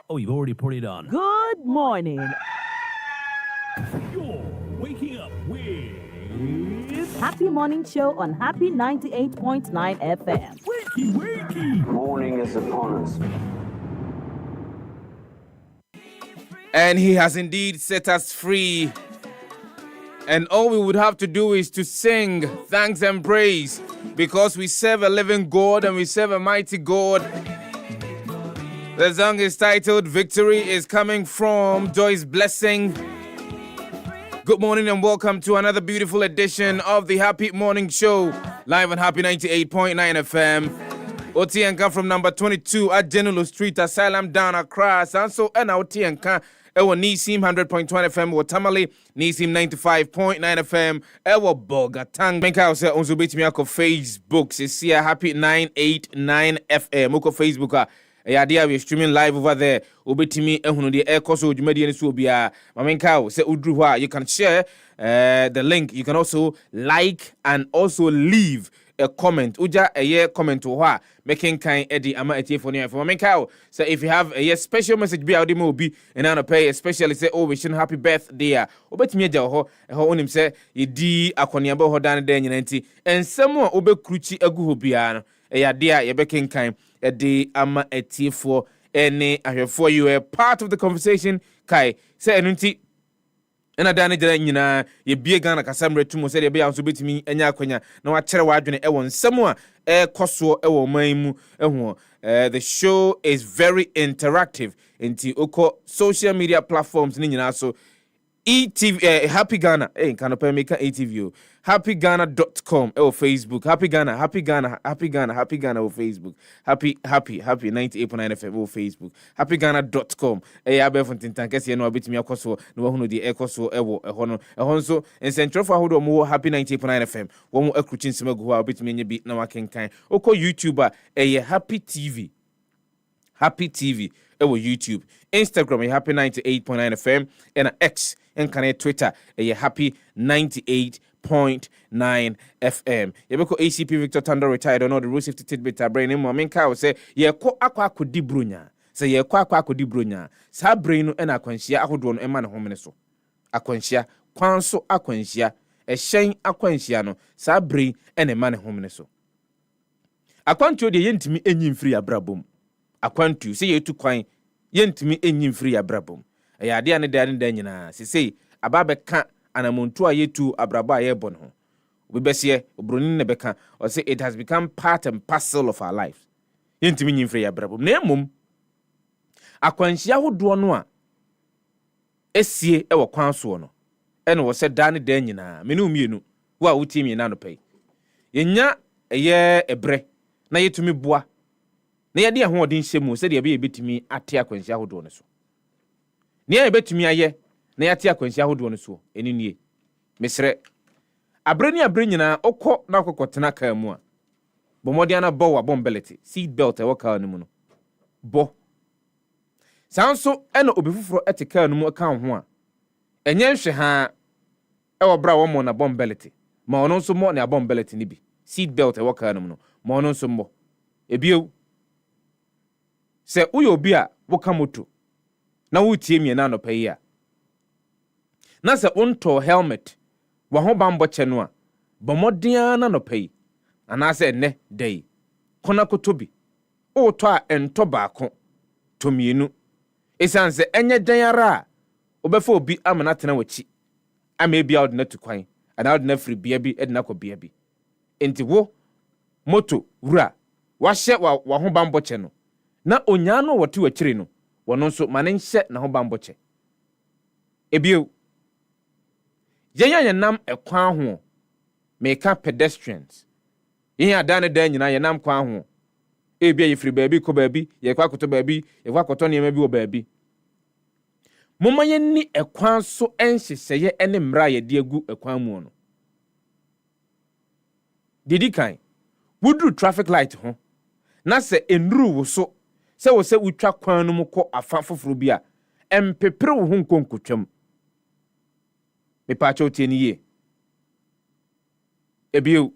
Oh, you've already put it on. Good morning. You're waking up with Happy Morning Show on Happy 98.9 FM. Wakey. Morning is upon us. And he has indeed set us free. And all we would have to do is to sing thanks and praise because we serve a living God and we serve a mighty God. The song is titled Victory is Coming from Joy's Blessing. Good morning and welcome to another beautiful edition of the Happy Morning Show, live on Happy 98.9 FM. Otienka from number 22 at Genulo Street, Asylum down across. And so, and Otienka, Ewa Nisim 100.20 FM, or Tamale, Nisim 95.9 FM, Ewa Bogatang. Make out, say, on Zubit Miako Facebook, see a Happy 989 FM, Oko Facebook. Idea we streaming live over there. Obetimi ehunu de ekoso dwumadi ne so bia. Mamenka say udru you can share the link. You can also like and also leave a comment. Uja a comment ho making kind edi ama etie for near for mamenka say if you have a special message be audi mo bi and na pay especially say oh wishing happy birthday. Obetimi agya ho onim say yedi akoniaba ho dan den nyinanti ensem a obekruchi agu ho bia no dia ye bekin kind edi ama etie for any ahwefo you are part of the conversation kai say enunti ena dane jira nyina ye bie Ghana kasamre tumo say ye be anso betimi enya akwanya na wa kere wa adwene ewo nsem a koso ewo manmu ehu the show is very interactive into oko social media platforms ni nyina so ETV Happy Ghana kanope meka ETV happyghana.com or Facebook Happy Ghana or Facebook Happy 98.9 FM or Facebook happyghana.com abefontin tankese no abetimi akoso no hunu de ekoso ewo ehono ehonso ensentro fa hodo mo Happy 98.9 FM wo mo akruchin semagu ho abetimi nye bi na wakenkan oko YouTuber Happy TV ewo YouTube Instagram Happy 98.9 FM and X and can Twitter Happy 98.9 FM. Yebeko ACP Victor Thunder retired on all the road safety tidbit brain in Momenka will say ye ko akwa kodi brunya. Say ye ko akwa kodi brunya. Sa brain no na akwanhia ahodo no ema ne homene so. Akwanhia kwanso akwanhia ehyen akwanhia no sa brain ema ne homene so. Akwantu de yentimi enyim free abrabom. Akwantu say ye tu kwan yentimi enyim free abrabom. Ya ade ane de nyina sesei ababe ka anamontu ayetu abraba ayebon ho obebese obroni ne beka or say it has become part and parcel of our lives yentimi nyimfre ya abrabom na emom akwanhia hodo no a esie ewo kwanso no ene wo se dane de nyina menu mienu wo a wotimi na no pay yenya eye ebre na yetumi boa na yede ho odin hyemu se de be betimi ate akwanhia hodo no so Nia betumi aye na yate akwanhia hodo no so eninie mesre abre nyina okọ na akokotena ka mu a bomodi ana bo wa bombelete seat belt e waka no mu no bo sanso ena obifufuro etika no mu aka ho a enye nhwe ha e wo bra wo mo na bombelete ma ono nso mo na bombelete ni bi seat belt e waka no mu no ma ono nso mo ebiew se uyo obi a woka moto na wutie mi na no pay ya na se unto helmet wa ho bambo che no a bomodea na no pay ana se ne day kona kotobi o to a ento baako to mienu esanse enye dan ara obefa obi amana tena wachi ama bia od na tukwan ana od na free bia bi edna ko bia bi enti wo moto wura wa hye wa ho bambo che no na onya no wote wachire no wono nso mane nhye na ho bamboche ebiew yenya nam ekwan ho meka pedestrians yin adane dan nyina yenam kwan ho ebia yefri baabi ko baabi yekwa koto baabi yekwa koto ne bi wo baabi momma yenni ekwan so enhyeseye ene mra yede agu ekwan mu no didi kan wudru traffic light ho na se enru wo so se wo se utwa kwan no mu kɔ afa foforo bi a empepere wo ho nkonkotwam me pa cha otie ni ye ebiew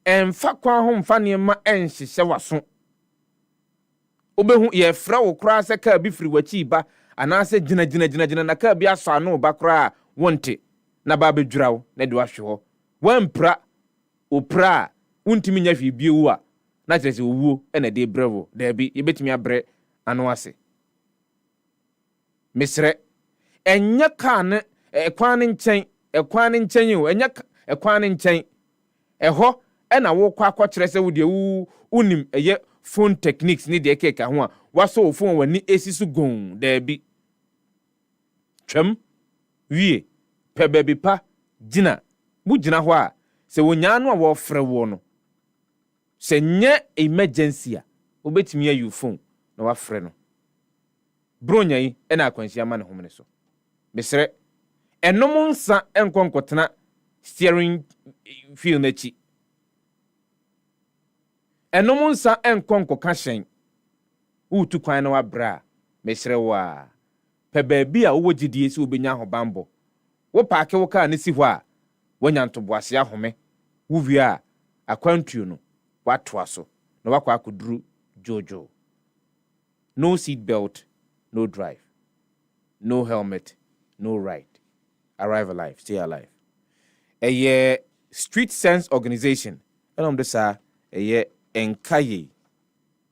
emfa kwan ho mfa ne ma enhyehye waso Obehu ye fra wo kra se ka bi firi wachi ba anase gina na ka bi aso ano ba kra wonte na ba bedwirawo na de wahwe ho wampra opra untimi nya hwe bi wu a na kyerɛ sɛ owuo na de brevo da bi yebetimi abre ano ase mesrɛ enya ka ne ekwan ne nkyɛn o enya ekwan ne nkyɛn ɛhɔ na wo kwa kyerɛ sɛ wo de wu unim ɛyɛ phone techniques ni de keka ho a waso phone wani esisu gon da bi twam wie pɛ baabi pa gina bu gina hɔ a sɛ wonya no a wɔfrɛ wo no sɛ nye emergency a obetimi ayu phone na wafrɛ no bronya yi na akwanhyia ma ne homene so besrɛ enom nsa enkonkotena steering wheel na chi enom nsa enkonkoka hyen utu kwan na wabra mesrɛ wo a pɛ baabi a wo gidie si obenya ahobambo wo paake wo ka ne si hɔ a wonya ntoboase ahome wo wie a akwantuo no watoa so na wakɔ akoduru jojo no seat belt no drive no helmet no ride arrive alive stay alive street sense organization and this enkaye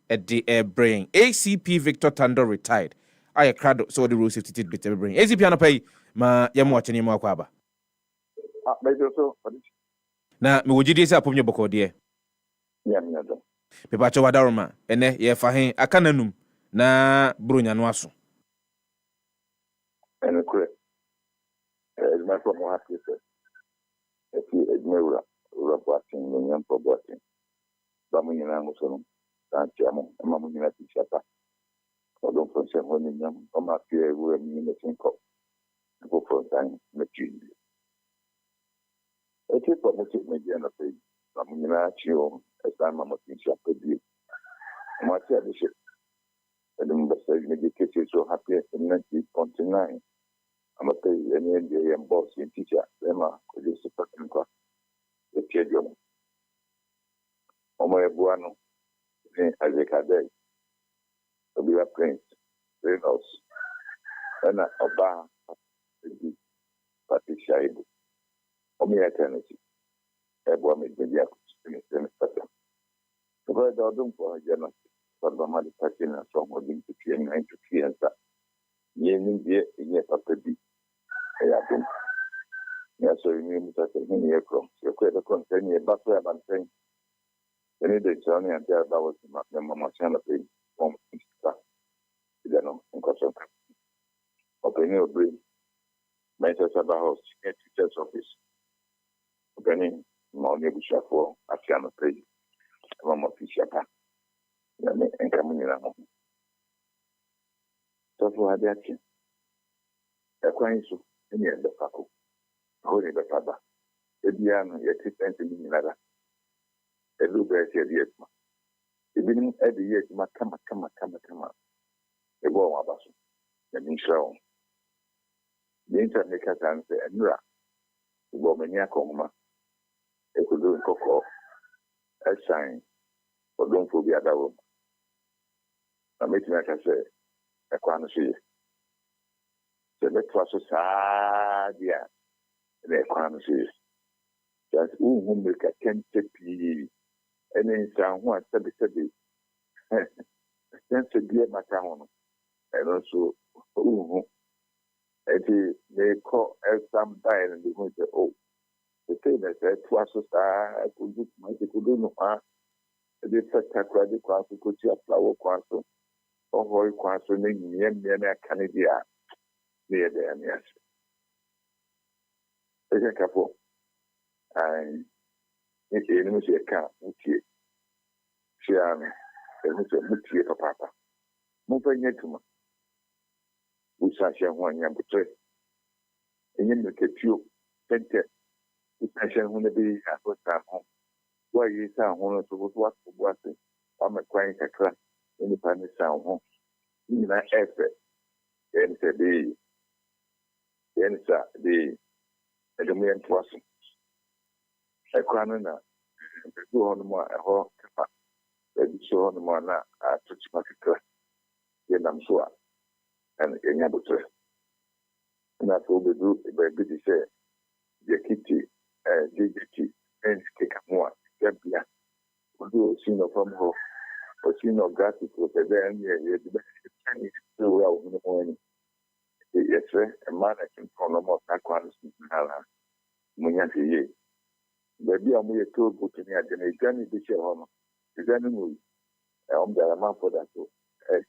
the brain ACP Victor Tando retired I crowd so the rule 50 bit brain ACP anapay ma yamo achani mo akwaba na me wojidi se apomnye boko de pepa cho wadaroma ene ye fa hen aka nanum na bronya no aso ene kure my from happy sir if you admire reporting no nyam proboting bamunyina musono tantiamo mamunyina tishapa odon fonse honi nyam o ma pie wo mi ne tinko ko fontan mechindi eti po mo ti media na pe bamunyina chio esa mama tishapa bi mo ti adishe edum basa media kesi so happy in 1929 I'm a pay any Indian boss in teacher, Emma, could you support the children? Omo Buano, Azekade, Obia Prince, Reynolds, and Oba, Fati Shaibu, Omi Eternity, Ebwami Media, and Fata. The word Odum for a general, but the money touching us from holding to 9 to 3 and that. Yening dear in your papi. Ayadum. Yes, so you need to say, Mini Acro, you could have continued a buffer and saying, any day, Johnny and there about the Mamma Channel from Mr. Idano in Cosson. Opening a bridge, Manchester House, teacher's office. Opening Mount Nebusha for a piano play, Mamma Fishapa, and coming in a home. So for that, a quaint any of the Paco, holding the father, a piano, yet 10 minutes. A little bit here, yes, ma. The beginning every year, ma come. A war of us, the Michel. The internet can say, and Nura, the woman Yakoma, a could do cocoa, a sign, or don't forget that woman. I make like I say, a quan see. The breakfast was sad, yeah, the quan see. Just who make a 10 p. And then some one said, sense a dear Macron, and also, and they call some dying and they went to, oh, the thing that said, twice I could do my could do no harm. They said, credit class, we could see a flower quantum, or hoy quantum, and Canada, near there, yes. There's a couple, and it's a new account, okay. Shiami, and Mr. Mutia Papa. Moving yet to me. We shall share one young betray. And you make a few, sent it. We shall want to be at what time home. Why you sound one of what was it? I'm a crying a class, independent sound home. In that effort, and said the answer, the main person. A cranana, the two on more a whole. Ebi so no mo na a touch particular nam so a and enya botre na so be do be be say the kitty JJT and take more bia do sino from ho o sino gas to the then ye the Chinese so well in the morning yes a man can from no that one hala munya ye baby am ye to go to me agene gani be share ho no gani mu the man for that so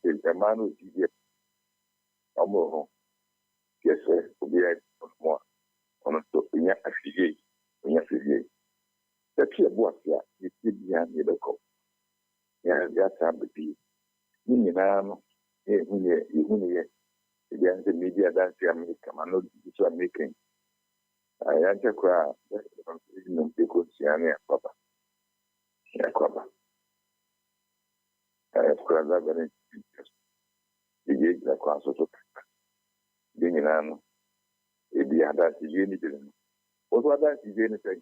the man who did amoho yes obi ai more on to nya afige the key boss ya you see behind the local ya sabi ni na no ehunye the media dance America man no so making I just cry no because ya papa ya kwaba kwa za bene ije la kwa so ni na no e bi ada ti je ni de o so ada ti je ni pe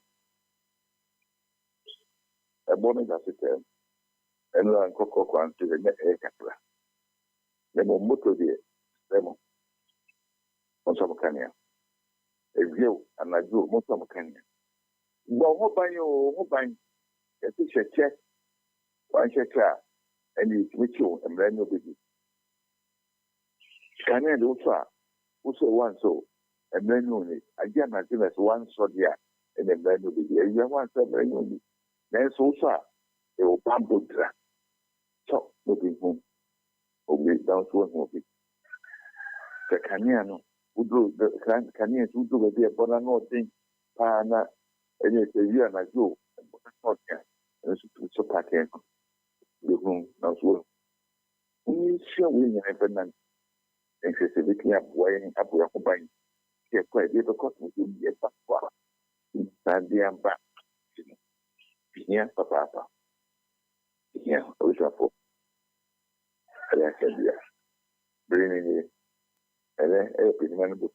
e bono da se tem enu an koko kwa nti de e kakra le mo moto de demo on so mekania e view anajo mo so mekania bo ho ban e ti cheche wan checha eni twicho emrenyo bebi kania de uso one so emrenyo ni agia na jealous one so dia en emrenyo bebi e ya one so emrenyo ni na so e o bambo dra so no be home o be down to one be the kania no udo the kania udo be bona no thing pa na ene se wi na jo no ya so pattern the home now so we share we in independent excessively abu akoban ke kwa be because we do ye Poakwa Sandia back Pinya papa yeah we shall for I said yeah bringing it and pinman book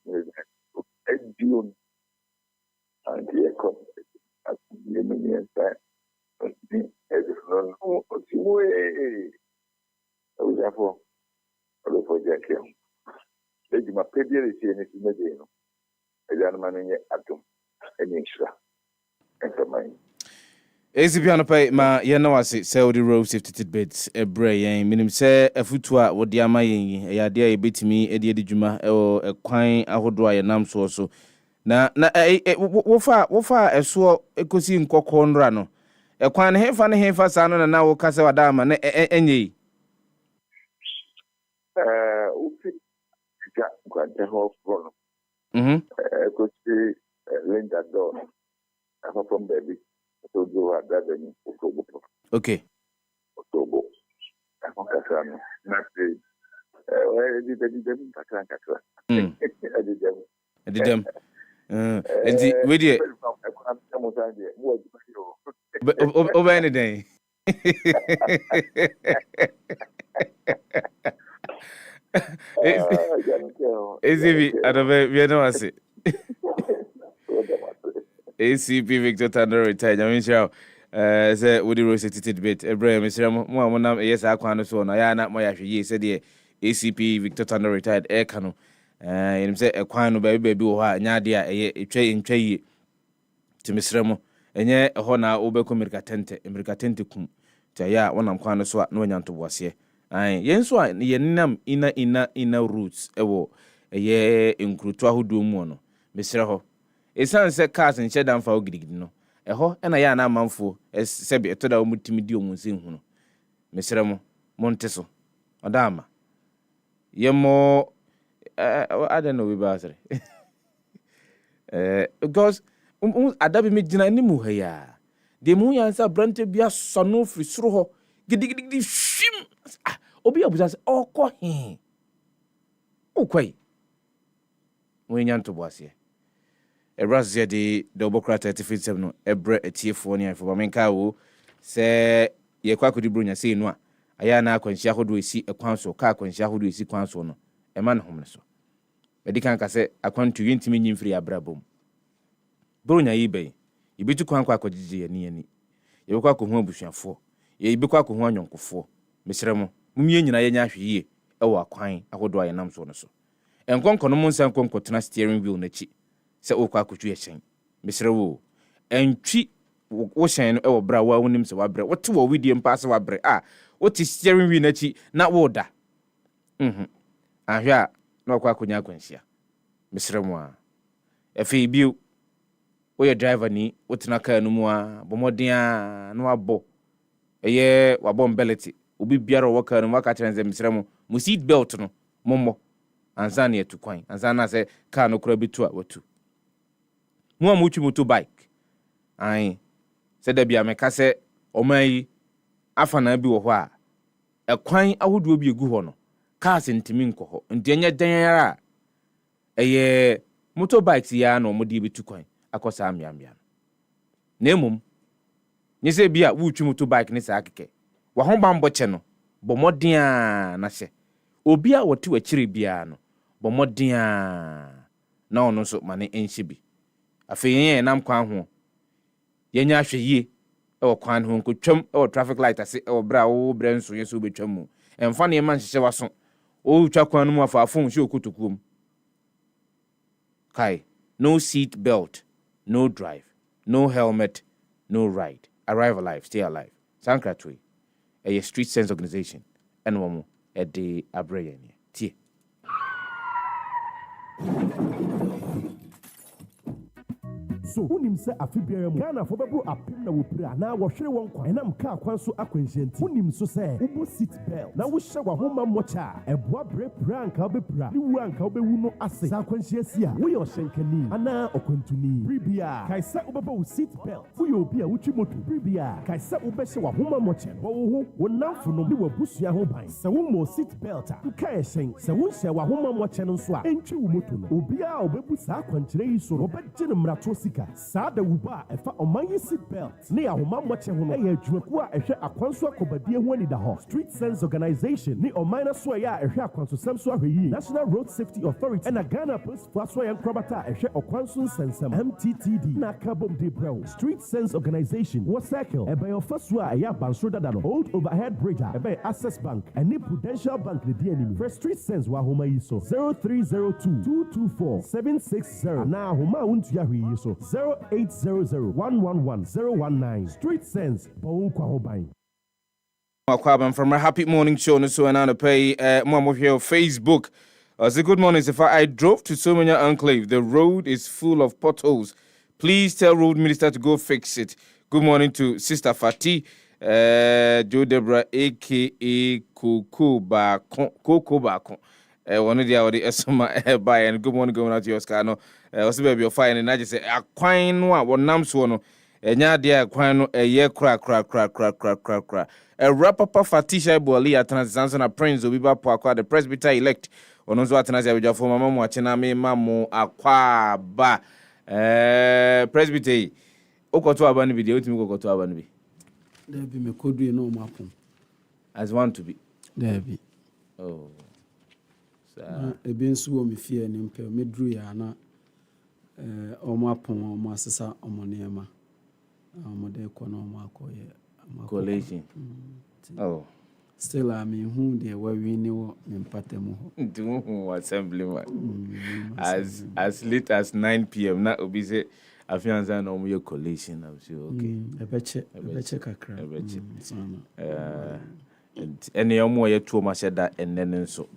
edion and the eco as the million time no we shall for project here the my pedia is in it no I don't manage atom any extra and for mine ACP anopay ma ye na wase say odi road safety tidbits ebre yen minim say afutu a wodi ama yen ya de a betimi edi dwuma e kwan ahodo a ye nam so na wo fa eso ekosi nkokọ nra no e kwan ne hefa sa no na wo kase wada ama na enye ufi ja kwante ho fro ekosi Linda door from baby so do that then okay October akakano na say did them kakra did them enti we dey over any day ACP adobe we no wase ACP Victor Thunder retired. I mean, sure. Say Woody Rose tidbit. Ebrahim, Mr. Monam, yes, I can't so. I am not my actually said the ACP Victor Thunder retired. Cano. And say a quino baby, Nadia, a tray in tray to Mr. Mo. And yet a hona obeco mercatente cum. Taya, one am quano swat no one to was ye. Aye, yen swat, yenam inner roots. Ewo, a ye in Crutua who do mono. Mr. Ho. Esan se cars and shedan fa ogirigidi no eho na ya na amanfo sebe etoda omutimi di omunse hu no mesere mo monte so odama yemo I don't know we basere because adabi me gina ni mu ha ya de mu yansa brante bia sono fri soro ho gidigidi shim obi abuza se okọ he okwai wenyanto boase Ebrasia de Dobocrat 37 no ebre etiefo ne afo menka wo se ye kwakodi bronya se no a aya na akwanhia hodo esi ekwan so ka akwanhia hodo esi kwan so no e ma no homne so medikan ka se akwantu yintimi nyimfiri abrabom bronya yibe yibitu kwan kwa akogije yani ye kwa ko hu abusuafo ye yibi kwa ko hu anyonkofo mesremo mumie nyina ye nya hwe yie ɛwɔ akwan ahodo a yɛnam so no so enkonko no mo nsan konko tena steering wheel na chi sɛ okwa akotwe hyɛn mesrɛ wo entwi wo hyɛn no ɛwɔ bra wa wonim sɛ wabrɛ wote wo widie mpa sɛ wabrɛ wote steering wheel na chi na wo da ahwɛ a na okwa akonya akwanhyia mesrɛ mo a afei bio woyɛ driver ni wotena car no mu a bomɔden a na wabɔ ɛyɛ wabɔ mbelete obi biara wo car no waka kyerɛ nze mesrɛ mo mu seat belt no mommɔ ansa na etu kwan ansa na sɛ car no kora bitu a watu mu a mutwi motorbike ai sɛ da bia meka sɛ ɔman yi afa na bi wɔ hɔ a ɛkwan ahodoɔ bi egu hɔ no cars ntimi nkɔ hɔ ntianya dan ara ɛyɛ motorbikes ya na ɔmode bitu kwan akɔsa amiamia na emom nye sɛ bia wutwi motorbike ne saa keke wa ho bambɔ kyɛ no bɔmɔden a na hyɛ obi a wɔte wakyire bia no bɔmɔden a na ɔno nso ma ne enhye bi afei yɛn nam kwan ho yɛnya ahwɛ yie ɛwɔ kwan ho nkotwam ɛwɔ traffic light ase ɛwɔ bra wo brɛ nso yɛ so betwam mu ɛmfa ne man hyehyɛ waso o twa kwan no mu afa afon hye okotokuom kai no seat belt no drive no helmet no ride arrive alive stay alive sankratwe a street sense organization and one at the abrayani tie so unim se afibiara mu Ghana for bebu apem na wopira na wo hwere won kwan enam ka kwan so akwanhyenti unim so se ubo seat belt na wo hye wa homa mocha eboa brepra anka obepira ni wu anka obewu no ase sa akwanhyia si a wo ye ohyenkani ana okwantuni pribia kaisa obeba wo seat belt wo ye obi a wutwi moto pribia kaisa obehye wa homa mocha wo wo wo namfo no ni wabusua ho ban se wo mo seat belt a nka ehyen se wo hye wa homa mocha no so a entwi wo moto no obi a obebu sa akwankyere yi so obegye ne mrato sika Sada wuba efa omanyi seat belt ne ahoma moche ho no adwumaku a ehwe akwanso akobadie ho ani da ho Street Sense Organization ne omana so ya ehwe akwanso sam so ahwe yi National Road Safety Authority na Ghana Police Force ya nkrobata ehwe okwanso nsensem MTTD na kabom de bro Street Sense Organization wo circle ebe yo faso a ya banso dada no Old Overhead Bridge ebe Access Bank and Prudential Bank le di animi for Street Sense wa homa yi so 0302-224-760 na homa untu ahwe yi so 0800-111-019 Street Sense Poakwa Hobain. I'm from a happy morning show no so and pay mom of your Facebook. Say good morning Sefah. I drove to Somanya Enclave. The road is full of potholes. Please tell road minister to go fix it. Good morning to Sister Fati, Joe Debra aka Coco Bako. One of the already esoma by and good morning going out to your scano. Also baby you're fine and I just say a quine one nams one enya dia kwan no ye kra a rapper Fati Shaibu-Ali atanasanso na prince obiba Poakwa the presbyter elect ono zo atanasia beja for mama mo achena me mamo akwa ba presbyter okoto aba ni bi de otimi okoto aba ni bi there be me kodue no mo apon as want to be there be oh ebe nso wo me fie ni mpe me dru ya na omo apon omo asesa omo neema omo de ko no omo akoye collation oh still I mean who they were winning wo me mpatemu ho do assemblyman as late as 9 p.m. na obi say afianza na omo ye collation am say okay ebeche kakra ebeche ene omo ye tuo ma sheda enen nso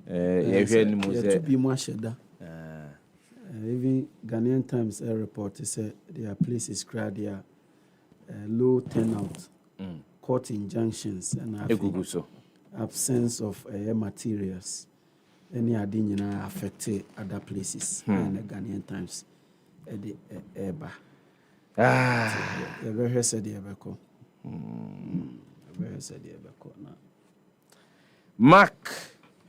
you hear any more to be more sheda even Ghanaian Times report say their places crowd their low turnout court injunctions and absence of materials any additional affected other places in the Ghanaian Times the eba ever said the ebeko ever said the ebeko na Mark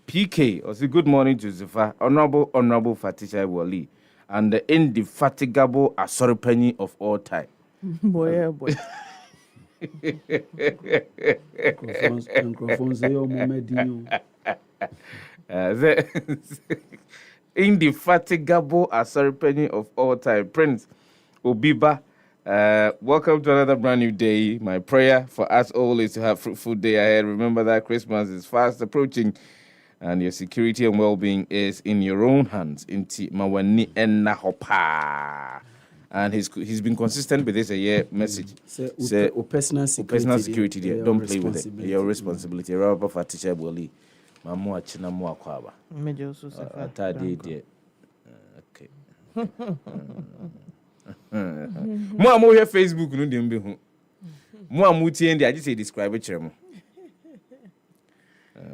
PK, or say good morning to Sefah, Honorable Fati Shaibu-Ali, and the indefatigable Asoripeni of all time. Boy. The indefatigable Asoripeni of all time, Prince Obiba Welcome to another brand new day. My prayer for us all is to have a fruitful day ahead. Remember that Christmas is fast approaching, and your security and well-being is in your own hands. Inti mawani enna hopa. And he's been consistent with this a year message. Say personal security there. Don't play with it. Your responsibility. Rabba Fati Shaibu-Ali. Mamu achina mu akwaba. Mejo so Sefah. Okay. Mo amu here Facebook no dem be hu. Mo amu tie ndi agi say describe kire mo.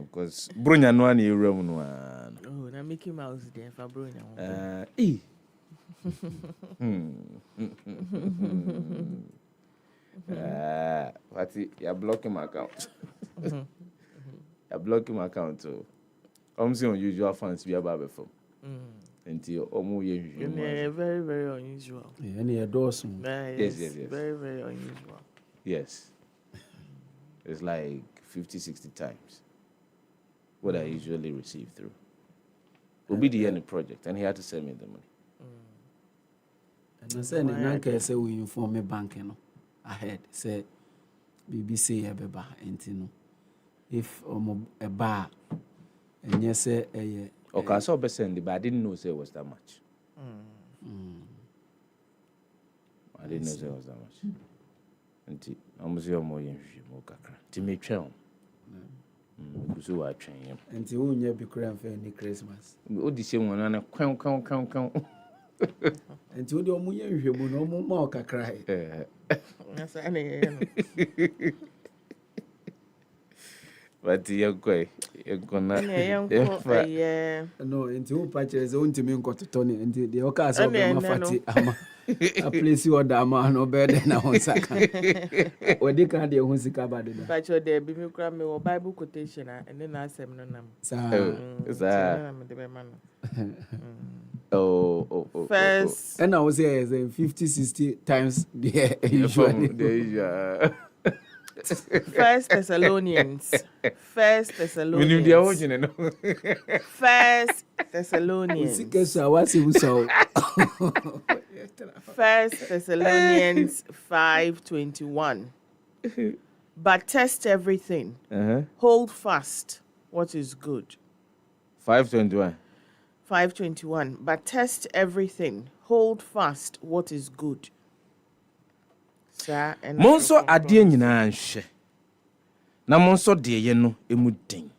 Because bronya no an ewura mu no an. Oh, na Mickey Mouse dey fa bronya ho. Fati, you're blocking my account. You're blocking my account too. I'm seeing unusual fans be about before. Until very, very unusual. Yeah, any adorable. Yes. Very, very unusual. Yes. It's like 50, 60 times what I usually receive through. We'll be the end project, and he had to send me the money. And I said, Nanka say we inform me bank ahead. Say BBC ebeba entino. If a bar and yes say okay, I saw send but I didn't know say it was that much. I didn't know say it was that much. Until I'm saying more kakra. To me train. So I train him. Until we never be crying for any Christmas. Oh, the same one and count. Until the omuye nhwemu no mo ma kakra. Yes, any. But you're gonna. No, until patches own to me got to Tony until the occurs of Fati ama. A place you are dama no better than a second. Or they can't do Hunsika bad. But your there be me cram me or Bible quotation and then I say no name. First, and I was here 50, 60 times the usual. First Thessalonians. First Thessalonians. First Thessalonians 5:21. But test everything. Hold fast what is good. 5:21. 5:21. But test everything. Hold fast what is good. Monso adie nyina nhwe. Na monso de ye no emuden.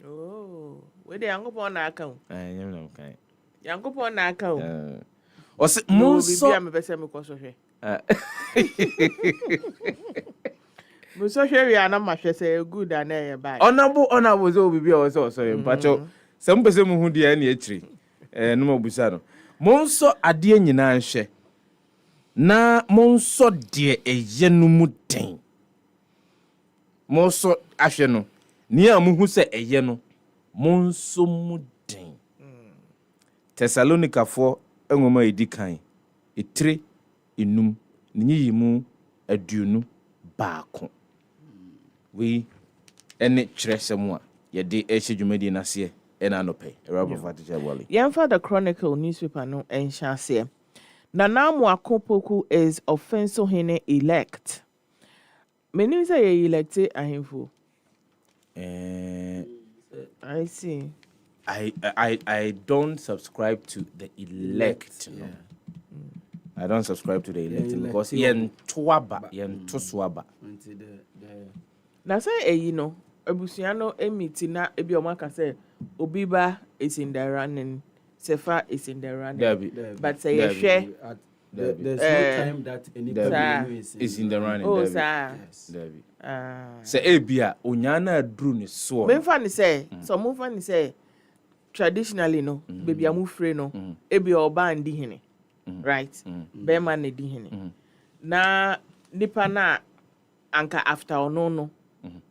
Oh, we dey yankopon na aka o. Nyem na kan. Yankopon na aka o. O se monso bibia me pese me kwaso hwe. Mo so hwe wi ana ma hwe say good and e bad. Onabo so bibia o so ye mpacho. Se mo pese mu hu de na ekiri. No mabusa no. Monso adie nyina nhwe. Na monso de eye no mu den. Monso ahwe no. Ni amuhu se eye no. Monso mu den. Thessalonica fo enwoma edikan. Etire enum. Ni yimu aduonu baako. We ene kyerɛsɛm a yɛde ɛhyɛ dwumadi na se ɛna anɔpɛ. Rabba Fati Shaibu-Ali. Yɛmfa the Chronicle newspaper no ɛnhyɛ aseɛ. Nanamu Akopoku is offensive hene elect. Many say you elect ahemfo. I see. I don't subscribe to the elect. No. I don't subscribe to the elect because yen twaba, yen toswaba. Na say you know, abusiano emiti na ebi omaka say Obiba is in the running. Sefah is in the running. But say you share. There's no time that anybody is in the running. Oh, sir. Yes. Say Ebia, Onyana drew ni so. Me funny say, so mo funny say, traditionally no, baby amu free no, Ebia oba ndi hene, right? Bema ne di hene. Na nipa na anka after ono no,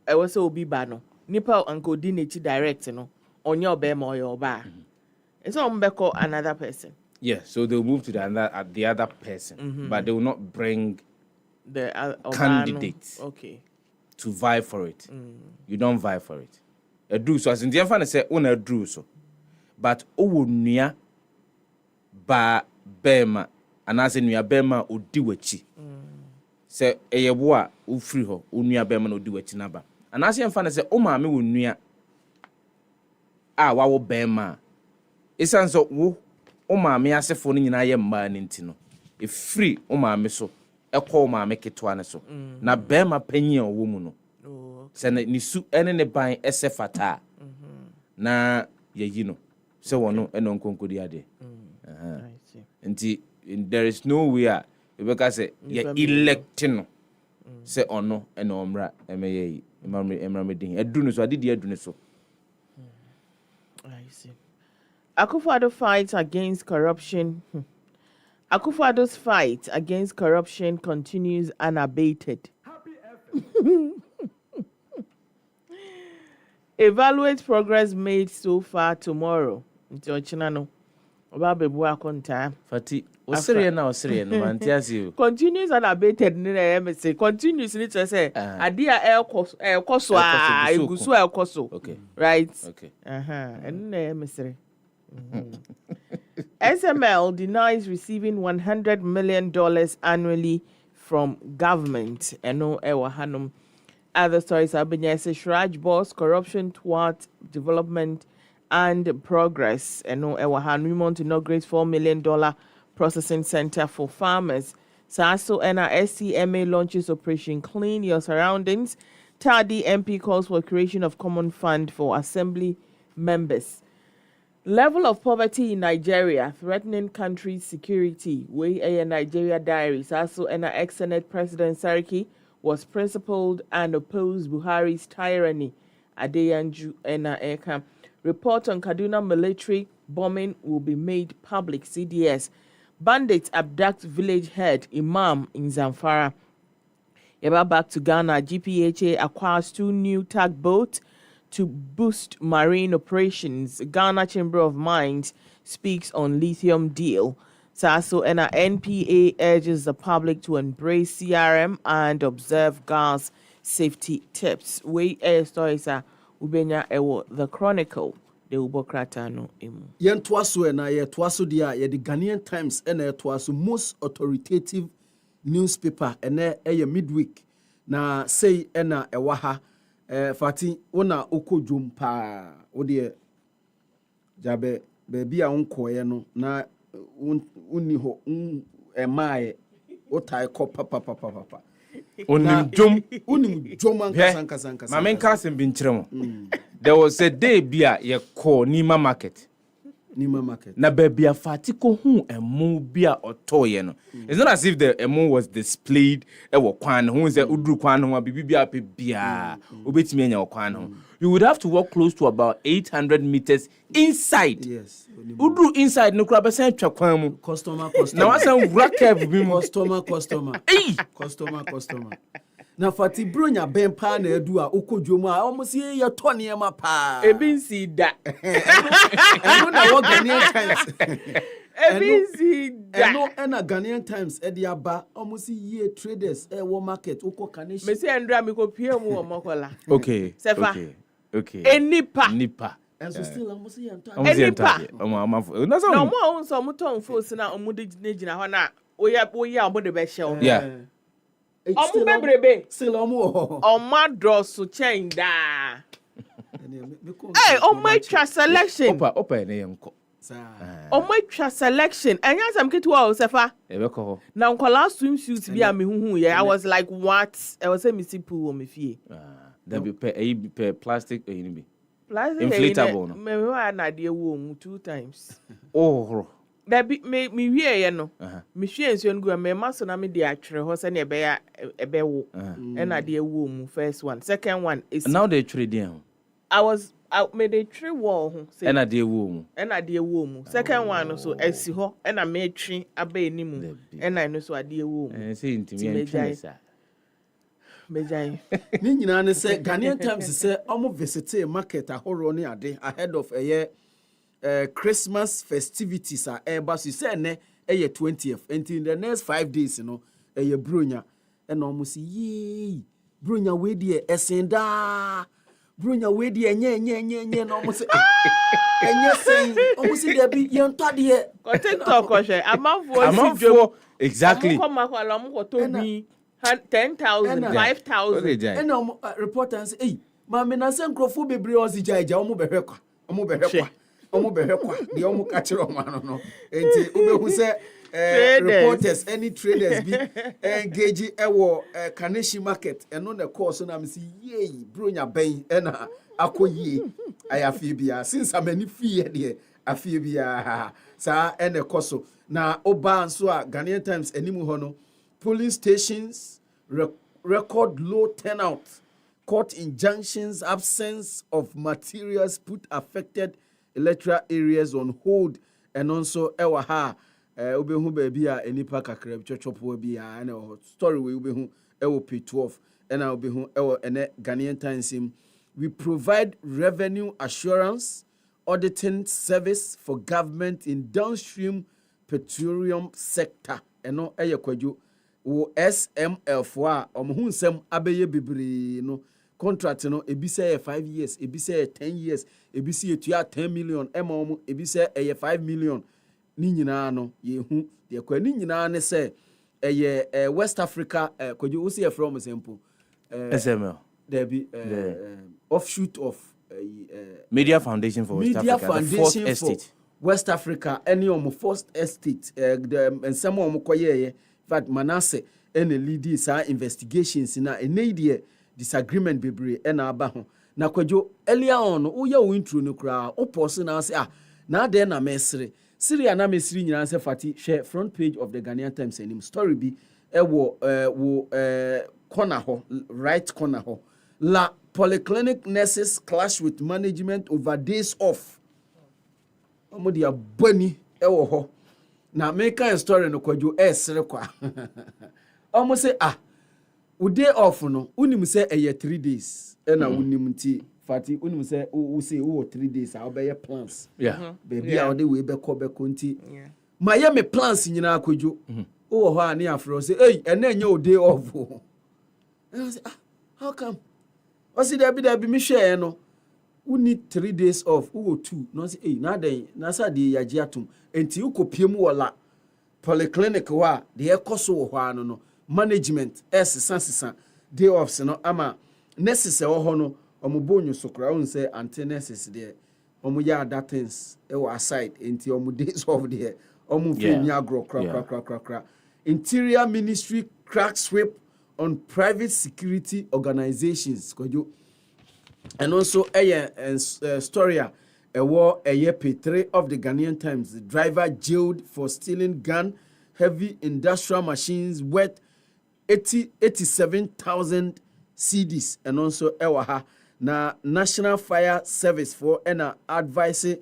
ewe se Obiba no, nipa anka odi nechi direct no, onye obema oye oba. It's not Mbeko another person. Yeah, so they'll move to the other person, but they will not bring the candidates. Okay. To vie for it. You don't vie for it. A drew so as in the infant say una drew so. But owo nua ba bema anaasɛ nuabɛrima odi wachi sɛ ɛyɛ wo a wofiri hɔ wo nuabɛrima na odi wachi naba anaasɛ yɛmfa no sɛ wo maame wo nua a wawo bɛrima a ɛsiane sɛ wo maame asefo no nyinaa yɛ mmaa no nti no ɛfiri wo maame so ɛkɔ wo maame ketewa no so na bɛrima panyin a ɔwɔ mu no sɛ ne su ɛne ne ban ɛsɛ fata na yɛyi no sɛ wɔno ɛna nkonkodi adeɛ nti there is no way a yɛbɛka sɛ yɛ elect no sɛ ɔno ɛna ɔmmra ɛmɛyɛ yi mmara medin ɛduru no so adedi aduru no so. I see. Akufo-Addo fight against corruption. Akufo-Addo's fight against corruption continues unabated. Evaluate progress made so far tomorrow. Fati, continues unabated. Continues need to say adia el koso egusu el koso. Okay. Right? Okay. And SML denies receiving $100 million annually from government. Eno ewa hanum. Other stories have been Shraj boss, corruption towards development and progress. Eno ewa hanum to inaugurate $4 million processing center for farmers. Saso ena SCMA launches Operation Clean Your Surroundings. Tadi MP calls for creation of common fund for assembly members. Level of poverty in Nigeria threatening country's security. Way a Nigeria diaries. Also, an ex-Senate President Sariki was principled and opposed Buhari's tyranny. Adeyanju Ena Eka. Report on Kaduna military bombing will be made public. CDS. Bandits abduct village head Imam in Zamfara. Ever back to Ghana. GPHA acquires 2 new tugboats to boost marine operations. Ghana Chamber of Mines speaks on lithium deal. Saso and NPA urges the public to embrace CRM and observe gas safety tips. We air stories are ubenya ewo the Chronicle. The Ubokrata no imu. Yen twaso na ye twaso dia ye the Ghanaian Times na twaso most authoritative newspaper ene eye midweek na say na ewaha Fati ona okojum pa ode jabe baby a onkoye no na unni ho emaye otai ko papa onim jom ankasa mamen kasem bi nkyerem there was a day bia ye call Nima market na baby a Fati ko hu emu bia otoye no it's not as if the emu was displayed ewo kwan hu say uduru kwan ho bibia pe bia obetimi anya kwan ho you would have to walk close to about 800 meters inside. Yes. Uduru inside no kura be say twa kwan mu customer na wasan wraka bi mu customer na Fati bronya bempa na edu a okodwom a almost ye tone e ma pa Ebinsi da. eno na wo Ghanaian Times Ebinsi da. eno na Ghanaian Times e dia ba almost ye traders e wo market oko kanation Me say Andra me ko pie mu omokola. Okay. Sefah. Okay. Enipa. and so still almost ye Enipa. No so No mo on so mo ton force na omo de gina ho na oya omo de be hye. yeah. Omo bebrebe. Still omo Omo drosso chain da. Hey, omo twa selection. Opa na yenko. Omo twa selection. Anya sam ketu o Sefah. Ebeko ho. Na nkola swimsuit bi a me huhu ye. I was like, what? I was say me see pool o me fie. That be pe plastic ni bi. Plastic inflatable no. Me wa na de wo mu 2 times. Oh. That be me wie ye no. Me hwie nsuo ngu me ma so na me de atwere ho se na ebe wo. And na de wo mu first one. Second one is now they trade in. I made a tree wall ho say. And na de wo mu. And na de wo mu. Second one so esi ho and na me twi aba ni mu. And na no so ade wo mu. Say intimi antwe sa. Mejai. Ni nyina ne say Ghanaian Times say omo visit market ahoro ne ade ahead of Christmas festivities are airbus you say ne 20th until in the next 5 days you know bronya and almost ye bronya we die esenda Brunya we di enye no mo say enye say o say there be yen to de Ko TikTok ko hwe amanfo exactly ko makwala mo ko to bi 10,000 5,000 and reporters say hey ma me na say nkrofo bebre o si jaija o mo behwe kwa de o mo ka kire o ma no enti obehu say reporters any traders be engage ewo Kaneshi market eno na course na me say yey bronya ben na akoyie ayafi bia since amani fie de afie bia sa ene koso na oba nso a Ghanaian Times animu ho no polling stations record low turnout, court injunctions, absence of materials put affected electoral areas on hold, and also ewa ubehu baby enipa kakra chochopo bi na story we ubehu ewo P12 and ubehu ewo ene Ghanaian Times we provide revenue assurance auditing service for government in downstream petroleum sector eno kwadwo wo SML for omhu nsem abeye bebre no contract no ebi say 5 years ebi say 10 years ebi say etua 10 million emom ebi say 5 million ni nyina no yehu de kwa ni nyina ne say West Africa kwadwo wo say from sample SML there be offshoot of Media Foundation for West Africa, the Fourth Estate. West Africa, any First Estate, and some of them fact Manasseh and the leaders investigations in a needy disagreement bebre and abaho. Na kwajo earlier on, uya intro no kra, o person na say na de na mesre. Syria na mesri nyina say Fati share front page of the Ghanaian Times and him story be corner ho, right corner ho. La polyclinic nurses clash with management over days off. Omo dia bani ewo ho. Na make a story no kwadwo esere kwa. Omo say u day off no, unim say 3 days. E na unim nti Fati unim say u say 3 days a obeye plans. Yeah. Baby a ode we be ko nti. Ma ye me plans nyina kwadwo. O ho ani afro say hey ena nya o day off. I say how come? O see there be me share no. We need 3 days off. Who 2? No say, hey, na den na sa de yaji atum. Enti ukopiem wala polyclinic wa de ekoso wo hwa no management sesa day offs no ama nurses e wo ho no omobonyo sokra won say anti nurses de omo ya that things e wo aside enti omo days off de omo film ya agro kra. Interior Ministry cracks whip on private security organizations kojo. And also a story war page 3 of the Ghanaian Times. The driver jailed for stealing gun, heavy industrial machines worth 87,000 cedis. And also na National Fire Service for advising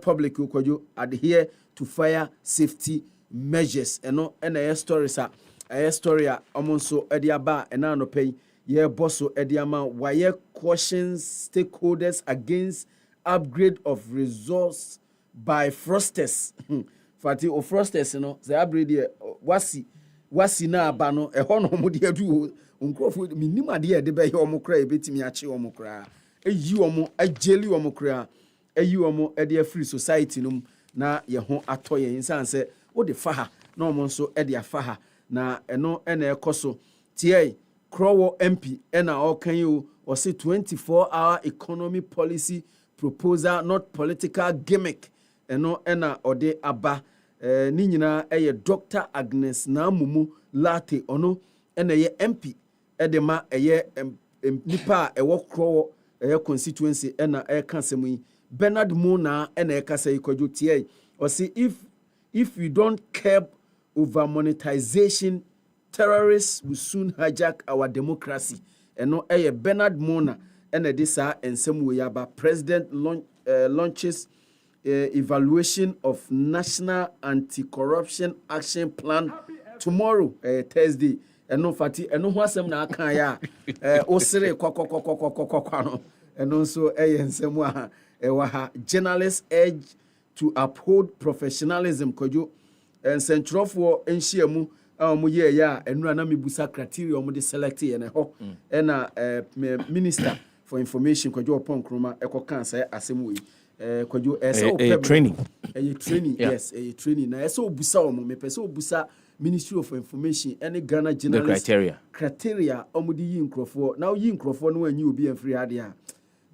public who adhere to fire safety measures. And a story also ediaba and no pay. Yeah, bosso ediama why cautions stakeholders against upgrade of resource by frosters. Fati o frosters no say upgrade wasi na aba no e ho no mo de adu onkrofo minima de de be he omo kra e betimi ache omo kra eyi omo ageli omo kra eyi omo e de free society no na ye ho atoye insan say wo de faha na omo nso e de afaha na eno e na ekoso tie Crow MP and all can you or say 24-hour economy policy proposal, not political gimmick. And no ena or de aba Nina Dr. Agnes Namumu Late ono and a MP edema a year nipa a walk crow a constituency and a cancer Bernard Mona and a cassa tia or see if we don't curb over monetization, terrorists will soon hijack our democracy. And no Bernard Mona and this and some way about President launches evaluation of National Anti-Corruption Action Plan tomorrow, Thursday. And no Fati, and no wasam na kaya osere kwano. And also and some journalists urge to uphold professionalism kojo and central for enshiamu ya enura na mebusa criteria omo de select e ho na minister for information kwadwo upon kroma ekokan say asem we kwadwo training training yes training na ese obusa omo me pese obusa Ministry of Information any Ghana journalist criteria omudi yi nkrofo na yi nkrofo no anyi obi afri ade a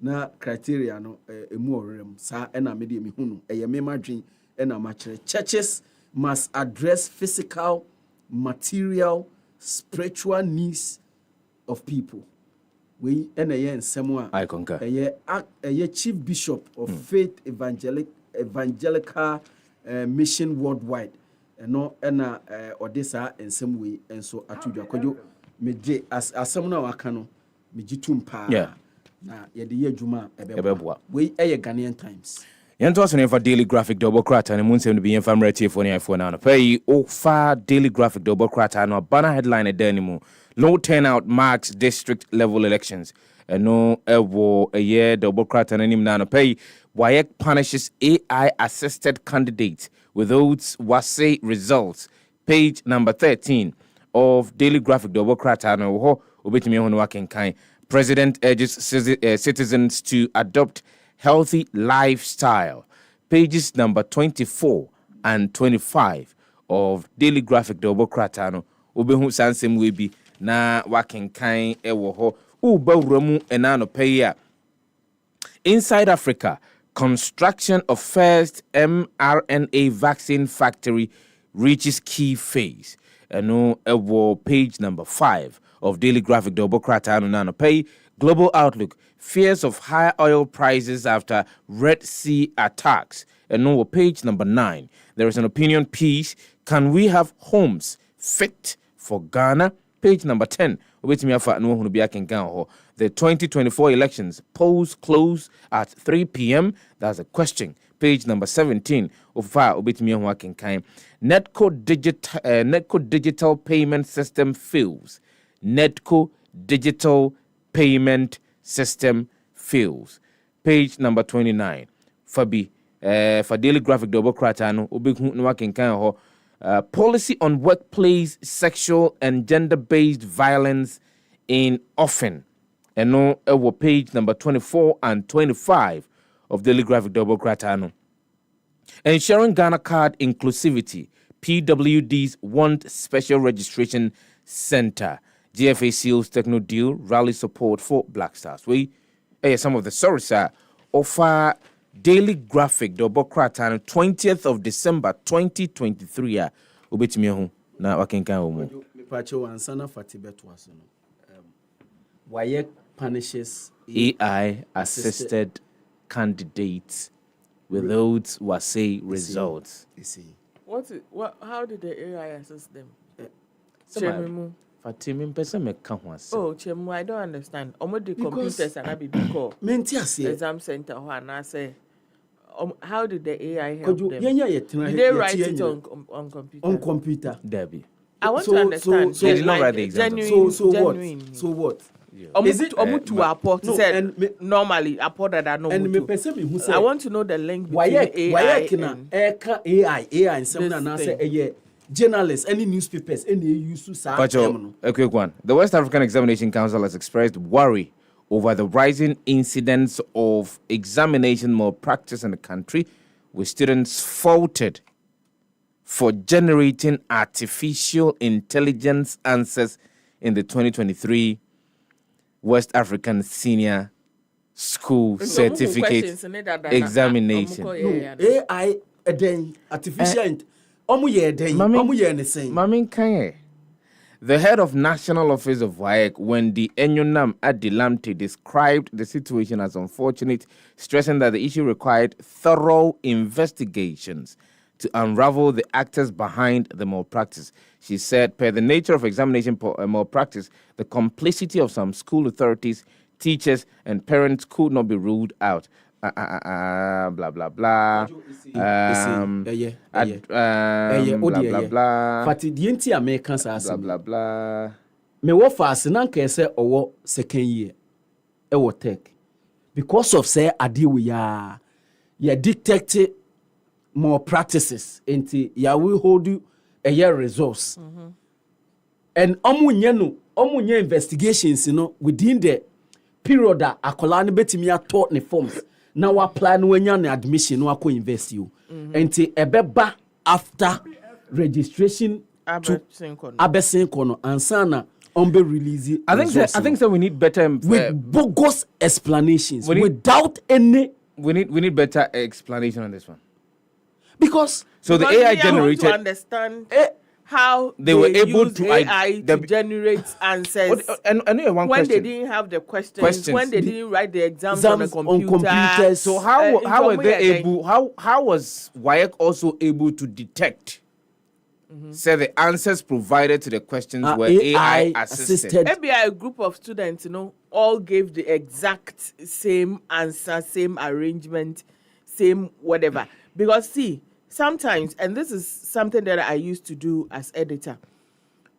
na criteria no emu orem sa na me de me hunu eye me madwen na ma kire churches must address physical material spiritual needs of people we na ye nsem a I concur eye chief bishop of faith evangelical mission worldwide no na odisa ensem we enso atudwa kwadwo meje asem na waka no meji tumpa na ye de ye adwuma ebeboa we Ghanaian Times yento aso for Daily Graphic double crat and mun sem no be yemfa mrati for ne iPhone na pay ofa Daily Graphic double crat and banner headline edanimu low turnout marks district level elections no ewo a year double crat and anim na pay WAEC punishes AI assisted candidates with those WASE results. Page number 13 of Daily Graphic double crat and obetimi hono wakenkan. President urges citizens to adopt healthy lifestyle. Pages number 24 and 25 of Daily Graphic double crat and obehu sansem we bi na wakenkan ewo ho ubawramu enano pay. Inside Africa, construction of first mRNA vaccine factory reaches key phase. Page number 5 of Daily Graphic double crat and pay. Global outlook, fears of higher oil prices after Red Sea attacks. Page number 9. There is an opinion piece. Can we have homes fit for Ghana? Page number 10. The 2024 elections polls close at 3 p.m. That's a question. Page number 17 of Netco digital payment system fails. Netco digital payment system fails. Page number 29. For Daily Graphic double cratano policy on workplace sexual and gender-based violence in Offen. Page number 24 and 25 of Daily Graphic double cratano. Ensuring Ghana card inclusivity. PWDs want special registration center. GFA seals techno deal, rally support for Black Stars. Some of the stories are offer Daily Graphic double cratano 20th of December 2023. Ubetimi na wakenkan omo. Pacho ansana Fati betwaso no. WAEC punishes AI assisted candidates with those WASE results. You see. How did the AI assist them? Fatimi mpese meka ho ase. Oh, Chemu, I don't understand. Omo the computers and be call. Exam center ho na say how did the AI help them? Did they write it on computer? On computer. Debbie. I want to understand. So they did not write the exam. Genuine. So what? Is it to apport? Normally apport that no. And me person who say I want to know the link between AI and AI and someone na say journalists, any newspapers, any use to a quick one. The West African Examination Council has expressed worry over the rising incidence of examination malpractice in the country, with students faulted for generating artificial intelligence answers in the 2023 West African Senior School Certificate Examination. No, AI, artificial The head of National Office of WAEC, Wendy Enyonam Adilamte, described the situation as unfortunate, stressing that the issue required thorough investigations to unravel the actors behind the malpractice. She said, per the nature of examination malpractice, the complicity of some school authorities, teachers, and parents could not be ruled out. Blah, blah, blah. Blah, blah. Fati dienti American blah, blah, blah. Me wo fast na nka say owo second year e wo tech because of say ade we ya detect more practices into ya will hold you a year resource and omunye investigations within the period a akola no betimi ato ne forms na wa apply no wanya ne admission no akọ university o enti ebeba after registration to abesen kono ansana on be release. I think so we need better with bogus explanations without any. We need better explanation on this one. Because the AI generated to understand how they were able to AI to generate answers. And one when question. They didn't have the questions, when they didn't write the exams on the computer. computers. So how were they able? How was WAEC also able to detect? Say the answers provided to the questions were AI assisted. Maybe a group of students, all gave the exact same answer, same arrangement, same whatever. Because see, sometimes, and this is something that I used to do as editor.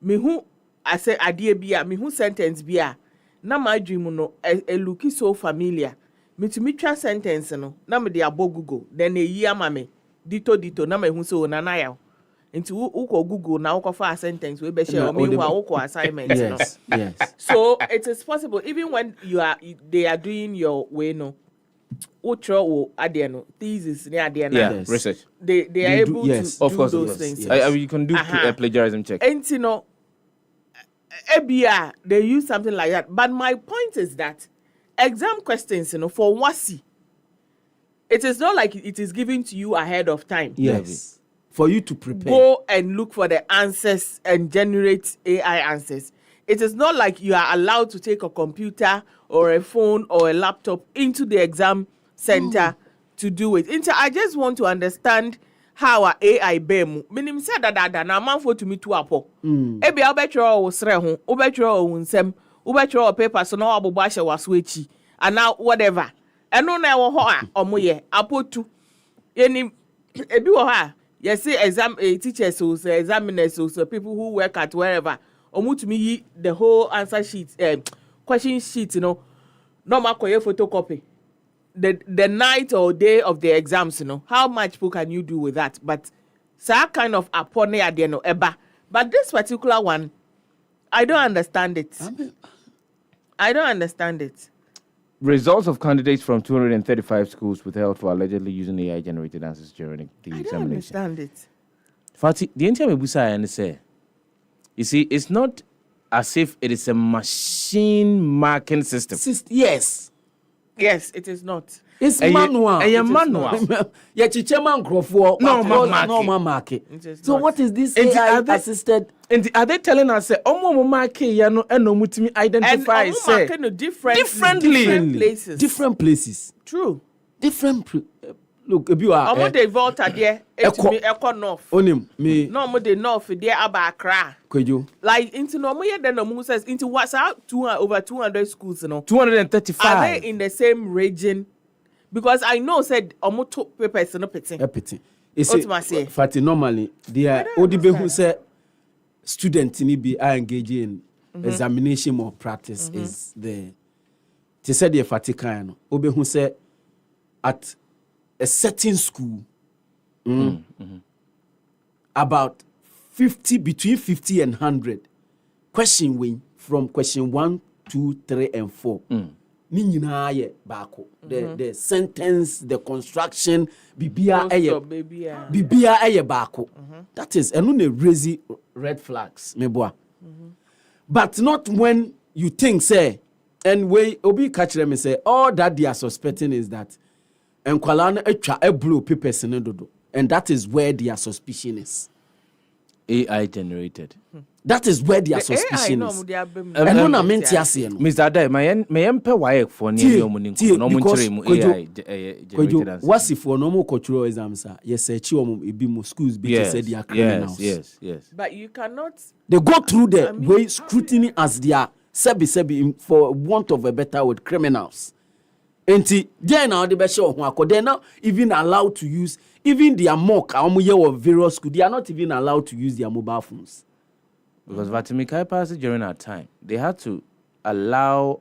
Me who I say idea bia, me who sentence bia. Na my dream no a looky so familiar. Me to me sentence na me de abo Google. Then a year mame dito na me who so na ya. Into uko Google na uko for a sentence we be share meanwhile uko assignment. Yes. So it is possible even when they are doing your way utro adiano thesis near adiana research. They are able to do those things. Yes. You can do a plagiarism check. And ABR they use something like that. But my point is that exam questions, for WASI, it is not like it is given to you ahead of time. Yes. For you to prepare. Go and look for the answers and generate AI answers. It is not like you are allowed to take a computer or a phone or a laptop into the exam center to do it. I just want to understand how our AI bemu. Minim said that na man for to me to apo. Ebi obetro o sre ho, obetro o nsem, obetro o paper so na obobo ahye waswechi. And now whatever. Eno na wo ho a omoye apotu. Yeni ebi wo ha. Yes, say exam teachers or examiners or people who work at wherever. Omutumi the whole answer sheet, question sheet, normal koye photocopy. The night or day of the exams, how much can you do with that? But that kind of apone adieno eba. But this particular one, I don't understand it. I don't understand it. Results of candidates from 235 schools withheld for allegedly using AI-generated answers during the examination. I don't understand it. Fati, the entire mebusa and say, you see, it's not as if it is a machine marking system. Yes, it is not. It's manual. Yeah, chichema nkrofo. No market. So what is this AI assisted? And are they telling us say omo market ya no eno mutimi identify say different places. True. Look, if you are omo dey Volta there, Echo North. Onim me. No omo dey North there aba Accra. Kweju. Like into no more than no says into what's out over 200 schools 235. Are they in the same region? Because I know said omo to papers no peti. Fati normally they are odibe who say student ni be are engaging in examination or practice is the they said the Fati kind obe who say at a certain school about 50 between 50 and 100 question win from question 1, 2, 3 and 4 ni nyina ye baako the sentence the construction bibia eye baako that is eno na raise red flags meboa but not when you think say and we obi catch them and say all that they are suspecting is that enkwala na atwa eblo papers ne dodo and that is where their suspicion is. AI generated. That is where their suspicion is. And na menti ase no. Mr. Adai, my empe WAEC for ni omo no mo nkyere mu AI generated answers. Wasi for no mo control exams are. Yes, search omo ebi mo schools be say they are criminals. Yes. But you cannot. They go through the way scrutiny as their sebi for want of a better word criminals. Enti they now the be show ho akọ they now even allowed to use even their mock of various schools, they are not even allowed to use their mobile phones. Because Vatimikai passed during our time, they had to allow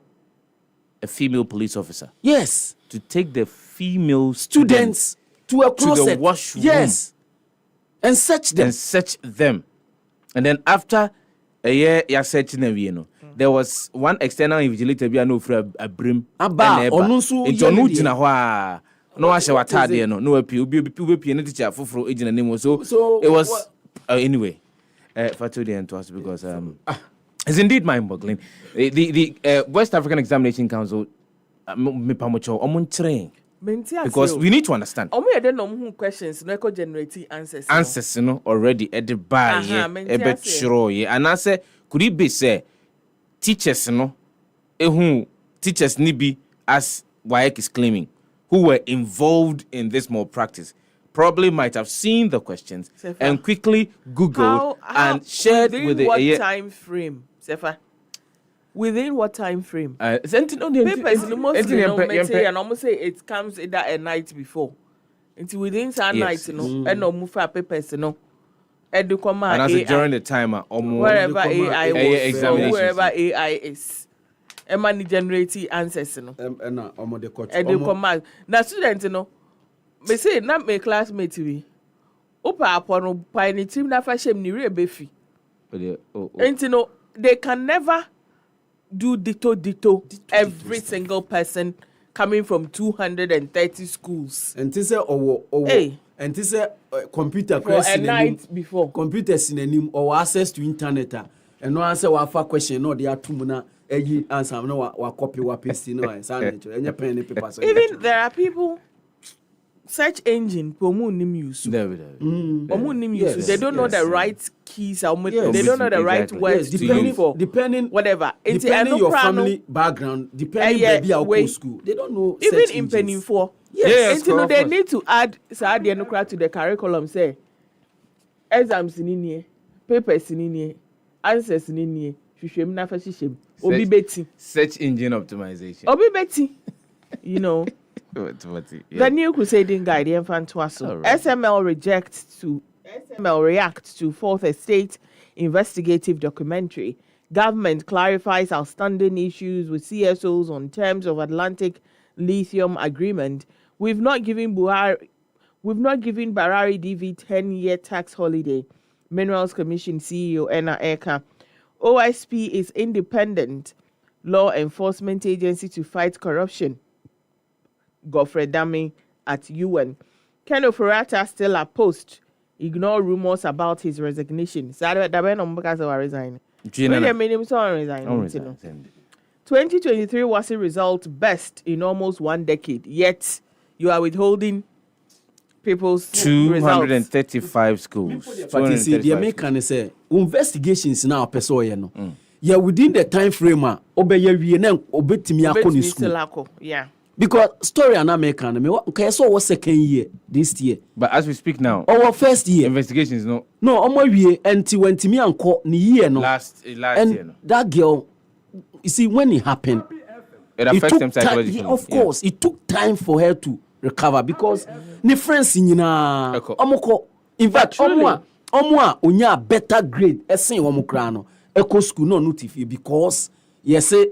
a female police officer. Yes. To take the female students to a closet. To the washroom. Yes. And search them. And then after a year, you're searching them, there was one external invigilator bi no fra abrim Aba, ɔno nso nti yɛ ɔno ne deɛ. gyina hɔ a no wa hyɛ watade no no api obi ne teacher foforo gyina ne mu so it was anyway Fatu the end to us because it's indeed mind-boggling. The West African Examination Council me pamocho omuntrain because we need to understand. Omo ye dey no mu questions no eco generate answers. Answers no already at the bar ye e be chro ye and I say could it be say teachers no teachers ni bi as Waek is claiming who were involved in this malpractice probably might have seen the questions Sefah. And quickly googled and shared with what time frame Sefah? Within what time frame? Papers mostly and almost say it comes either a night before. Until within that night, and no move for papers, and that's during the time wherever AI was, or wherever AI is. And money generating answers, and now students, me say not my classmate we. Opa upon pioneer team na fashion ni re befi. And they can never do ditto every single person coming from 230 schools. And this is and this is computer for a night before. Computer synonym or access to internet and no answer wa fa question no they are two muna answer no wa copy wa paste no and pen paper. Even there are people search engine use. They don't know the right keys. They don't know the right words to look for. Depending whatever. Depending your family background, depending maybe our school. They don't know. Even in Penny 4. Yes. They need to add to the curriculum. Say exams in here, papers in here, answers in here. Search engine optimization. Obi Betty. You know. The new crusading guide, SML reacts to fourth estate investigative documentary. Government clarifies outstanding issues with CSOs on terms of Atlantic Lithium Agreement. We've not given Barari DV 10-year tax holiday. Minerals Commission CEO Enna Eka. OSP is independent law enforcement agency to fight corruption. Godfrey Dami at UN. Ken Ofurata still at post. Ignore rumors about his resignation. 2023 was a result best in almost 1 decade. Yet you are withholding people's 235 schools. But you see, the American say investigations now person yeah within the time frame yeah. Because story and American, okay, so was second year this year. But as we speak now, our first year investigations no year until when Timmy and caught ni year no last and year no. That girl, you see when it happened, it affects them psychologically. Of course, it took time for her to recover because ni friends in in fact onya better grade esen omukra no eco school no notify because yes say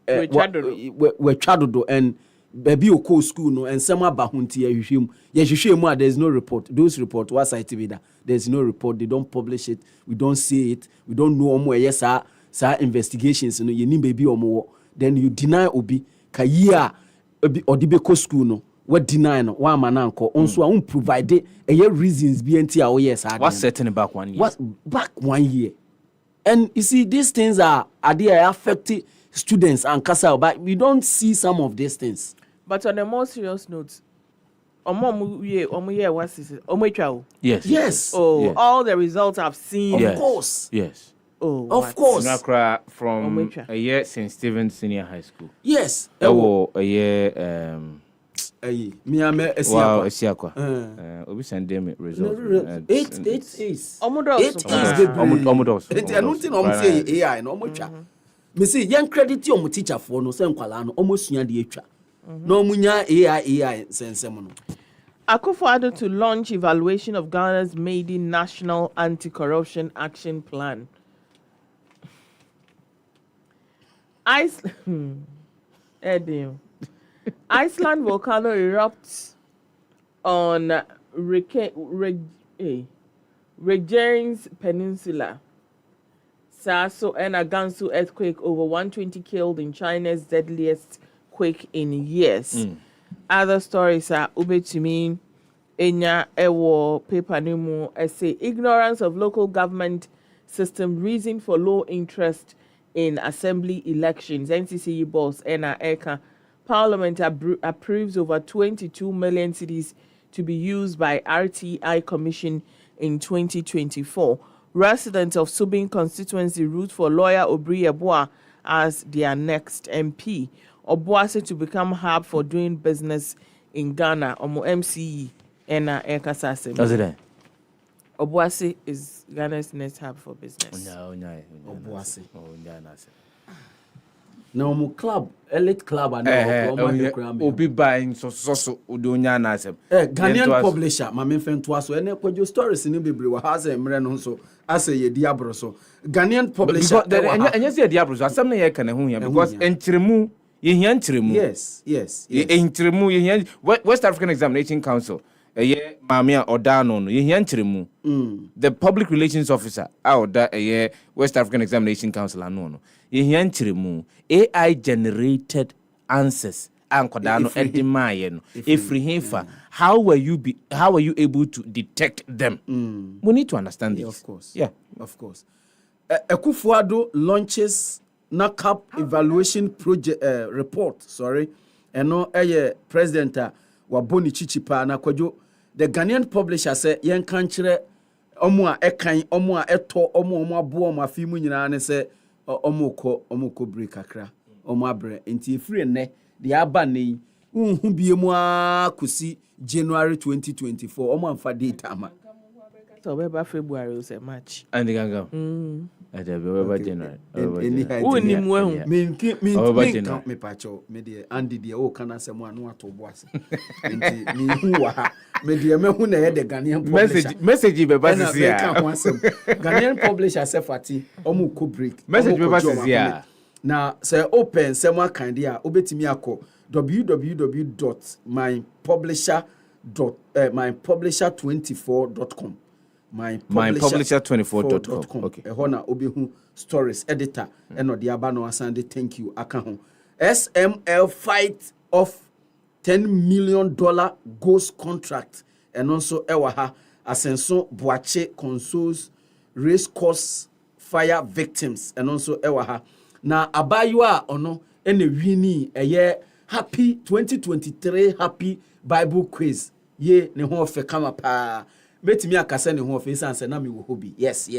we chadodo and baby oko school no and some abahunti yehwehwem there is no report. Those report what site be that there's no report, they don't publish it, we don't see it, we don't know omo yes sir investigations no ye ni baby omo then you deny obi ka year odibeko school no what deny no one man anko onso a provide reasons be enti a yes what's certain back 1 year what back 1 year. And you see these things are they affecting students and Kasa, but we don't see some of these things. But on a more serious note, yes. Yes. Oh, yes. All the results I've seen. Of course. Yes. Oh, of course. From a year since Stephen Senior High School. Yes. A year. Wow, Esiakwa. Obi send them results. 8 is. Almost. I don't think I'm saying AI no mucha. Me say young credit your teacher for no say nkwala no almost sua de atwa. No munya AI sensem no. Akufo-Addo to launch evaluation of Ghana's maiden national anti-corruption action plan. Iceland volcano erupts on Regen's Peninsula. So and a Gansu earthquake, over 120 killed in China's deadliest quake in years. Other stories are ube to me. Enya ewo paper nimu say ignorance of local government system reason for low interest in assembly elections. NCCE boss Ena Eka Parliament approves over 22 million cedis to be used by RTI Commission in 2024. Residents of Subin constituency root for lawyer Obri Yeboah as their next MP. Obuasi to become hub for doing business in Ghana. Omo MCE Ena Ekasase. What's it? Obuasi is Ghana's next hub for business. Obuasi. Na omu club, elite club and Obi buying so udonya na asem. Ghanaian publisher, ma memfen to aso ene kwajo stories ni bebre wa ha se mre no so ase ye diabro so. Ghanaian publisher. Enye se diabro so asem na ye ka na hu ya because enchiremu ye hia enchiremu. Yes. Enchiremu ye hia West African Examination Council. Ye mamia odano no ye hia enchiremu. The public relations officer oda West African Examination Council no. Ye hia enchiremu. AI generated answers ankodano edimaye no efrihefa how were you able to detect them? We need to understand this. Of course. Yeah, of course. Ekufuado launches NACAP evaluation project report, eno president waboni chichipa na kwajo the Ghanaian publisher say yen kanchire omo a ekan omo a eto omo abo omo afimu nyina ne say omo ko break akra omo abre enti efiri ne de aba nei unhu biemu akosi January 2024 omo amfa data ama so be February was a match and the ganga be January uni mwehu me pacho me de andi de o kana semu anu atobo ase enti ni hu wa me de me hu na ye de Ghanaian publisher message be ba sisi ya Ghanaian publisher Sefah omo ko break message be ba sisi ya na say open semu akan de a obetimi akọ mypublisher24.com mypublisher24.com okay ehona obehu stories editor eno de aba no asande thank you aka ho SML fight of $10 million ghost contract and also ewa ha asenso boache consoles race course fire victims and also ewa ha na abaywa ono ene wini eye happy 2023 happy Bible quiz ye ne ho fe kama pa betimi akase ne ho fe sanse na me wo hobi yes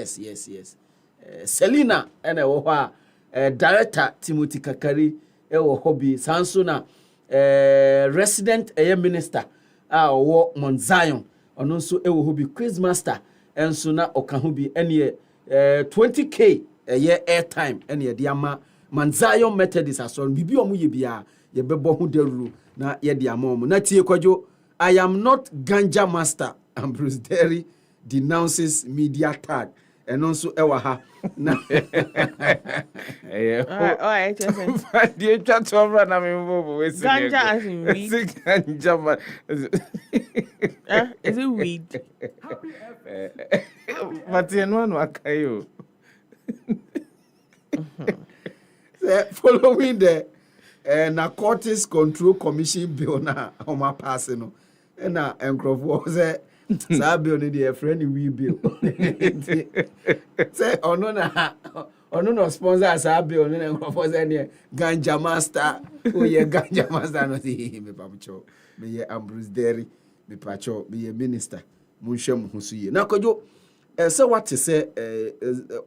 Selina ene wo ho a director Timothy Kakari e wo hobi sanso na resident minister a wo Mount Zion ono nso e wo hobi quiz master enso na oka hobi ene 20k airtime ene de ama Mount Zion Methodist aso bibi omo ye bia ye bebo hu deruru na ye de ama omo na tie kwajo I am not ganja master and Bruce Derry denounces media tag and also ewa ha na the chat over na me mbo we see ganja as in weed ganja man is it weed but you know no akayo following the Narcotics Control Commission bill na oma pass no na enkrofo say sa bill ni the friend we bill say ono no sponsor sa bill ni enkrofo say ne ganja master o ye ganja master no say me pacho me ye Ambrose Derry me pacho me ye minister munhwem ho so ye na kojo say what say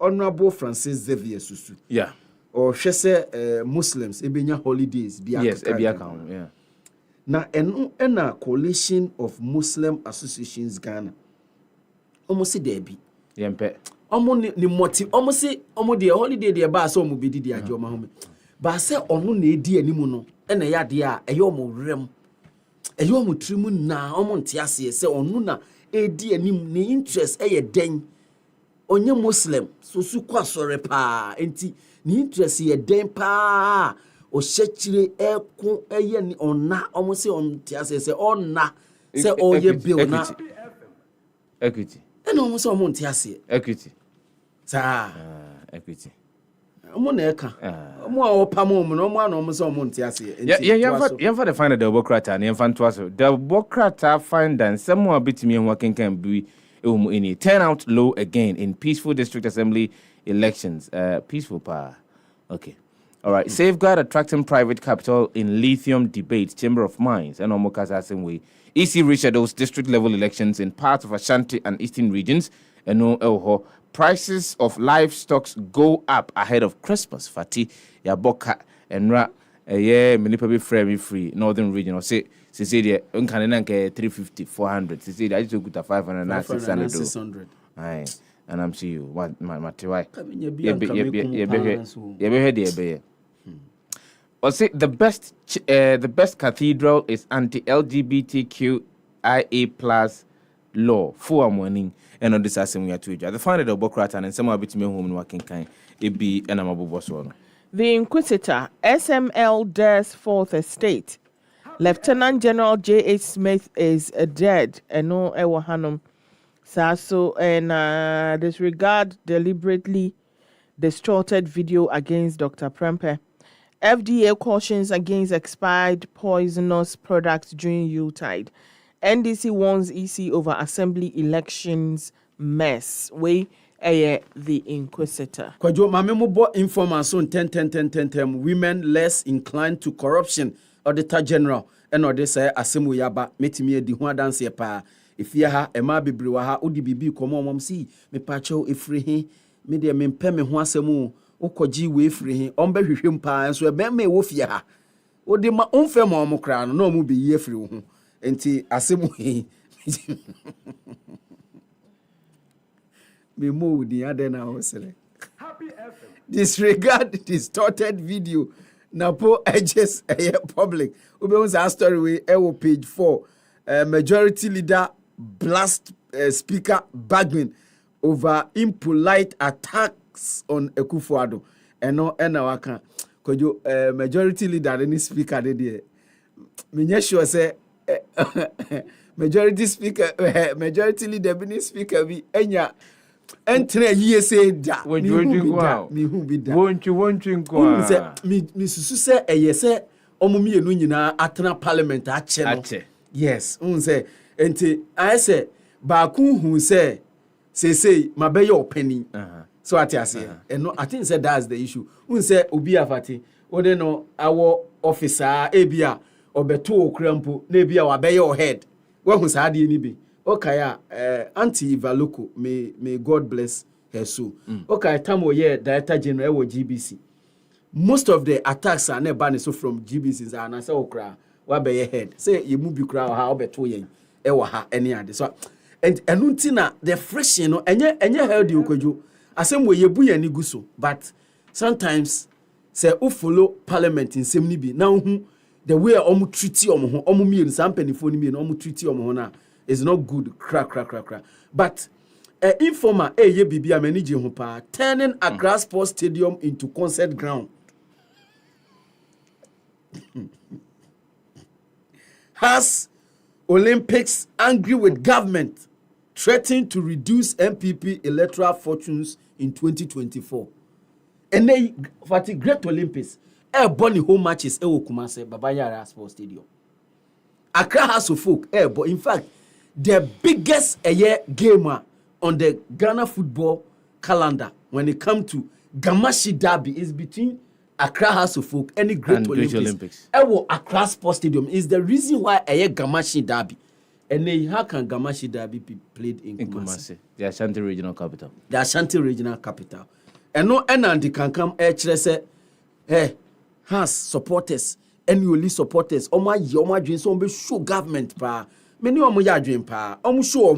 honorable Francis Xavier Susu yeah or say Muslims ebenya holidays bi yes ebia kan yeah na ena coalition of Muslim associations Ghana almost there be yempe almost ni motive almost the holiday there ba so omo bedi dia ajo ma home ba say ono na edi animu no ena ya de a eyo omo rem eyo omo trimu na omo ntiase say ono na edi anim ni interest eye den onye Muslim so su kwa sore pa enti ni interest ye den pa o shechire eko eye ni ona omo se on tiase se ona se oye bill na equity eno omo se omo tiase equity sa equity. Moneka. Mo pamo no mo no mo so mo ntiase. Yeah, for the find the Democrat and Infantuaso. The Democrat find and someone bit me working can be in turnout low again in peaceful district assembly elections. Peaceful power. Okay. All right. Safeguard attracting private capital in lithium debate, Chamber of Mines, and Omokasa same way. EC reshadows district level elections in parts of Ashanti and Eastern regions. And no elho. Prices of livestock go up ahead of Christmas. Fati, Yaboka, and Ra, many people free northern region. Or say, there, 350, 400. Say, I just go to 500, 600. Aye, and I'm see you. What, my why? Or say the best cathedral is anti-LGBTQIA plus law. For morning. And on this assembly to each other. The founder of Bokrata and some of it me home working kind. It be an amable boss one. The Inquisitor, SML Dare's fourth estate. Lieutenant General J.H. Smith is dead. And no Ewa Hanum. So and disregard deliberately distorted video against Dr. Prempe. FDA cautions against expired poisonous products during Yuletide. NDC warns EC over assembly elections mess. We the Inquisitor. Kwajo mamemo bo informants on 10 women less inclined to corruption. Auditor General and or this asemu yaba metimi di ho dance pa. Ifia ha ema bebre wa ha odi bibi komo mom si me pacho efri he me de me mpɛ me ho asemu ukoji we efri he ombe hwehwem pa enso e me wo fia ha odi ma onfɛ ma omokra no na omu be yi efri wo ho. Enti asemu he me mo di ade na hosele disregard distorted video na po edges public we be say story we page 4 majority leader blast speaker Bagman over impolite attacks on Akufo-Addo eno na waka kojo majority leader any speaker dey me sure say majority leader bini speaker bi enya entre yie say da mi hu bi da wonchu nko say mi susu say eye say omo mienu nyina atena parliament ache no yes say enti I say ba ku hu say mabeye openi so ati ase no I think say that's the issue say obi afati ode no our officer ebia obeto okrampo na ebia wabeye o head wa hu sa de ni bi okay anti Valoko may God bless her soul okay tamo ye director general wo GBC most of the attacks are never so from GBC and I say okra wabeye head say you mu bi kra ha obeto yen e wa ha ene ade so and enunti the fresh no enye healthy okwadwo asem we yebu yan ni guso but sometimes say u follow parliament in sem ni bi na hu the way omu treaty omu mienu sampanifo ni mienu omu treaty omu na is not good crack but informer ye bibi amenije ho pa turning Accra Sports Stadium into concert ground has Olympics angry with government threatening to reduce MPP electoral fortunes in 2024 and they Fati Great Olympics Bonny home matches Kumase Babayara Sports Stadium. Accra House of Folk in fact the biggest gamer on the Ghana football calendar when it comes to Gamashi Derby is between Accra House of Folk and the Great Olympics. Accra Sports Stadium is the reason why Gamashi Derby. And then how can Gamashi Derby be played in Kumasi? The Ashanti Regional Capital. The Ashanti Regional Capital. And no Enandi can come say has supporters annually supporters oma dream so be show government pa many omo ya dream pa omo show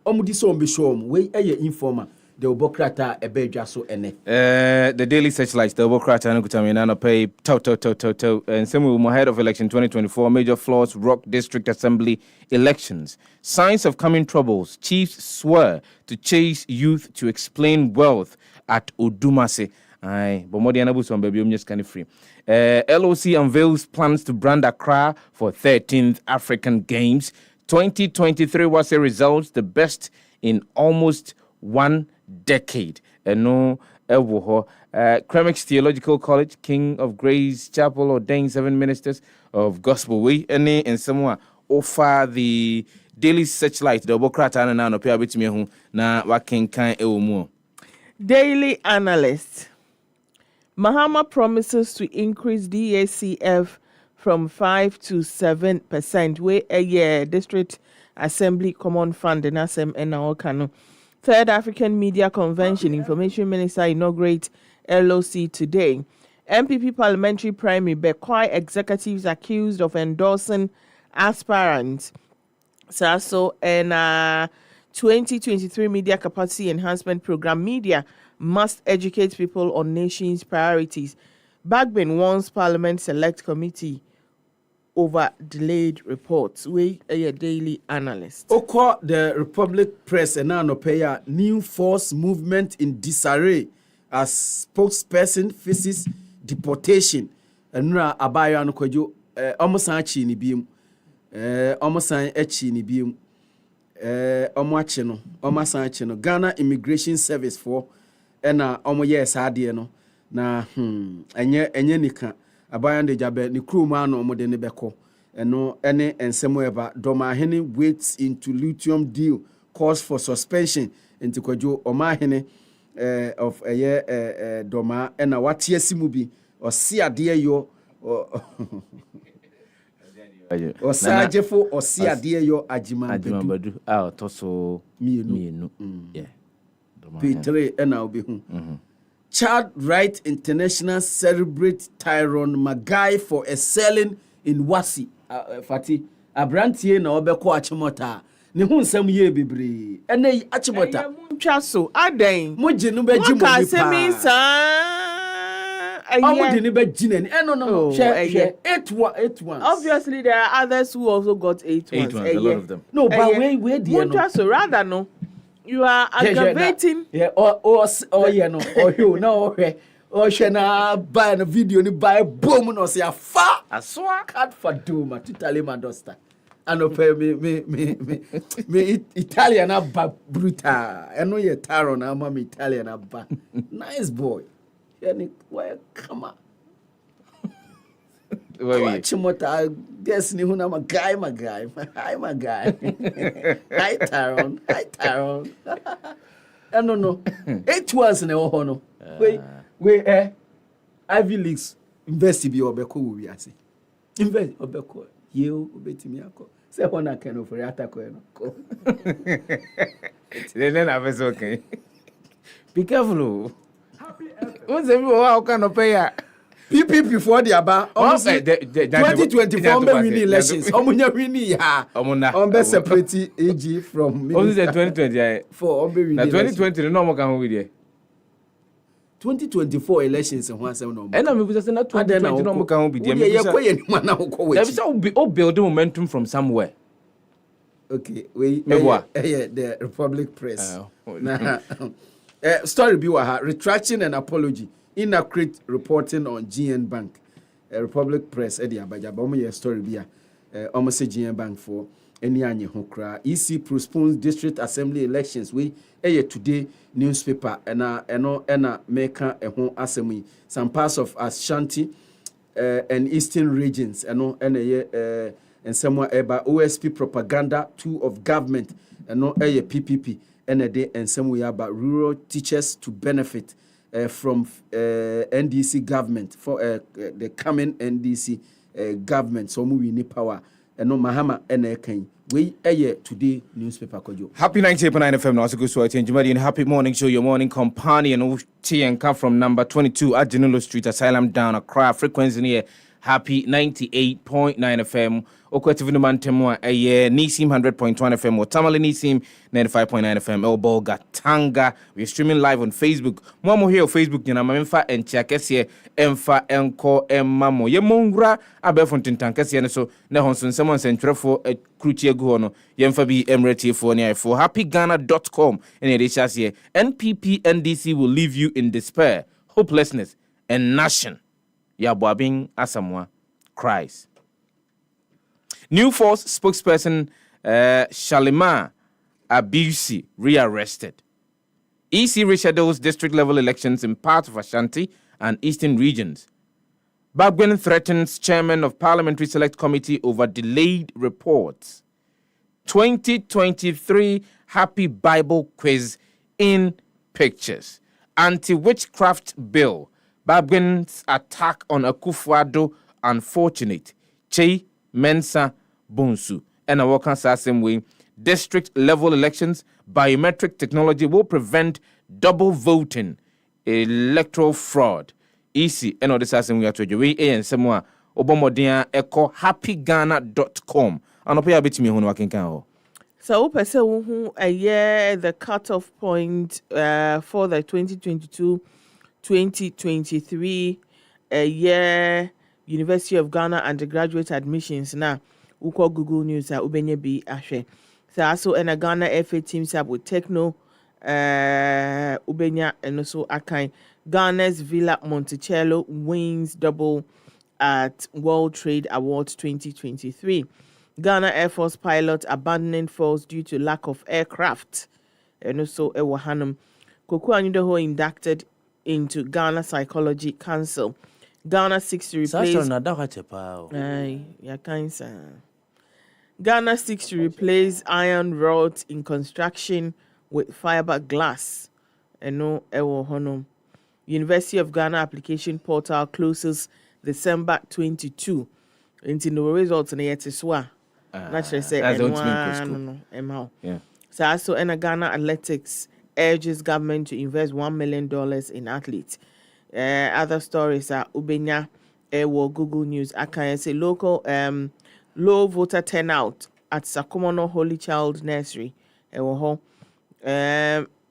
omo di so be show omo we informer the Obokrata ebedwa so ene the Daily Searchlight the Obokrata no kutamina no pay to and some we ahead of election 2024 major floors rock district assembly elections signs of coming troubles chiefs swear to chase youth to explain wealth at Odumase. Aye, but more than able baby, I'm just kind of free. LOC unveils plans to brand Accra for 13th African Games. 2023 was a result the best in almost 1 decade. And no, Ewo Kremix Theological College, King of Grace Chapel, ordained 7 ministers of gospel. We any and someone offer the Daily Searchlight, the Bokrata and now appear with me na wakin kan ewo. Daily Analyst. Mahama promises to increase DACF from 5 to 7%. We a year District Assembly Common Fund in Asem and Kano. Third African Media Convention, Information Minister inaugurate LOC today. MPP Parliamentary Primary, Bekwai executives accused of endorsing aspirants. So, and 2023 Media Capacity Enhancement Program, media must educate people on nation's priorities. Bagbin wants Parliament Select Committee over delayed reports. We a Daily Analyst. Oko the Republic Press and now pay new force movement in disarray as spokesperson faces deportation. And na abaya no kwajo almost achi ni bium. Almost achi ni bium. Omoachi no, almost achi no. Ghana Immigration Service for ena omo yes ade no na enye nika abaya de jabe ni crew ma no omo de ne beko. Eno ene ensemo eba Domahene waits into lithium deal calls for suspension into kwajo Omahene of a year Doma ena watie simu bi osi ade yo osajefo osi ade yo ajima badu toso mienu yeah P3 ena obehu Child Right International celebrate Tyrone Magai for excelling in Wasi. Fati abrantie na obekọ achimota ne hu nsam ye bebre ene achimota Muntwa so adan moje no beji mo ka bi semi pa sa amode ne beji nani no share 8-1 obviously there are others who also got 8 ones. A lot of them. no but where the Muntwa so rather no you are aggravating yeah no she na buy na video ni buy boom no say fa Aswa card for doom totally madosta ano pe me Italian abba brutal eno ye taro na ama me Italian abba nice boy yani why come on watch mota guess ni huna my guy hi Taron no 8 was na ho no we Ivy Leagues invest bi obeko wi ase invest obeko ye obetimi akọ say hona ken for attack no ko then I was okay. Be careful. What's everyone how can pay ya? PPP for the aba almost 2024 be win elections omunya win ya ombe separate AG from only the 2020 for ombe win na 2020 no mo kan ho wi there 2024 elections ho asem no and me say na 2020 no mo kan ho bi there me say ye ni na ho ko we there be say build momentum from somewhere. Okay we the Republic Press na story bi wa ha retraction and apology inaccurate reporting on GN Bank. Republic Press Eddie Abajaba omo story bia omo say GN Bank for any anye ho kra EC postpones district assembly elections we today newspaper ena meka ho asemi some parts of Ashanti and eastern regions ena ensemo eba OSP propaganda 2 of government PPP ena de ensemo ya about rural teachers to benefit from NDC government for the coming NDC government so we need power Mahama kan we today newspaper kojo Happy 98.9 FM no also so change my happy morning show your morning companion and come from number 22 at Janulo Street Asylum down Accra frequency near Happy 98.9 FM Okwetivino Mantemo Nisim 100.1 FM or Tamale Nisim 95.9 FM Elbow Gatanga. We're streaming live on Facebook. Mamo here on Facebook Yana Memfa and Chakesi Emfa Enko Emamo Yemongra Abefontin Tankesi so Nehonson someone sent for a crucial guono Yemfa be Emreti for happyghana.com and it is here NPP NDC will leave you in despair, hopelessness and nation. Yabuabing Asamoah cries. New Force spokesperson Shalima Abusi rearrested. EC reschedules district-level elections in parts of Ashanti and eastern regions. Babgwen threatens chairman of Parliamentary Select Committee over delayed reports. 2023 Happy Bible Quiz in pictures. Anti-witchcraft bill. Babgwen's attack on Akufo-Addo unfortunate. Che Mensa Bonsu. And I walk on the same way. District-level elections, biometric technology will prevent double voting, electoral fraud. EC, and all this as we are to you. And somewhere, Obomodia echo happyghana.com. And up here, bit me who can count. So, person a year the cutoff point for the 2022-2023 a year University of Ghana undergraduate admissions now. Uko Google News ubenye bi ahwe. So and a Ghana FA teams up with Techno ubenya and also akai. Ghana's Villa Monticello wins double at World Trade Awards 2023. Ghana Air Force pilot abandoning force due to lack of aircraft. And also Ewahanum. Koku Anyudoho inducted into Ghana Psychology Council. Ghana seeks to replace Ghana seeks to replace iron rods in construction with fiberglass. And no Ewahanum. University of Ghana application portal closes December 22. Into no results in the yetiswa. Naturally say no. Yeah. So also in Ghana Athletics urges government to invest $1 million in athletes. Other stories are Ubenya Ewo Google News. I can say local low voter turnout at Sakomono Holy Child Nursery. Ewo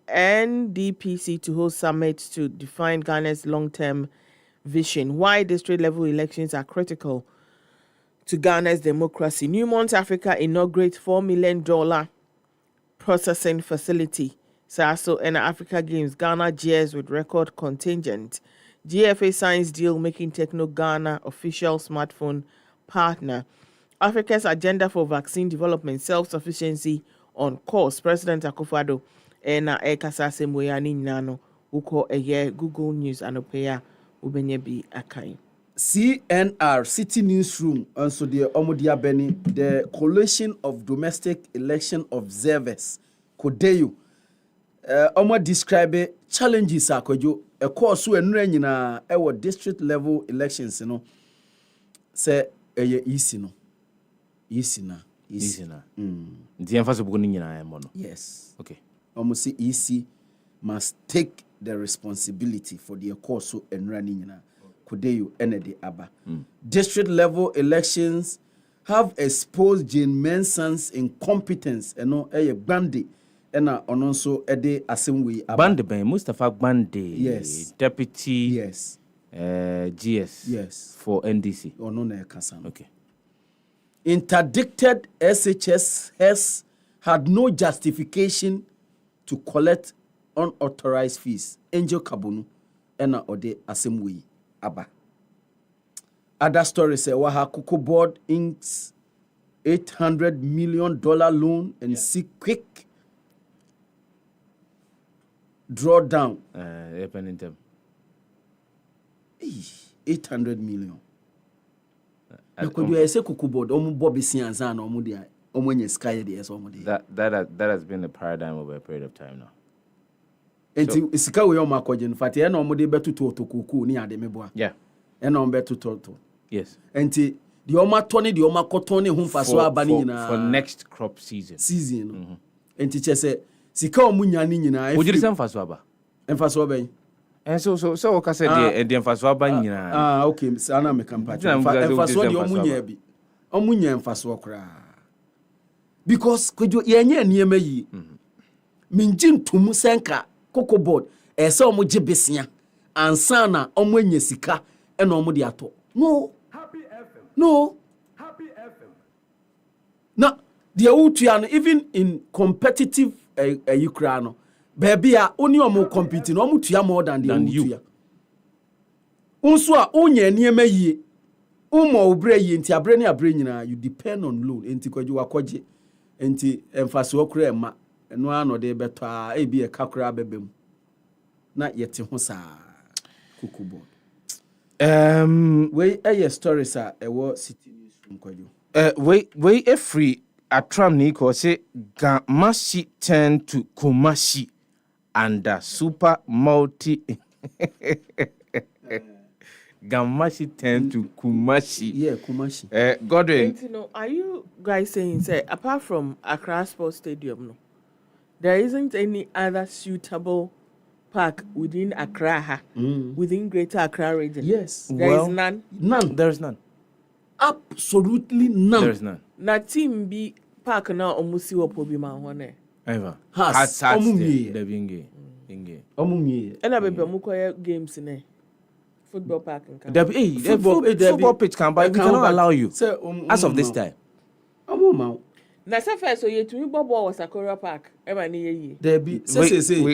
NDPC to host summit to define Ghana's long-term vision. Why district-level elections are critical to Ghana's democracy. Newmont Africa inaugurates $4 million processing facility. SASO and Africa Games. Ghana jeers with record contingent. GFA signs deal making Techno Ghana official smartphone partner. Africa's agenda for vaccine development, self-sufficiency on course. President Akufo-Addo ena ekasa semweyani nano uko eye Google News anopeya ubenye bi akai. CNR City Newsroom also the Omodia Beni the Coalition of Domestic Election Observers Kodeyu Omo describe challenges akojo e course so enura nyina e wo district level elections no say eye easy na the emphasis bugo nyina e mo no. Yes, okay. Almost say EC must take the responsibility for the course so enura nyina Kodeyu enede aba. District level elections have exposed Jane Mensah's incompetence eno eye gbande ena ono so ede assembly aba. Bande ben Mustafa Bande. Yes. Deputy. Yes. GS. Yes. For NDC. Ono na kasa. Okay. Interdicted SHS has had no justification to collect unauthorized fees. Angel Kabunu ena ode assembly aba. Other stories say Waha Cocoa Board inks $800 million loan and seek quick drawdown. 800 million. Because you say Cocoa Board, Bobby Sianza and Omudia, Omwenye Sky, that has been the paradigm over a period of time now. And it's Sika we are Makojan, Fati, and Omudi better to Kuku near the Meboa. Yeah. And on better to. Yes. And the Oma Tony, the Oma Cotoni, whom for next crop season. And teacher said, Sika Munyani, would you send Faswaba? And Faswabe. And so I said, and then Faswaba. Okay, Sana make company. And Faswa the Omunyabi. Omunya and Faswakra. Because could you near me? Minjin Tumusenka, Cocoa Board, a so much besia, and Sana, Omwenye Sika, and Omudiato. No. Happy FM. No. Happy FM. Now, the Utian, even in competitive Ukraine, baby, only more competing, Omutia more than the Utia. Unswa, Unye, near me, Umo, Bray, into a brain, you depend on loan, into you are into emphasis, and one or they better, a be a kakra bebem. na yete ho saa kuku board. We a stories a ewo city newsroom kwajo. We a free atram ni ko say Gamashi turn to Kumashi under super multi Gamashi turn to Kumashi. Yeah, Kumashi. Godwin. Are you guys saying, say, apart from Accra Sports Stadium, no, there isn't any other suitable park within Accra, within Greater Accra region? Yes. There is none. There is none. Absolutely none. There is none. Na team be park na omusi wopo bi ma hone. Ever. Has the omumie. binge. Ena bebe mukoye games ne. Football park and football pitch can buy. We cannot allow you. As of this time. Na Sefah so yetumi bobo was Akora Park. Ema ni ye. There be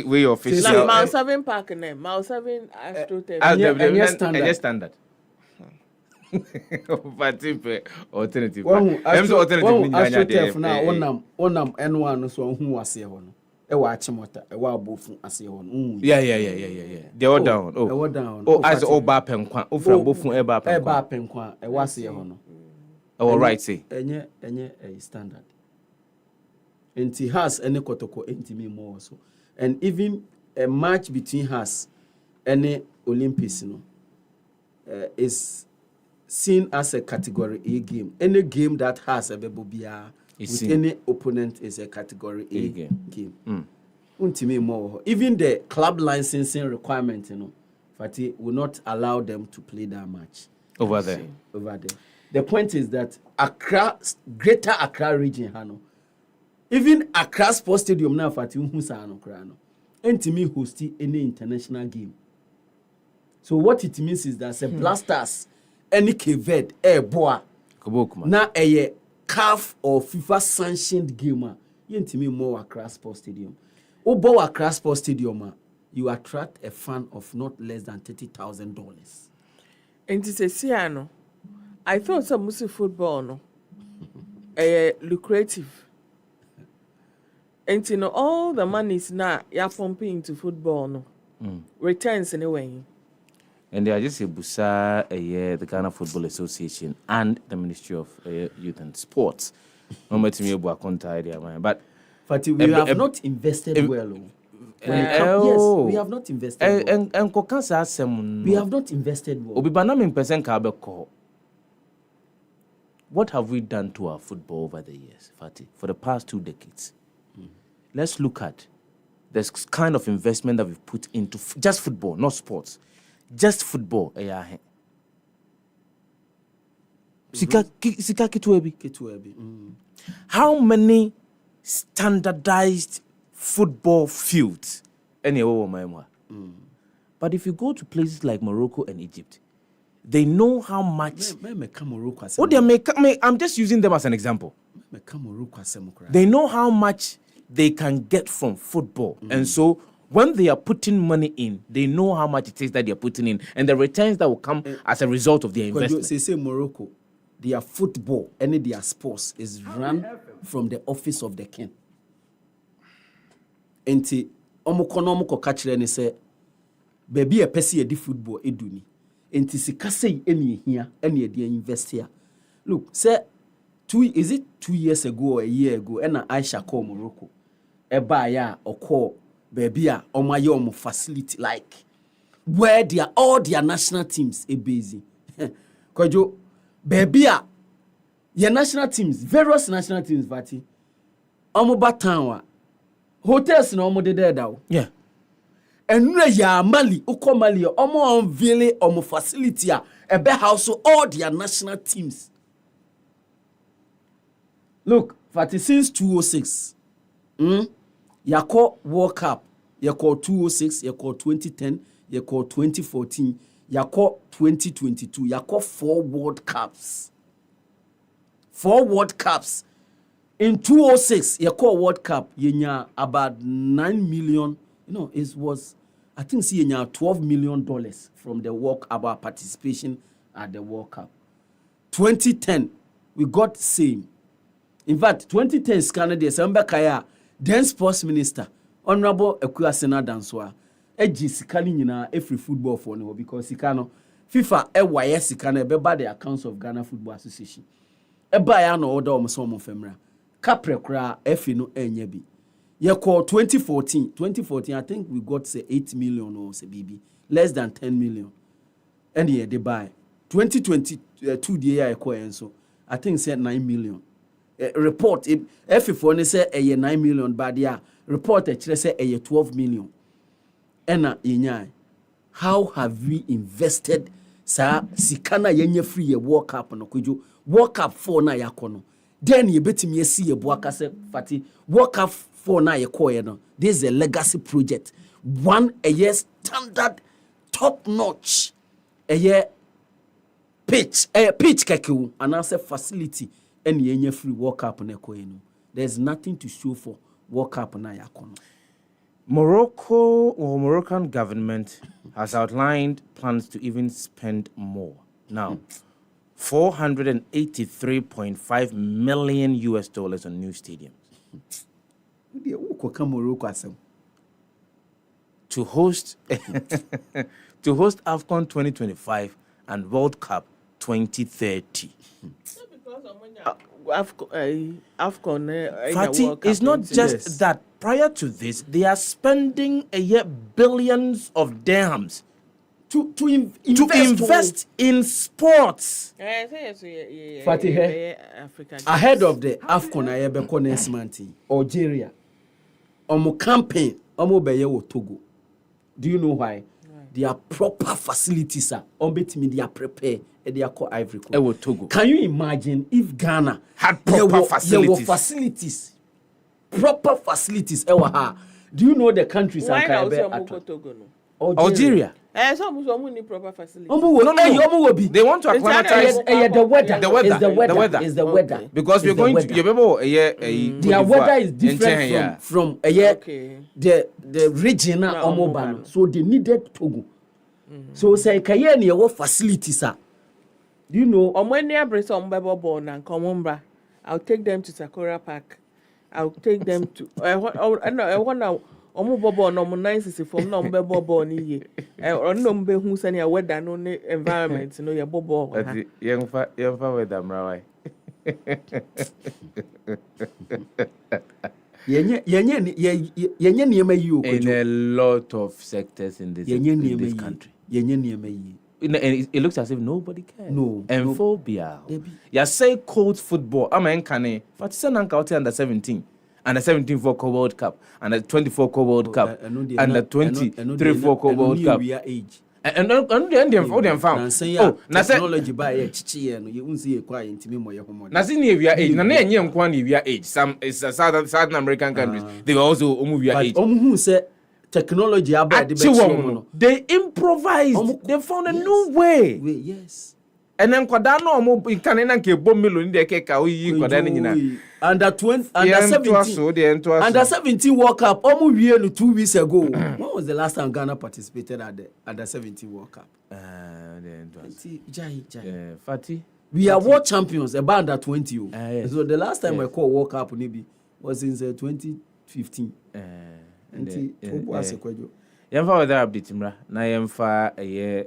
we official. Na Mile 7 Park ne. Mile 7 AstroTurf. Standard. Fati alternative. AstroTurf na onam N1 no so hu ase ho no. E wa achimota, e wa abofu ase ho no. Yeah. They all down. As all ba penkwa. O fra bofu e ba penkwa. E ba penkwa, e wa ase ho no. Oh right say. Enye a standard. Enti has any kotoko enti more so. And even a match between has any Olympics is seen as a category A game. Any game that has a bebobia with any opponent is a category A game. Untimi more. Even the club licensing requirement, Fati will not allow them to play that match over there. The point is that Accra, Greater Accra region, even Accra Sports Stadium now, Fati Unhusano Krano, Entimi hosting any international game. So what it means is that the Blasters, any Keved, boy, now a CAF or FIFA sanctioned game, Entimi more Accra Sports Stadium. Obo Accra Sports Stadium, you attract a fan of not less than $30,000. And it's a Siano. I thought some music football lucrative. And all the money is now you're pumping into football returns anyway. And they are just a busa the Ghana Football Association and the Ministry of Youth and Sports. No matter me about but Fati, we have not invested well. Yes, we have not invested well. And we have not invested well. Obibanam percent kabeko. What have we done to our football over the years, Fati, for the past 2 decades? Let's look at this kind of investment that we've put into just football, not sports. Just football. How many standardized football fields? But if you go to places like Morocco and Egypt, they know how much. I'm just using them as an example. They know how much they can get from football. And so when they are putting money in, they know how much it is that they are putting in and the returns that will come as a result of their investment. Say Morocco, their football and their sports is run from the office of the king. Enti omuko kachire ni say baby a pesi edi football eduni. Enti sika say eni hia eni edi invest here. Look, say 2 years ago or a year ago ena Aisha call Morocco. Eba ya oko baby a omaye omo facility like where all their national teams are busy. Kojo baby a your national teams, various national teams Vati. Omo batanwa hotels na omo de there daw. Yeah. Enure ya Mali, uko Mali, omo unveil omo facility a ebe house all their national teams. Look, Fati, since 2006, yako World Cup, yako 2006, yako 2010, yako 2014, yako 2022, yako 4 World Cups. 4 World Cups. In 2006, yako World Cup, yenya about 9 million. It was, I think, yenya $12 million from the World about participation at the World Cup. 2010, we got same. In fact, 2010 Canada, Samba Kaya, then sports minister, Honorable Ekuasena Danquah, eji sika ni nyina every football for no because sika no FIFA wire sika na beba the accounts of Ghana Football Association eba ya na order om so mo famra kapre kra efi no enya bi ye call 2014 I think we got say 8 million or say bb less than 10 million and ye they buy 2022 the year I call enso I think say 9 million report efi for ne say 9 million but yeah report say 12 million ena yenyai how have we invested sa sikana yenye free ye World Cup no kwejo World Cup 4 na yakono then ye betimi yesi ye boaka se Fati World Cup 4 na ye koye no this is a legacy project one a year standard top notch a year pitch kekewu and answer facility and yenye free World Cup na koye no there's nothing to show for World Cup na yakono. Moroccan government has outlined plans to even spend more. Now, $483.5 million US on new stadiums. To host AFCON 2025 and World Cup 2030. AFCON, Fati, it's not just that. Prior to this, they are spending a year billions of dirhams to invest in sports. Fati, ahead of the AFCON, I have a next month, Algeria, omo campaign, omo beye wo Togo. Do you know why? Their proper facilities are they are prepared. They are called Ivory Coast. Togo. Can you imagine if Ghana had proper facilities? Proper facilities. Do you know the countries? Why not Togo? Algeria. Some need proper facilities. They want to acclimatize the weather. Is the weather. Okay. Because we're going to their weather is different from the regional Omobano. So they needed Togo. So say kaye ni your facilities are. Do you know? When they bring some baby born and come I'll take them to Sakura Park. I'll take them to I want now omo bobo no mo 964 no mbebo bo ni ye no mbe hu sani a weather no ne environment no ye bobo ha yemfa weather mrawai yenye niema yi okojo in a lot of sectors in this country yenye niema yi. It looks as if nobody cares. No. And phobia. You say cold football. I'm an kane. But it's an uncle under 17. And the 17 for World Cup. And the 24 World Cup. And the 23 for World Cup. And then found. Oh, technology by chichi and you won't see a quiet intimate more. Nothing if your age. None of your age. Some is Southern American countries. They also move your age. Who said technology about they improvise. They found a new way. Yes. And then Kwadano mo kanena ke bomelo ni de keka oyi Kwadano nyina. Under 17 World Cup almost 2 weeks ago. When was the last time Ghana participated at the under 17 World Cup? Fati. We are world champions about under 20. Yes. So the last time I called World Cup maybe was in 2015. Yemfa weather update mra na yemfa eye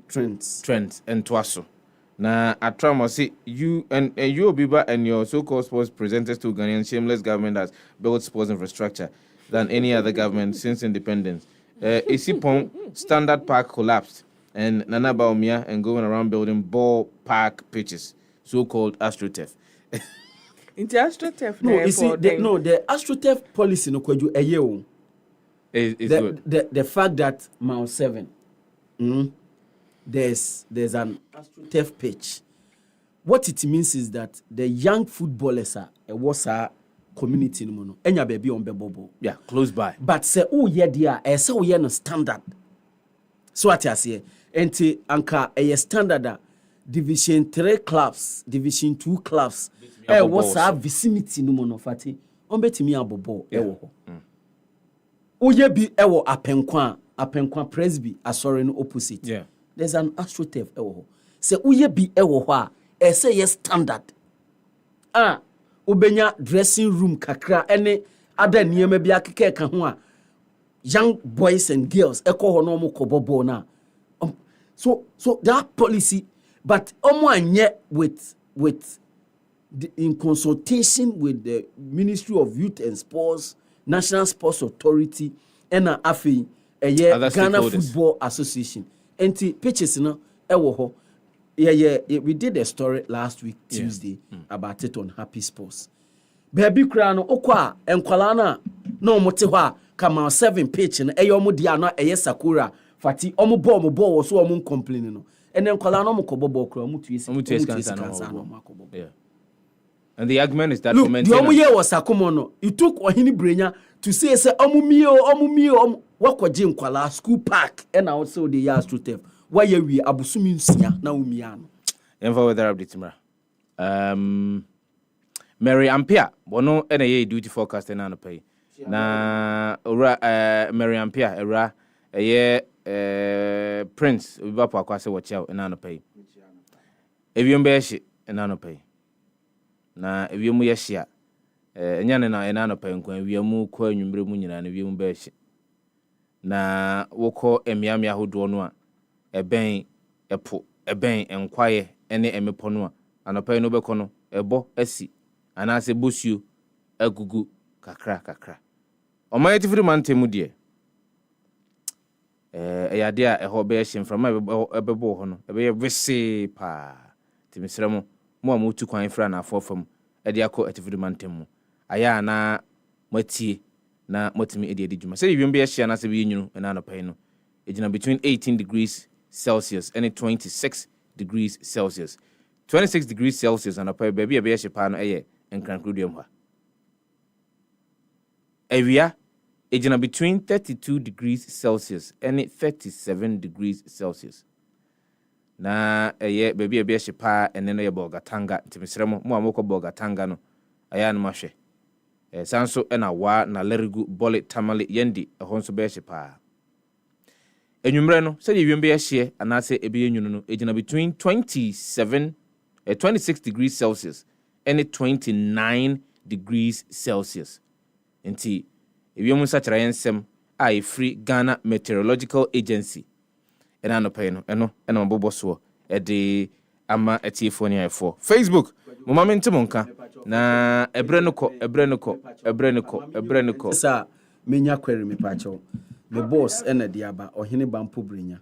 trends and twaso na atramo say you Obiba and your so-called sports presenters to Ghanaian shameless government has built sports infrastructure than any other government since independence. Isipon Standard Park collapsed and Nana Baumia and going around building ball park pitches, so-called AstroTurf. Into AstroTurf. No, you see, the AstroTurf policy no kwaju eye is good. The fact that Mount 7, there's an AstroTurf pitch. What it means is that the young footballers are a community no mono. Enya baby on bebobo. Yeah, close by. But say dia say no standard. So what I say, enti anka standard Division 3 clubs, Division 2 clubs. What's our vicinity no mono Fati? Betimi abobo ewo. Oye bi ewo apenkwa Presby asori no opposite. Yeah. There's an AstroTurf ewo. Say oye bi ewo ho a say yes standard. Obenya dressing room kakra ene ada niema bi akeke ka ho a young boys and girls eko ho no mo kobobo na so that policy but anye with in consultation with the Ministry of Youth and Sports, National Sports Authority, and Ghana Football Association. And the pitches, we did a story last week, Tuesday, about it on Happy Sports. Baby Crown, Okwa, and Kwalana, no Motewa, come on 7 pitch, and Ayomo Diana, Sakura, Fati, Omo Bo, so I'm complaining. And then Kwalana Mokobo, yeah. And the argument is that look, the Omuye was Sakomono. You took Ohini Brenya to say, Omumio, what Jim Kwala, school park, and also the years to tell. Why we Abusumin Sia, Naumiano. And for weather update, Mary Ampere, Bono, NA duty forecast and pay. Na, Mary Ampere, era, a year, Prince, we bought Poakwa, watch out, and pay. If you embassy, and pay. Na ewiemu yehia enyane na ena no pankwan ewiemu kwa nwumbre mu nyina na ewiemu ba hye na wokọ emiamia hodo no a eben epo eben enkwaye ene emepo no a anopai no bekọ no ebo asi anase bosuo agugu kakra omayeti firi mantemu de eyade a eho be hye mframa ebebo ho no ebe vese pa timisremo mo amutu kwan fra na afofam ede akọ atifiri mantemu aya na matie na motimi ede djuma say yim be hia na se be nyunu na no pai no ejina between 18 degrees Celsius and 26 degrees Celsius 26 degrees Celsius and pai baby e be hia pa no eye enkrankrudium ha ewia ejina between 32 degrees Celsius and 37 degrees Celsius na baby be hye pa ene no ye bogatanga timisremo mo amoko bogatanga no aya no mahwe sanso ena wa na lerigu bole tamale yendi ehonso be hye pa enwumre no se ye be hye anase ebe yenwunu no ejina between 26 degrees Celsius and 29 degrees Celsius enti ewiemu sachara yensem a free Ghana Meteorological Agency ena no pay no eno ena mbobo so e de ama etiefo ni afo Facebook mama mentimo nka na ebre no ko sa menya kwere me pacho me boss ena de aba ohene bampo brenya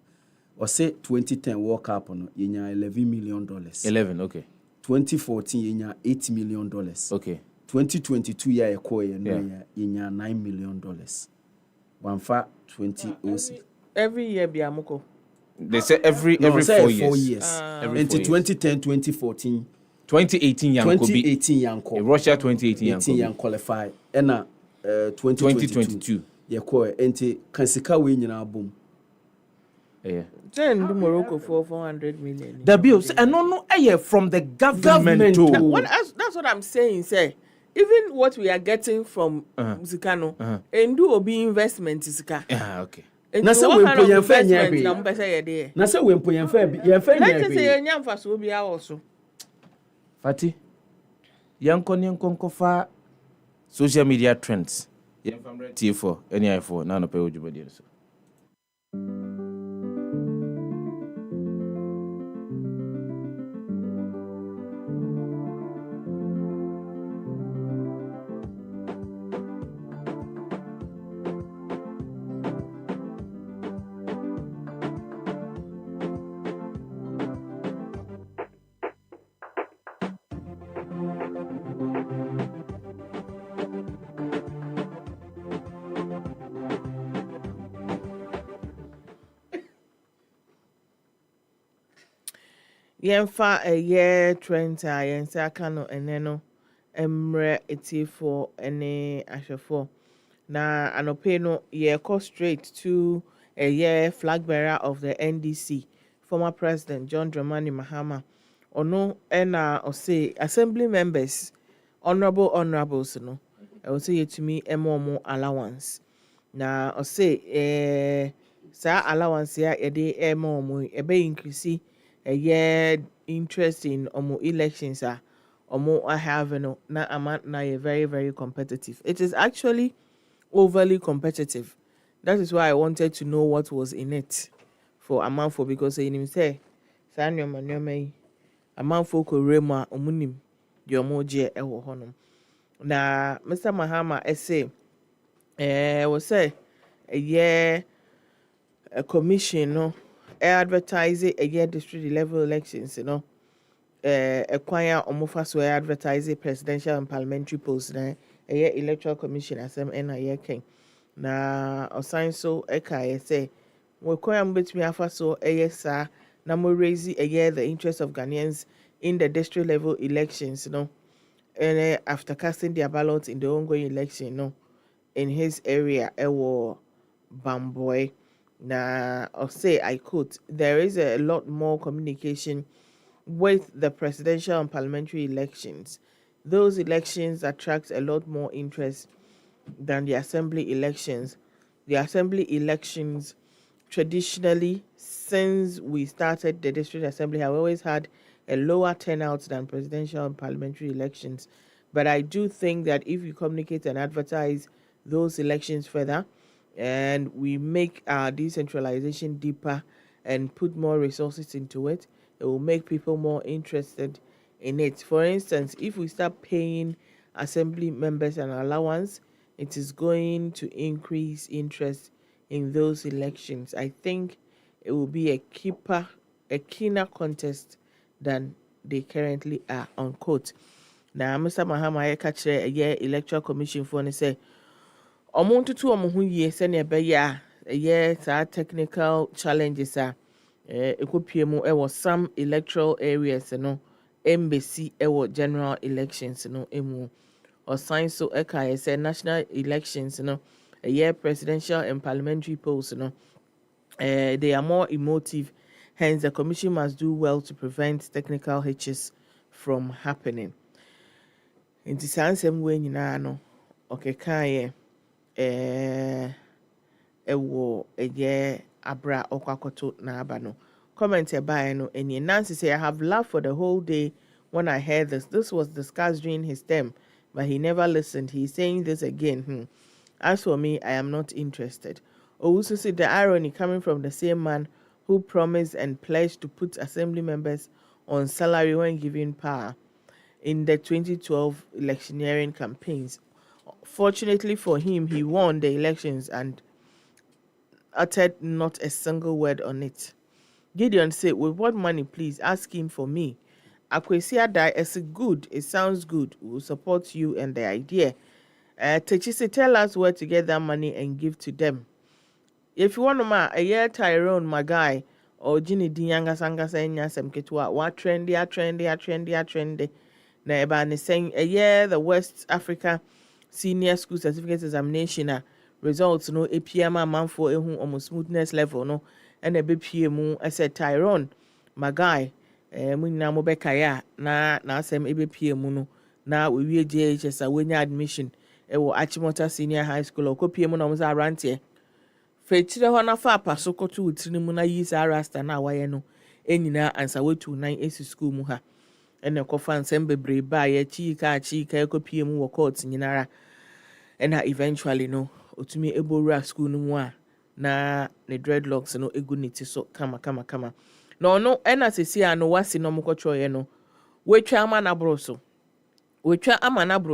o say 2010 World Cup no yenya $11 million 11 okay 2014 yenya $8 million okay 2022 ya ekoye no yenya $9 million wanfa 2006 every year bi amoko. They say every 4 years. Every into 2010, 2014, 2018 Yanko. Russia 2018 Yanko qualify. And 2022. Yako enti kansika we nyina boom. Yeah. Then the Morocco for 400 million. The bills and no from the government. That's what I'm saying, say. Even what we are getting from Zikano and do obi investment Zika. Yeah, okay. Na se we mpo yen fa nya hwe na se we mpo yen fa nya hwe let's say yen nyamfa so bi awoso Fati yanko fa social media trends yen famre T4 any I4 na no pe ojubadi so Yenfa a year trend yensa kano eneno emre etifo ene ashefo na anope no ye go straight to a year flag bearer of the NDC former president John Dramani Mahama ono ena say assembly members honorables no I will say to me emo allowance na o say sa allowance ya ede emo ebe increase a year interest in elections are I have no na amount na very very competitive. It is actually overly competitive. That is why I wanted to know what was in it for Amanfo, because in say Sanyoma Amanfo Korema Omunim Yomoje Ewo Honum. Na Mr. Mahama essay was say a year a commission no advertise a year district level elections, acquire omofa so advertise presidential and parliamentary posts na a year electoral commission asem and a year king. Na osan so eka say we kwam betimi afa so sa na mo raise a year the interest of Ghanaians in the district level elections, and after casting their ballots in the ongoing election, in his area, Ewo Bamboy. Now, I'll say, I quote, there is a lot more communication with the presidential and parliamentary elections. Those elections attract a lot more interest than the assembly elections. The assembly elections, traditionally, since we started the district assembly, have always had a lower turnout than presidential and parliamentary elections. But I do think that if you communicate and advertise those elections further, and we make our decentralization deeper and put more resources into it, it will make people more interested in it. For instance, if we start paying assembly members an allowance, it is going to increase interest in those elections. I think it will be a keener contest than they currently are, unquote. Now, Mr. Mahama catch a year electoral commission for and say, Omontutu omohu ye sene beya a year technical challenges are ekopie was some electoral areas embassy general elections emu or sign so eka say national elections a year presidential and parliamentary polls they are more emotive, hence the commission must do well to prevent technical hitches from happening. In the same way okay ewo eye abra okwakoto na aba comment by and Nancy say I have laughed for the whole day when I heard this was discussed during his term, but he never listened. He's saying this again. As for me, I am not interested. Also see the irony coming from the same man who promised and pledged to put assembly members on salary when given power in the 2012 electioneering campaigns. Fortunately for him, he won the elections and uttered not a single word on it. Gideon said, with what money, please? Ask him for me. Akwesia Dai is good. It sounds good. We will support you and the idea. Techisi, tell us where to get that money and give to them. If you want to a year Tyrone, my guy, or Ginny Dianga Sanga saying Yasem Ketwa, what trendy. Na eba saying a year the West Africa Senior School Certificate Examination results APM man for almost smoothness level and a BPM I said Tyrone my guy munina mo bekaya na asem ABPM na we JHS awenya admission wo Achimota Senior High School or kopiem no mo za rantie fetire ho na fa pa so koto utiri mu na yi sa rasta na waye no enyina ansa wetu 9 AC school mu ha ene kofa nsem bebre ba ye chika ekopiem wo court nyinara ena eventually otumi ebora school no mu a na ne dreadlocks egu niti so kama no ena sesi ano wasi no mokotro ye wetwa ama na bro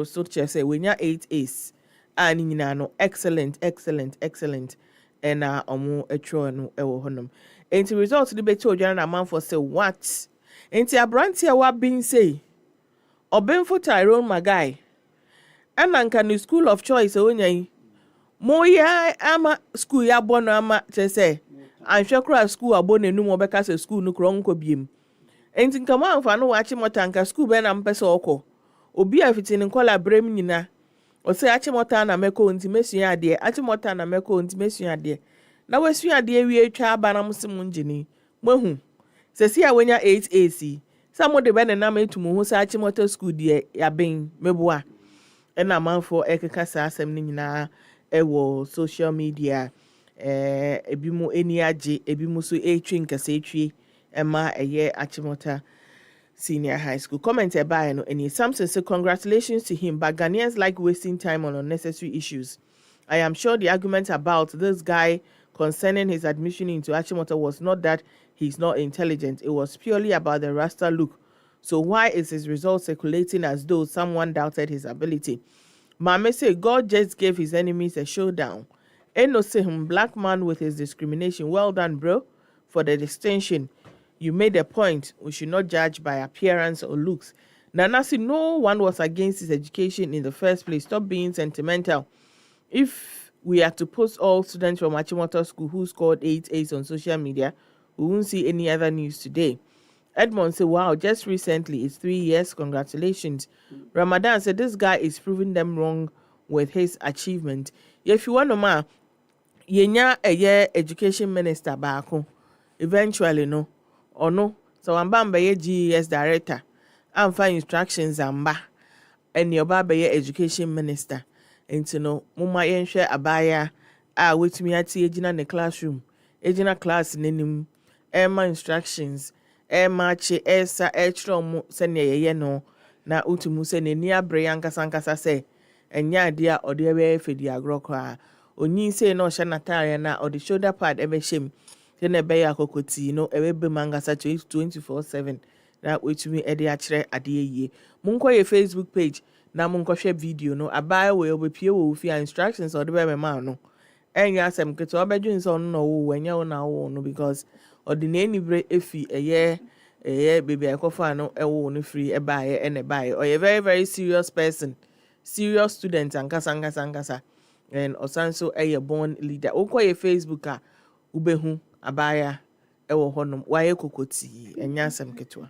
so chese wenya 8 ace ani nyina excellent ena omo etro ewo honom enti result de beti odwana na man for say what enti abranti a wa bin say obenfo Tyrone Magai ananka no school of choice onyan moya ama school ya bono ama chese anhwekra school abone nu mo beka say school no kro nko biem enti nkama anfa no wachi motanka school be na mpese okọ obi afitini nkola brem nyina o say achi mota na meko nti mesua ade achi mota na meko nti mesua ade na wasua ade wi atwa aba na musem ngini mahu sesi a wenya 8 AC some de be na metumu hu say achi mota school de ya ben meboa ena manfo ekeka sa asem ni nyina ewo social media ebimu eni age ebimu so etwi nkasa etwi ema eye Achimota Senior High School. Comment by and Samson said congratulations to him, but Ghanaians like wasting time on unnecessary issues. I am sure the argument about this guy concerning his admission into Achimota was not that he's not intelligent. It was purely about the Rasta look. So why is his result circulating as though someone doubted his ability? Mame say God just gave his enemies a showdown. Ain't no say him black man with his discrimination. Well done, bro, for the distinction. You made a point. We should not judge by appearance or looks. Nanasi, no one was against his education in the first place. Stop being sentimental. If we are to post all students from Achimota School who scored 8 A's on social media, we won't see any other news today. Edmond said, wow, just recently, it's 3 years. Congratulations. Ramadan said, this guy is proving them wrong with his achievement. If you want to know, yenya a year education minister baako eventually no or no so amba be GES director amfa instructions amba and your baba be education minister enti no mumma yenhwe abaya a wetumi ati egina ne classroom egina class nenim ema instructions ema che esa echrom se ne yeye no na utumu se ne ni abre yankasa se enya ade a ode be fedi agrokra onyin say no hye natare na or the shoulder pad ebe shem then ebe ya kokoti no ebe be mangasa 24/7 na wetumi ede a kire ade yie munkoye Facebook page na munkohwe video no abaya we obepie wo fi instructions or the be ma no enya asem keto obedwin so no wo enya wo na wo no because ordinary bre efi eye baby akofa no ewo no free ebaye ene baye or a very very serious person, serious student ankasa and osanso a born leader. Okoye Facebook a ubehu abaya ewo honom waye kokoti enya asem keto.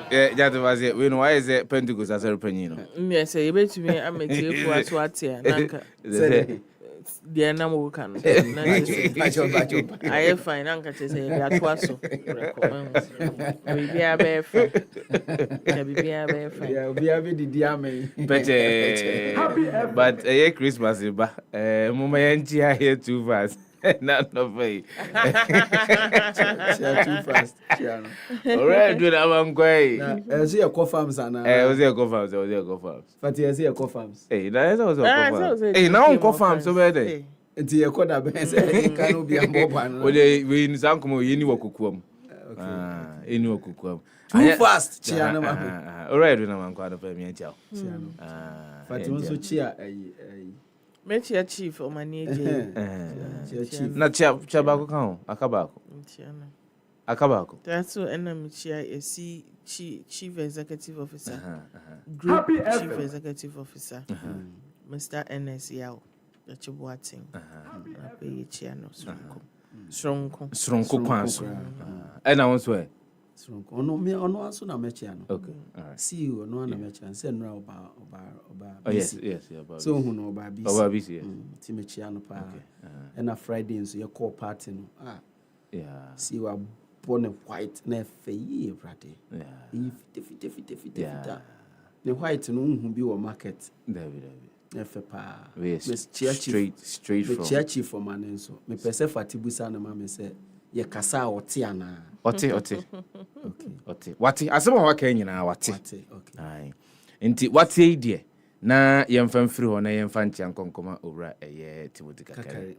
That was it. We know why is it Pentecost as a penino? Yes, you bet me. I'm a tear for us. What's here? The animal can. I find Uncle to say that was so. Be a bear fine. Be a bear fine. Yeah, be a bit diame. But a Christmas, Mama Yanchi here too fast. Not no way. Too fast. Alright, do that one quay. I see a co-farms and I was there, go farms. Fati, I see a co-farms. Hey, that was a co-farms. Hey, now co-farms so bad. It's a coda base. Can't be a boban. Well, we in Sankomo, you knew a cookwom. You knew a cookwom. Too fast. Alright, do not quite a me and chow. Fati also cheer Met your chief or my near Not Chabako count, Akabako. That's so enemy chair a chief executive officer. Group chief executive officer. Mr. N.S. Yao. That's your watching. Pay chair no strong. And I was where. Ono me ono aso na mecha no. Okay. All right. See you ono na mecha say no oba. Oh yes, about. So hu no oba busy. Oba busy. Ti mecha no pa. And a Friday so your call party no. Yeah. See you are born white na fe ye brade. Yeah. If the white no hu bi wo market. David. Efe pa. Straight from. The church for man so. Me pese Fati busa na ma me say ye kasa oti ana. Oti. Okay. Wati asema wa Kenya na wati. Okay. Ai. Nti wati die na yemfa mfiri ho na yemfa ntia nkonkoma owura eye Timothy Kakari.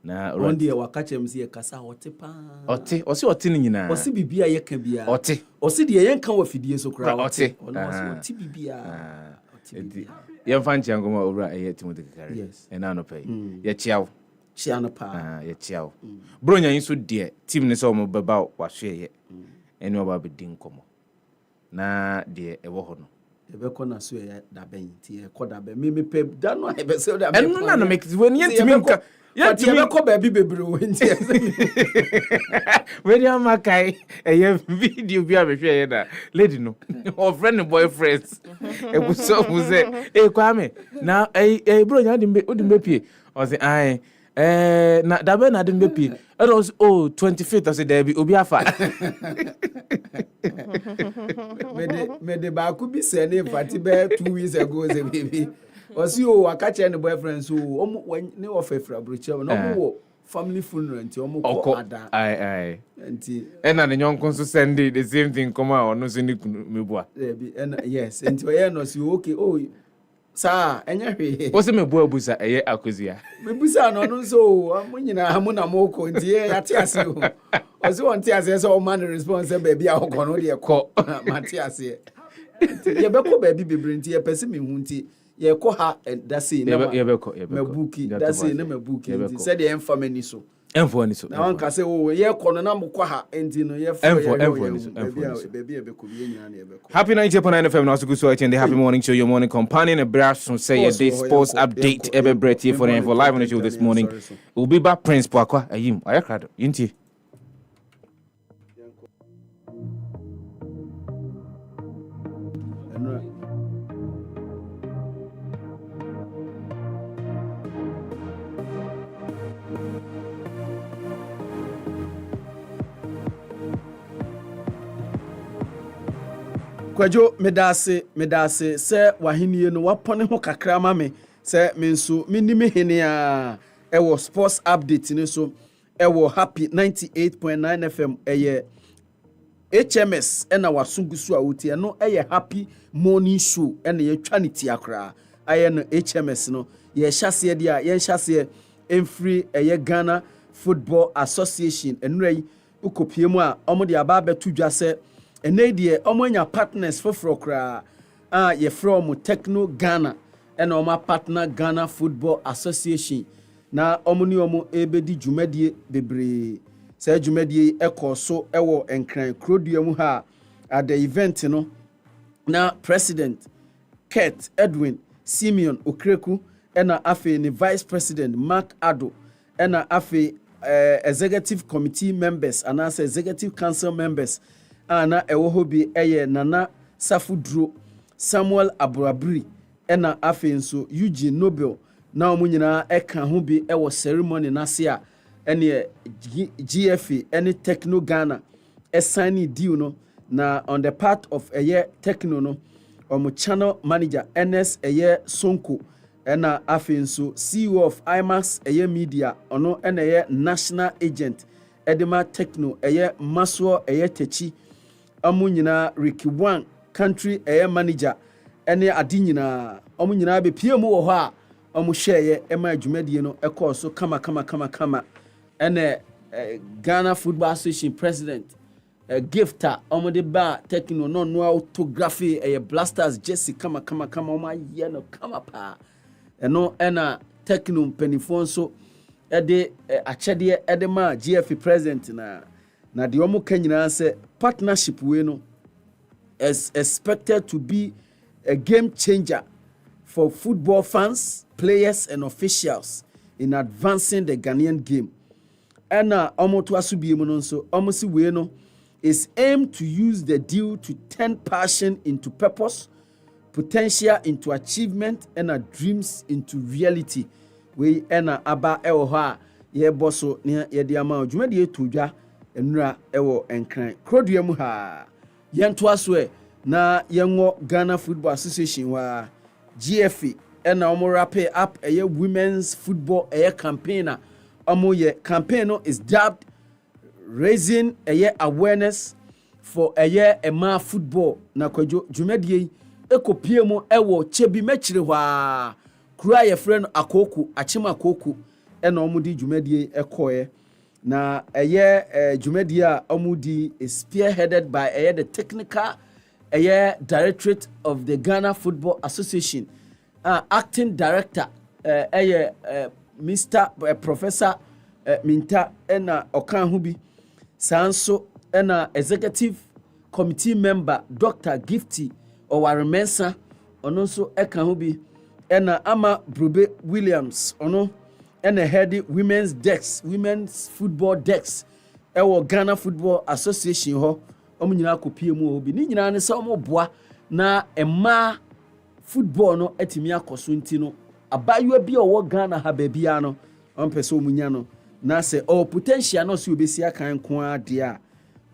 na on dia waka chem si kasa hote pa ote ote ni nyina osi bibia ye ka bia ote osi de yen kan wa fidie so kra ote ono osi bibia ye fan chiangoma owura eye Timothy Kakare yes ena no pay ye chiaw chia no pa ye chiaw bronya yin so de team ne so mo beba wa hwe ye ene oba be din komo na de ewo ho no ebeko na so ya da ben ti e koda be me pe da no e be se da be enu na no make when ye timi nka ye timi ko ba bi bebre wo nti when you makai e video bi a be hwe ye da lady no or friend boyfriends e bu so bu say e kwame na bro nya odi mbepie o say ai na da be na de mbepie e was 25th o say there be obi afa me de ba ku bi se ne Fati be 2 weeks ago say baby o si o akache ne boyfriend so o ne ofefra broche no mo family funeral nti o mo ko ada ai nti na ne nyonko so send the same thing come out no so ni mebua yes nti o ye no si okay sa enya hwe o se mebua busa eye akozia mebusa no so mo nyina mo na mo ko nti ya te ase o si won te ase so o man response baby a ko no de ko ma te ase ye be ko baby bebre nti ye pese me hu nti ye ko ha da say na ye be ko mabuki da say na mabuki nti say de enfamani so na wan ka say ye ko no na mo ko ha nti no ye baby e be ko bi nyina na ye be ko Happy 90.9 FM now so good so the happy morning show your morning companion a brass from say your day sports update every breath here for live on the show this morning we'll be back Prince Poakwa ayim ayakrado yinti Kwajo medase se wahenie no wapone ho kakra ma me se menso minimi hene a ewo sports update ne so ewo happy 98.9 FM eye HMS ena wasungusu a wotie no eye happy morning show ena ye twa ne ti akra aye no HMS no ye hyase dia ye hyase emfree eye Ghana Football Association enura yi ukopie mu a omode aba betu dwa se ene die omanya partners foforo kra ye from Techno Ghana ena oma partner Ghana Football Association na omuni omo ebedi dwumadie bebre sa dwumadie ekoso ewo enkran krodua mu ha at the event no na president Kurt Edwin Simeon Okreku ena afe ni vice president Mark Ado ena afe executive committee members and as executive council members ana ewo hobi eye Nana Safudro Samuel Aburabri ena afe nso Eugene Nobel na omunyina eka ho bi ewo ceremony nase a ene GFA ene Techno Ghana sign deal no na on the part of eye Techno no omu channel manager NS eye Sonko ena afe nso CEO of IMAX eye media ono ene eye national agent edema Techno eye Maswo eye Techi amunyina Ricky One country manager ene adi nyina omunyina be pie mu wo ho a omu hweye ema adwumadie no ekoso kama ene Ghana Football Association president gifter omude ba Techno no autography Blasters jersey kama oma ye no kama pa eno ena Techno mpanifo nso ede achede ede ma GF president na de omu kanyina se partnership we no is expected to be a game changer for football fans, players and officials in advancing the Ghanaian game. And omoto asubiemu no nso omosi we no is aimed to use the deal to turn passion into purpose, potential into achievement and dreams into reality. We ena aba ewo ha ye boso ne ye de ama dwumade etodwa enura ewo enkran krodua mu ha yento aso na yenwo Ghana Football Association wa GFA ena omo wrap up women's football campaign omo ye campaign no is dubbed raising awareness for ema football na kwadwo dwumade ekopie mu ewo chebi mechire hwa kura ye friend akoku achima akoku ɛna ɔmo di dwumadie ɛkɔɛ na ɛyɛ dwumadie a ɔmo di is spearheaded by the technical directorate of the Ghana Football Association acting director Mr. Professor Minta ɛna ɔkan ho bi saa nso ɛna executive committee member Dr. Gifty Owaremensa ɔno nso ɛka ho bi ɛna Ama Brube Williams ɔno ɛna head women's football decks ɛwɔ Ghana Football Association hɔ ɔmo nyinaa kopie mu obi ni nyinaa ne sɛ ɔmo boa na ɛma football no atimi akɔso nti no abayewa bi a ɔwɔ Ghana ha baabia no ɔmpɛ sɛ ɔmo nya no na sɛ potential no so obesi akan ko ade a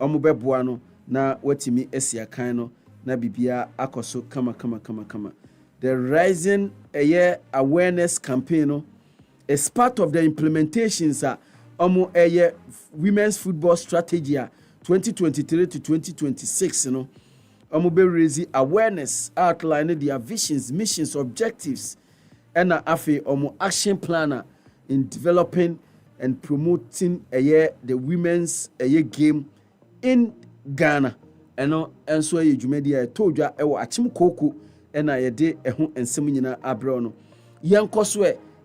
ɔmo bɛboa no na watimi asi akan no na bibia akɔso kama. The rising awareness campaign no is part of the implementations ɔmo women's football strategy 2023 to 2026 no ɔmo be raise awareness outline their visions, missions, objectives and afi ɔmo action planner in developing and promoting the women's game in Ghana ɛno enso dwumadi a todwa ɛwɔ achim koko ɛna yɛde ɛho nsɛm nyina abrɛ no yɛnkɔ so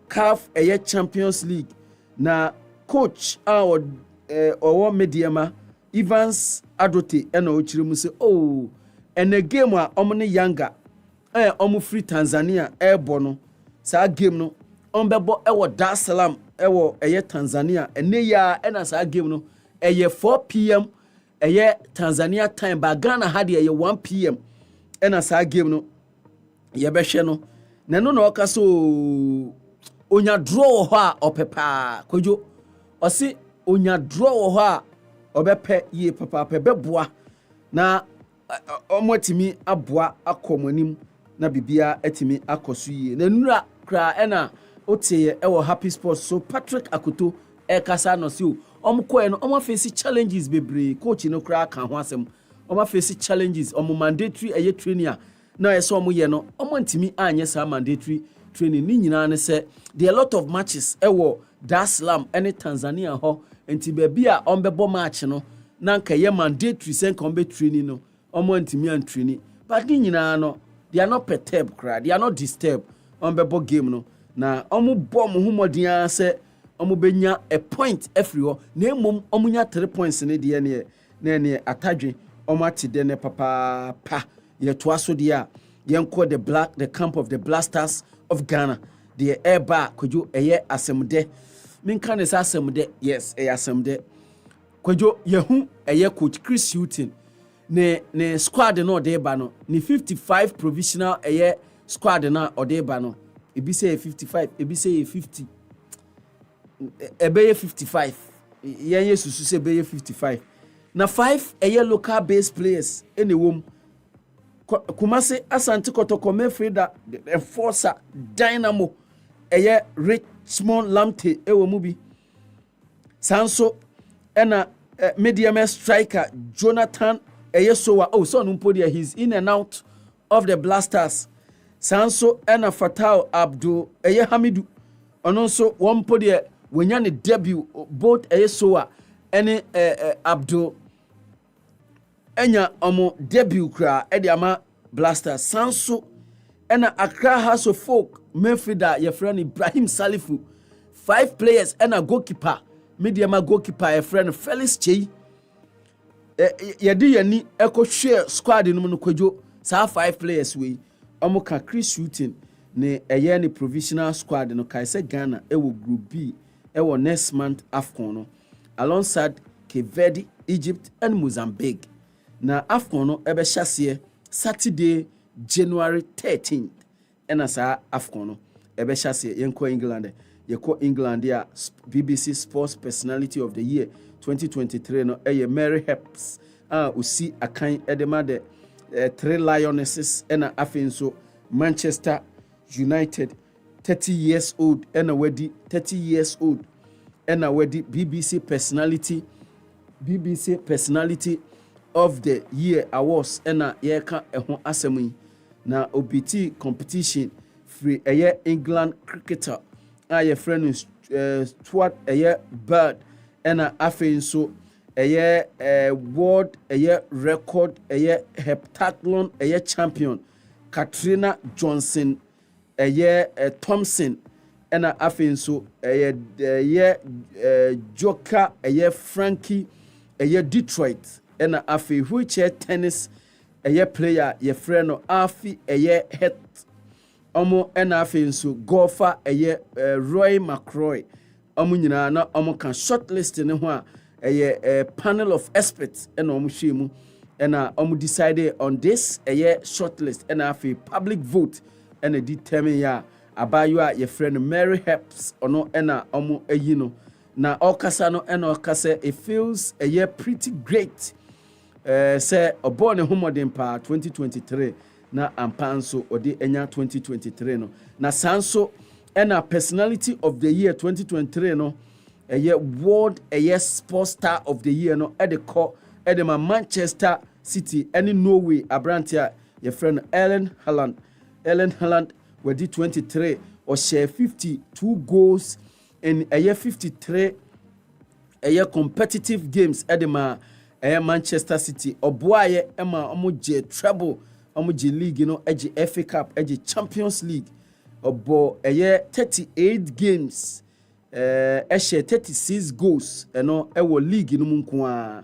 CAF Champions League na coach ɔwɔ Mediama Evans Adote ɛna ɔkyerɛ mu sɛ and a game a ɔmo ne Yanga ɔmo free Tanzania ɛbɔ no saa game no ɔmbɛbɔ ɛwɔ Dar es Salaam ɛwɔ Tanzania ɛne ya ɛna saa game no 4 p.m. Tanzania time ba Ghana had 1 p.m. ɛna saa game no yɛbɛhwɛ no na no na ɔka so onya draw hɔ a ɔpɛpaa kwadwo ɔse onya draw hɔ a ɔbɛpɛ yie papa bɛboa na ɔmo atimi aboa akɔ monim na bibia atimi akɔso yie na nura kra ɛna oteye ɛwɔ Happy Sports so Patrick Akoto ɛkasa no se ɔmo kɔɛ no ɔmo face challenges bebree coach no kra ka ho asɛm ɔmo face challenges ɔmo mandatory training na ɛsɛ ɔmo yɛ no ɔmo ntimi anyɛ saa mandatory training ni nyinaa ne sɛ there are a lot of matches ɛwɔ Dar es Salaam ɛne Tanzania hɔ nti baabi a ɔmo bɛbɔ match no na nka yɛ mandatory sɛ nka ɔmo bɛ training no ɔmo ntimi an training but ni nyinaa no they are not perturbed kra they are not disturbed ɔmo bɛbɔ game no na ɔmo bɔ mo ho mɔden sɛ ɔmo bɛnya a point every hɔ na emom ɔmo nya 3 points ne deɛ ne atadwe ɔmo ate de ne papa pa yɛtoa so deɛ a yɛnkɔ the camp of the Blasters of Ghana deɛ ɛba kwadwo ɛyɛ asɛmde minka ne sɛ asɛmde yes ɛyɛ asɛmde kwadwo yɛhu ɛyɛ coach Chris Hutton ne squad no ɔde ba no ne 55 provisional ɛyɛ squad na ɔde ba no ebi sɛ 55 ebi sɛ 50 ɛbɛyɛ 55 yɛnyɛ susu sɛ ɛbɛyɛ 55 na 5 ɛyɛ local based players ɛne wɔm Kumasi Asante Kotoko Mefreda Enforcer Dynamo ɛyɛ Richmond Lamte ɛwɔ mu bi sanso ɛna medium striker Jonathan ɛyɛ Sowa so no mpo he's in and out of the Blasters sanso ɛna Fatal Abdul ɛyɛ Hamidu ɔno nso wɔn mpo deɛ wɔnya ne debut both ɛyɛ Sowa ɛne Abdul enya ɔmo debut kra ɛde ama Blasters sanso ɛna Accra House of Folk Mefrida yɛfrɛ no Ibrahim Salifu 5 players ɛna goalkeeper mediama goalkeeper yɛfrɛ no Felix Chei yɛde yɛni ɛkɔhwɛ squad no mu no kwadwo saa 5 players wei ɔmo ka Chris Hutton ne ɛyɛ ne provisional squad no kae sɛ Ghana ɛwɔ group B ɛwɔ next month AFCON no alongside Cape Verde, Egypt and Mozambique na AFCON no ɛbɛhyɛ aseɛ Saturday January 13th ɛna saa AFCON no ɛbɛhyɛ aseɛ yɛnkɔ England yɛkɔ England a BBC Sports Personality of the Year 2023 no ɛyɛ Mary Hepps osi akan ɛdema de 3 Lionesses ɛna afei nso Manchester United 30 years old ɛna wadi 30 years old ɛna wadi BBC Personality of the Year awards ɛna yɛka ɛho asɛm yi na obiti competition free ɛyɛ England cricketer a yɛfrɛ no Stuart Bird ɛna afei nso world record heptathlon champion Katrina Johnson Thompson ɛna afei nso Joker Frankie Detroit ɛna afei wheelchair tennis player friend no Afi Het ɔmo ɛna afei nso golfer Roy McIlroy ɔmo nyinaa na ɔmo ka shortlist ne ho a panel of experts ɛna ɔmo hwɛ mu ɛna ɔmo decided on this shortlist ɛna afei public vote ɛna determine ya abayewa friend no Mary Heps ɔno ɛna ɔmo ayi no na ɔkasa no ɛna ɔkasa it feels pretty great say ɔbɔ ne homɔden pa 2023 na ampa nso ɔde enya 2023 no na sanso ɛna personality of the year 2023 no world sports star of the year no ɛde ma Manchester City ɛne Norway abrantia your friend Erling Haaland wadi 23 or share 52 goals in 53 competitive games ɛde ma Manchester City ɔboaye ɛma ɔmo gye treble ɔmo gye league no ɛgye FA Cup ɛgye Champions League ɔbɔ 38 games ɛhyɛ 36 goals ɛno ɛwɔ league no mu nko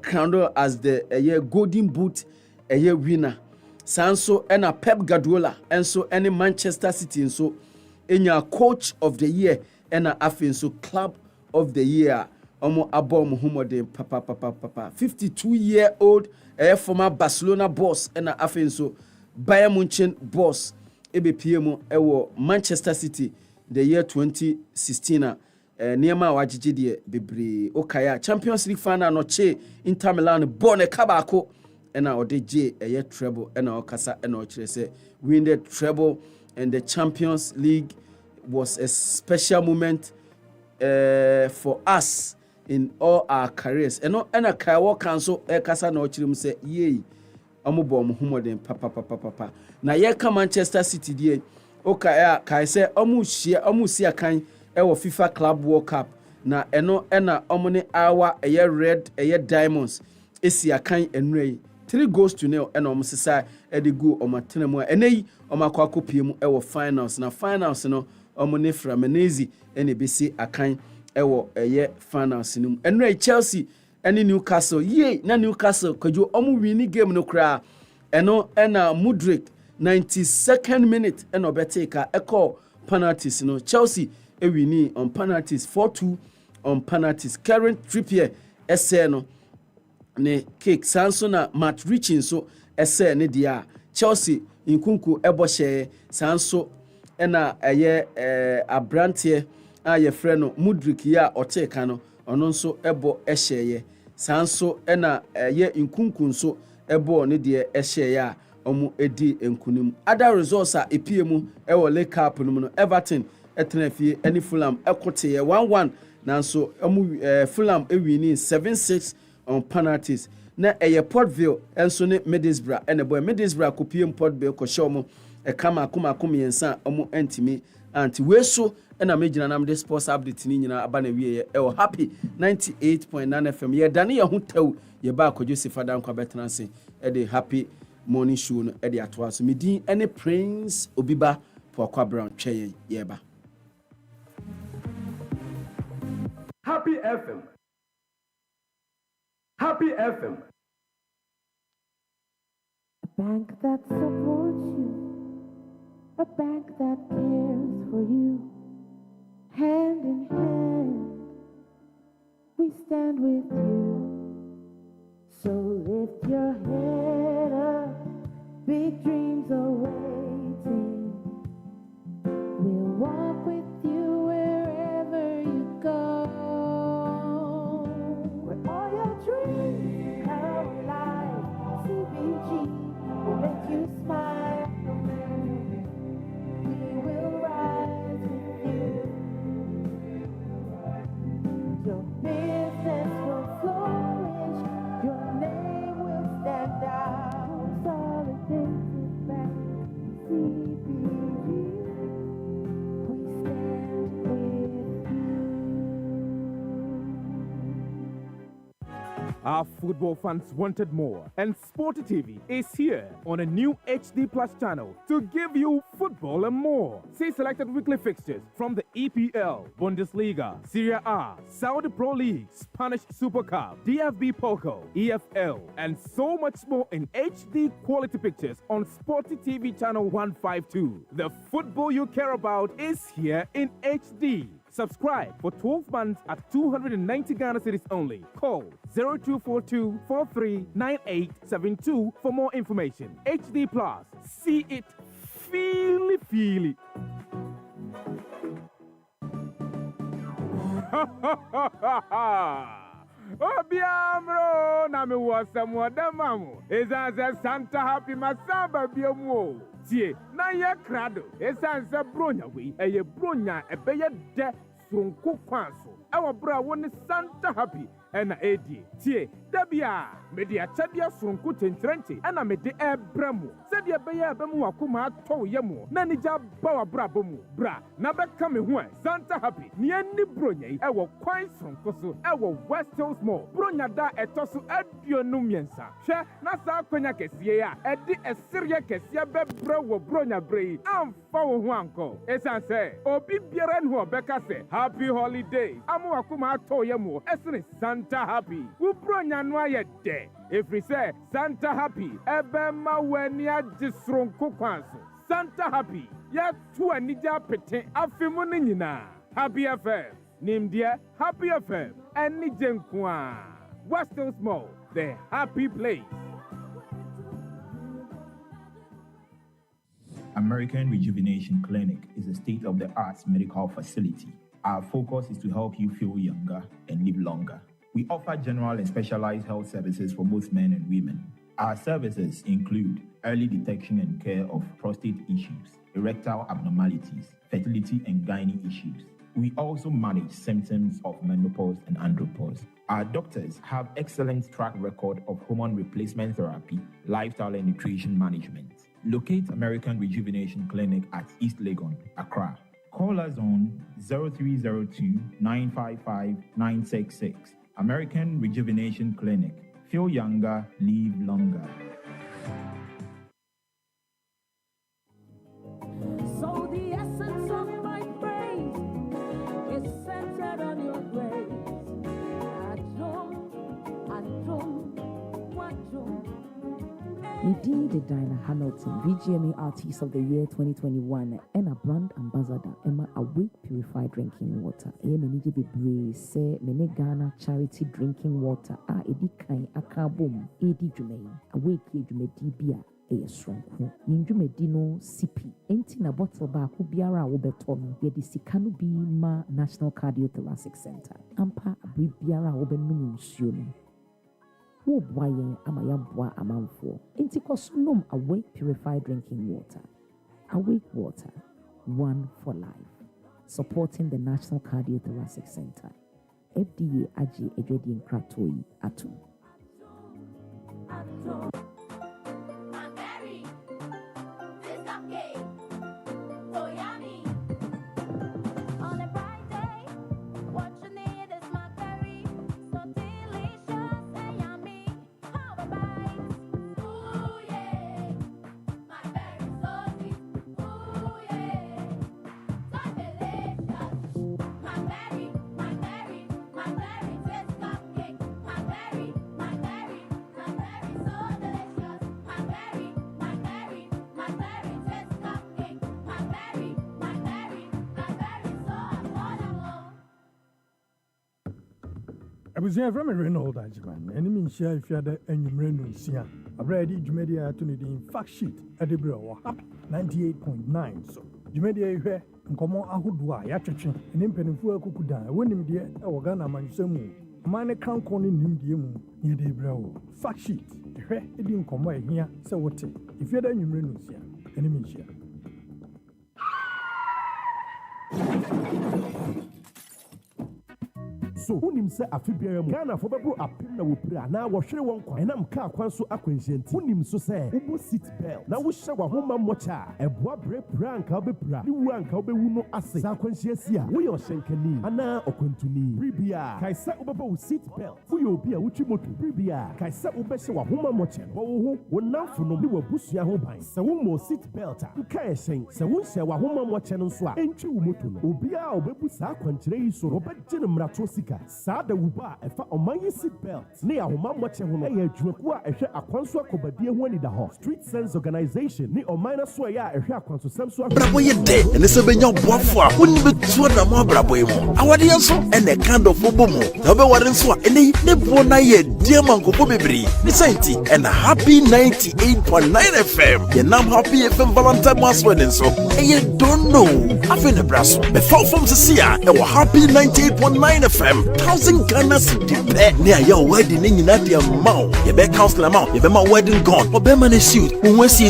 crowned as the golden boot winner sanso ɛna Pep Guardiola ɛnso ɛne Manchester City nso ɛnya coach of the year ɛna afei nso club of the year ɔmo abɔ ɔmo homɔden papa 52-year-old former Barcelona boss ɛna afei nso Bayern Munich boss ebepie mu ɛwɔ Manchester City the year 2016 nneɛma a wagye deɛ bebree okaya Champions League final no che Inter Milan bɔ ne kabako ɛna ɔde gye treble ɛna ɔkasa ɛna ɔkyerɛ sɛ win the treble and the Champions League was a special moment for us in all our careers ɛna kai wɔ kanso ɛkasa na ɔkyerɛ mu sɛ yei ɔmo bɔ ɔmo homɔden papa na yɛka Manchester City deɛ okaya kai sɛ ɔmo si akan ɛwɔ FIFA Club World Cup na ɛna ɔmo ne awa red diamonds esi akan enure 3-0 ɛna ɔmo sesa ɛde go ɔmo atena mu ɛnɛ yi ɔmo akɔ akɔpie mu ɛwɔ finals na finals no ɔmo ne Framinese ɛna ebesi akan ɛwɔ finals no mu enure Chelsea ɛne Newcastle na Newcastle kwadwo ɔmo win game no kra ɛna Mudryk 92nd minute ɛna ɔbɛte ka ɛkɔ penalties no Chelsea ewini on penalties 4-2 on penalties Kieran Trippier ɛsɛ no ne kick sanso na Matt Ritchie so ɛsɛ ne dia Chelsea nkunku ɛbɔ hyɛ sanso ɛna abranteɛ a yɛfrɛ no Mudryk ya ɔte ka no ɔno nso ɛbɔ ɛhyɛ sanso ɛna nkunku nso ɛbɔ ne deɛ ɛhyɛ a ɔmo edi nkunim other results a epie mu ɛwɔ League Cup no mu no Everton ɛtena fie ɛne Fulham ɛkote 1-1 nanso ɔmo Fulham ewini 7-6 on penalties na Port Vale ɛnso ne Middlesbrough ɛna boy Middlesbrough kopie Port Vale kɔhyɛ ɔmo ɛkama akoma yɛnsa ɔmo antimi anti weso ɛna megyina nam de sports update ni nyina aba na wie ɛwɔ happy 98.9 FM yɛ dane yɛ ho taw yɛ ba akɔdwo Sefah Danquah bɛtena se ɛde happy morning show no ɛde atoa so medin ɛne Prince Obiba Poakwa Brown twɛ yɛ ba Happy FM. Happy FM. A bank that supports you, a bank that cares for you. Hand in hand, we stand with you. So lift your head up, big dreams are waiting. We'll walk with you wherever you go. Where all your dreams come alive, CBG will make you smile. We will rise with you. Your business will flourish, your name will stand out. Consolidated Bank, CBG. We stand Our football fans wanted more, and Sport TV is here on a new HD Plus channel to give you football and more. See selected weekly fixtures from the EPL, Bundesliga, Serie A, Saudi Pro League, Spanish Super Cup, DFB Pokal, EFL, and so much more in HD quality pictures on Sport TV channel 152. The football you care about is here in HD. Subscribe for 12 months at 290 Ghana cedis only. Call 0242 439872 for more information. HD Plus. See it, feel it, feel it. Obiamro na me wasam wadamamu. Ezanse Santa Happy Masamba biomu. Tie na ye krado. Ezanse bronya we eye bronya ebeye de sonko kwanso. Ewa bra woni Santa Happy ena edi. Tie dabia mede achadia sonko tentrente ena mede ebramo. Sede ebeye abemu wakoma ato yemo. Na nija bawa bra bomu. Bra na beka me ho Santa Happy. Ni ani bronya ewa kwan sonko so ewa West Hills Mall. Bronya da etoso aduonu miensa. Hwe na sa kwanya kesie a edi esirye kesie bebra wo bronya brei amfa wo ho anko. Esanse obi biara nhu obeka se happy holiday. Amu wakoma ato yemo esene Santa Happy. Wo bronya no aye de. Every say Santa Happy ebe ma weni agisronko kwanso. Santa Happy ya tu anija pete afimu ni nyina. Happy FM nimdia Happy FM eni jenkwa. West Hills Mall, the happy place. American Rejuvenation Clinic is a state-of-the-art medical facility. Our focus is to help you feel younger and live longer. We offer general and specialized health services for both men and women. Our services include early detection and care of prostate issues, erectile abnormalities, fertility and gynae issues. We also manage symptoms of menopause and andropause. Our doctors have excellent track record of hormone replacement therapy, lifestyle and nutrition management. Locate American Rejuvenation Clinic at East Legon, Accra. Call us on 0302 955 966. American Rejuvenation Clinic. Feel younger, live longer. So the essence of my praise is centered on your grace. We did the Dinah Hamilton, VGMA Artist of the Year 2021, and a brand ambassador, Emma Awake Purified Drinking Water. Emeniji Bibre, say Menegana Charity Drinking Water, Edi Kai Akabum, Edi Jume, Awake Jumedi Bia, strong. Yinjumedi no CP, ain't in a bottle bar who biara obeton, yedi sikanu bi ma National Cardiothoracic Center. Ampa abri biara obenum sionu. Wo boye amayabwa amanfo. Inti kosunum Awake Purified Drinking Water. Awake Water, one for life. Supporting the National Cardiothoracic Center. FDA Aji Ejedi Nkratoi Atu. I was here from a Renault Ajman, and mean share if you had any Reno Sia. A ready Jumedia to the fact sheet at the Bro, happy 98.9. So, Jumedia here, and come on, Ahudua, Yatchin, and Impenifua Kukuda, when him dear, our Ghana man Samu. A man can't call him Dimu near the Bro. Fact sheet, it didn't come by here, so what? If you had any Reno Sia, any mean share. So unim se afibiara mu Ghana for bebro apem na wopira na wo hwere won kwan na mka kwan so akwanhyenti unim so se ubu seat belt na wo hye wa homa mocha eboa bre pranka obepira ni wu anka obewu no ase sa akwanhyia si a wo ye ohyenkani ana okwantuni pribia kaisa ubebo seat belt wo ye obi a wutwi moto pribia kaisa ubehye wa homa mocha wo ho wo namfo no ni wabusua ho ban se wo mo seat belt a nka ehyen se wo hye wa homa mocha no so a entwi wo moto no obi a obebu sa akwankyere yi so obegye ne mrato sika sa da wuba efa oman yi seat belt ne ahoma mocha ho no e adwumaku a ehwe akwanso akobadie ho ani da ho street sense organization ne oman na so ya ehwe akwanso sam so brabo ye de ene se benya boafo a woni betuo na mo brabo yi mo awade nso ene kind of obomu na be ware nso a ene ne bo na ye die mankofo bebri ni senti ene happy 98.9 FM ye nam happy FM Valentine Mass wedding so e don't know afi ne braso be fall from Sia e happy 98.9 FM 1000 Ghana cedi pe ne aya wedding ni nyina de maw ye be counselor maw ye be ma wedding gone obema ne shoot unwesi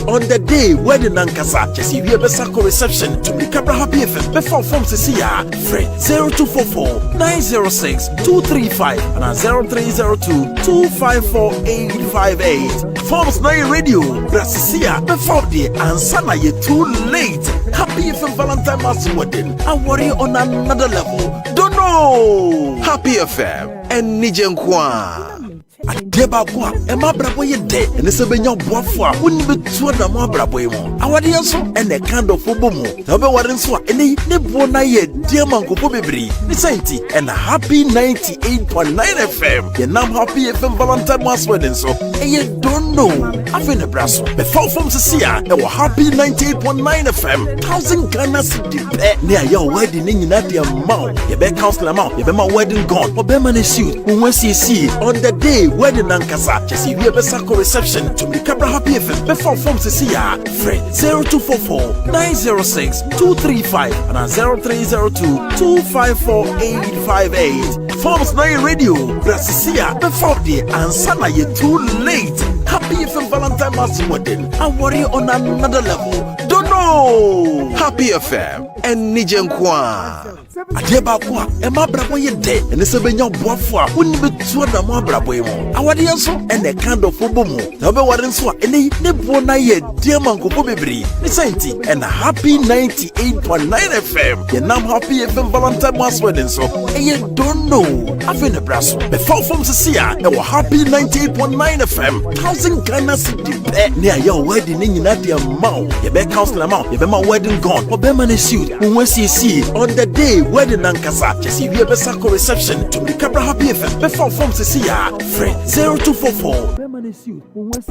on the day wedding ankasa chesi we be sako reception to be Cabra Happy FM be fall from Sia Fred 0244 906 235 and 0302 254 858 Forms na radio Brasisia be fall there and sana ye too late Happy FM Valentine Mass wedding I worry on another level don't know Happy FM and Nijenkwa Adeba kwa ema brabo ye de ene se benya boafo a woni betuo na mo brabo yi mo awade nso ene kind of obomu na be ware nso a ene ne bo na ye de mankofo bebri ni senti ene happy 98.9 FM ye nam happy FM Valentine Mass wedding so e don't know afi ne braso be fall from Sia e wo happy 98.9 FM 1000 Ghana cedi pe ne aya wedding ni nyina de maw ye be counselor maw ye be ma wedding gone obema ne shoot unwesi on the day wedding ankasa chesi we be sako reception to be Cabra Happy FM be fall from Sia Fred 0244 906 235 and 0302 254 858 Forms na radio Brasisia be fall there and sana ye too late Happy FM Valentine Mass wedding I worry on another level don't know Happy FM and Nijenkwa Adeba kwa ema brabo ye de ene se benya boafo a woni betuo na mo brabo yi mo awade nso ene kind of obomu na be ware nso a ene ne bo na ye de mankofo bebri ni senti ene happy 98.9 FM ye nam happy FM Valentine Mass wedding so e don't know afi ne braso be fall from Sia e wo happy 98.9 FM 1000 Ghana cedi pe ne aya wedding ni nyina de maw ye be counselor maw ye be ma wedding gone obema ne shoot unwesi on the day wedding ankasa chesi we be sako reception to be Cabra Happy FM be fall from Sia Fred 0244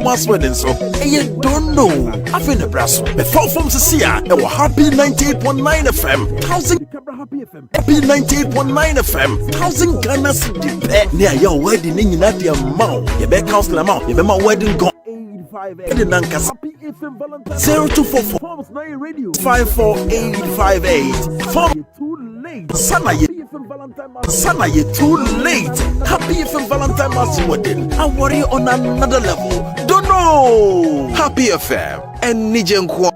Mass wedding so e don't know afi ne braso be fall from Sia e wo happy 98.9 FM 1000 Cabra Happy FM happy 98.9 FM 1000 Ghana cedi pe ne aya wedding ni nyina de maw ye be counselor maw ye be ma wedding gone 0244 Forms na radio 54858 Forms too late sana ye too late Happy FM Valentine Mass wedding I worry on another level don't know Happy FM and Nijenkwa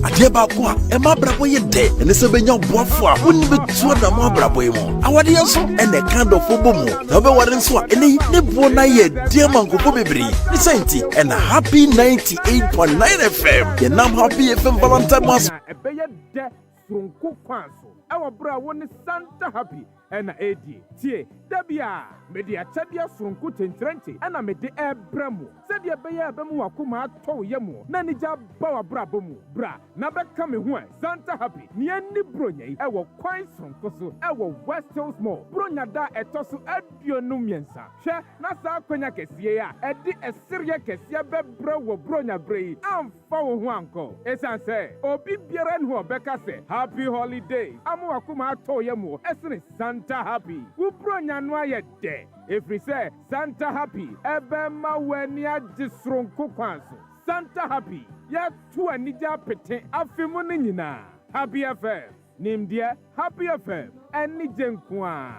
Adeba kwa ema brabo ye de ene se benya boafo a woni betuo na mo brabo yi mo awade nso ene kind of obomu na be ware nso a ene ne bo na ye de mankofo bebri ni senti ene happy 98.9 FM ye nam happy FM Valentine Mass ebeye de sonko kwanso ewo bra woni Santa Happy ena edi tie dabia media chadia sonko tentrente ena mede ebramo se de beye abemu wakoma atɔ yemu na nija ba wa bra bomu bra na beka me ho Santa Happy ni ani bronya yi ewo kwan sonko so ewo West Hills Mall bronya da etoso aduonu miensa hwe na sa kwanya kesie ya edi esiriye kesie bebra wo bronya brei amfa wo ho anko esanse obi biara no beka se happy holiday amu wakoma atɔ yemu esene Santa Happy ubronya no ayede Every say Santa Happy ebema weni ajisronko kwanso Santa Happy ya tu anija pete afimu ni nyina Happy FM nimdia Happy FM eni jenkwa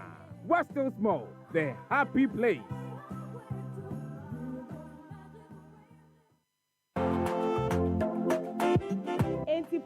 West Hills Mall the happy place.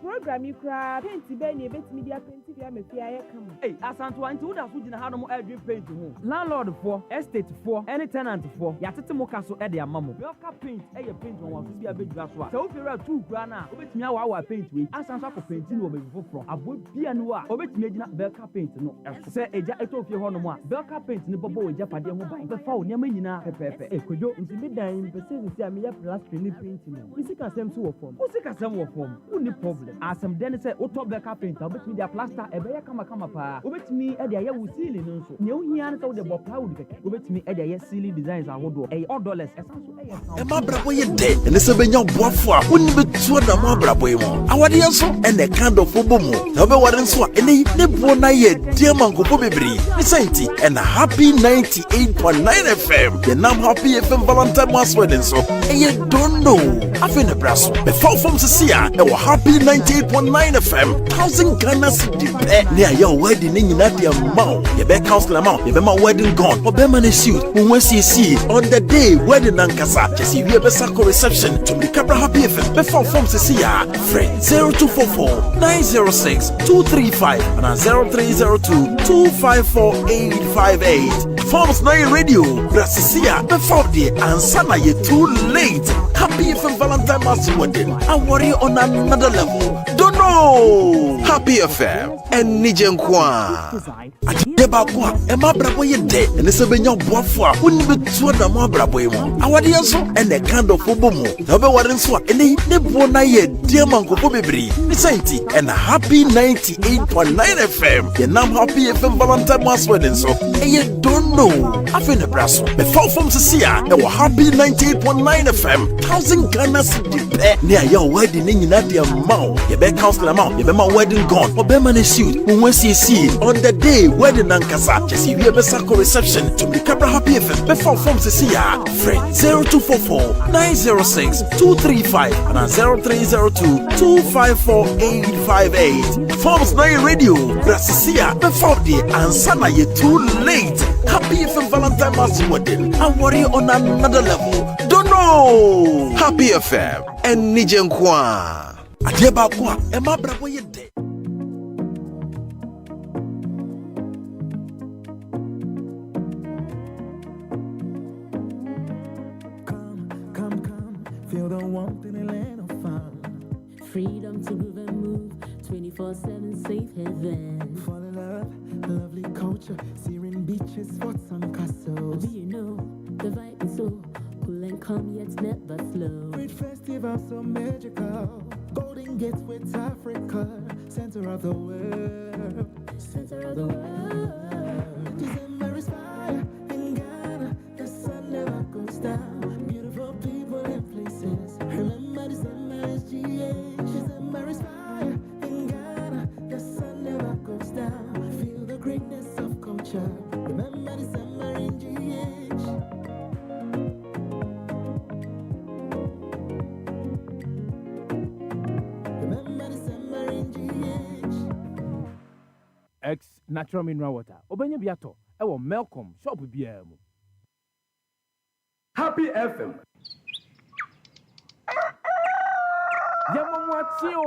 program you cry paint be media paint bi amefia ye kama. Hey, asanto anti wo da so gina ha no mo edwin paint ho. Landlord for, estate for, any tenant for, ya tete mo kaso e de amamo. Belka paint e ye paint won so bia bedwa so a. Se wo fira 2 kura na, obetimi awa paint we. Asanso akọ paint ni wo be foforo. Abo bia no a, obetimi agina Belka paint no. Se eja eto fie ho no mo a, Belka paint ni bobo eja pade ho ban. Be fa wo nyama nyina pepepe. E kojo nti me dan pese se am ya plaster ni paint no. Isi ka sem so wo form. Wo sika sem wo form. Wo ni problem. Asem den se wo top Belka paint, obetimi dia plaster e be ya kama pa. Obetimi e de ya wo ceiling no so. Ne wo hia no se wo de bo plywood keke. Obetimi e de ya ceiling designs ahodo. E $1. Esanso e ya. E ma brabo ye de. Ene se benya boafo a woni betuo na ma brabo ye mo. Awade yenso ene kind of obomo. Na be ware nso a ene ne bo na ye de mankopo bebri. Ni senti ene happy 98.9 FM. The nam happy FM Valentine Mass wedding so. E ye don't know. Afi ne braso. Be fall from Sia e wo happy 98.9 FM. 1000 Ghana cedi pe. Ne ya wedding ni nyina de amount. Ye be council amount. Ye be ma wedding gone. Obema ne suit. Who see on the day wedding ankasa. Chesi we be sako reception to be Capra Happy FM. Be fall from Sia. Friend 0244 906 235 and 0302 254 858. Forms na radio. Brasisia before the answer na ye too late. Happy FM Valentine Mass wedding. I worry on another level. Don't know. Happy FM and Nijenkwa. Adeba kwa ema brabo ye de. Ene se benya boafo a woni betuo na mo brabo ye mo. Awade yenso ene kind of obomo. Na be ware nso a ene ne bo na ye de mankopo bebri. Ni senti ene happy 98.9 FM. Ye nam happy FM Valentine Mass wedding so. E ye don't know. Afi ne braso. Be fall from Sia e wo happy 98.9 FM. 1000 Ghana cedi pe. Ne ya wedding ni nyina de amount. Ye be council amount. Ye be ma wedding gone. Obema ne suit. Who see on the day wedding ankasa. Chesi we be sako reception to be Capra Happy FM. Be fall from Sia. Friend 0244 906 235 and 0302 254 858. Forms na radio. Brasisia be fall the answer na ye too late. Happy FM Valentine Mass wedding. I worry on another level. Don't know. Happy FM and Nijenkwa. Adeba kwa ema brabo ye de. Feel the warmth in a land of fun. Freedom to move and move, 24/7 safe haven. Fall in love, lovely culture, searing beaches, forts and castles. Do you know the vibe is so cool and calm yet never slow? Great festival so magical. Golden Gates with Africa, center of the world. Center of the world. December is fire in Ghana, the sun never goes down. Beautiful people and places. Remember December is GH. December is fire in Ghana, the sun never goes down. Feel the greatness of culture. Remember December in GH. Remember December in GH. X natural mineral water. Obenya biato. Ewo Melcom shop biya mu. Happy FM. Yamamwatio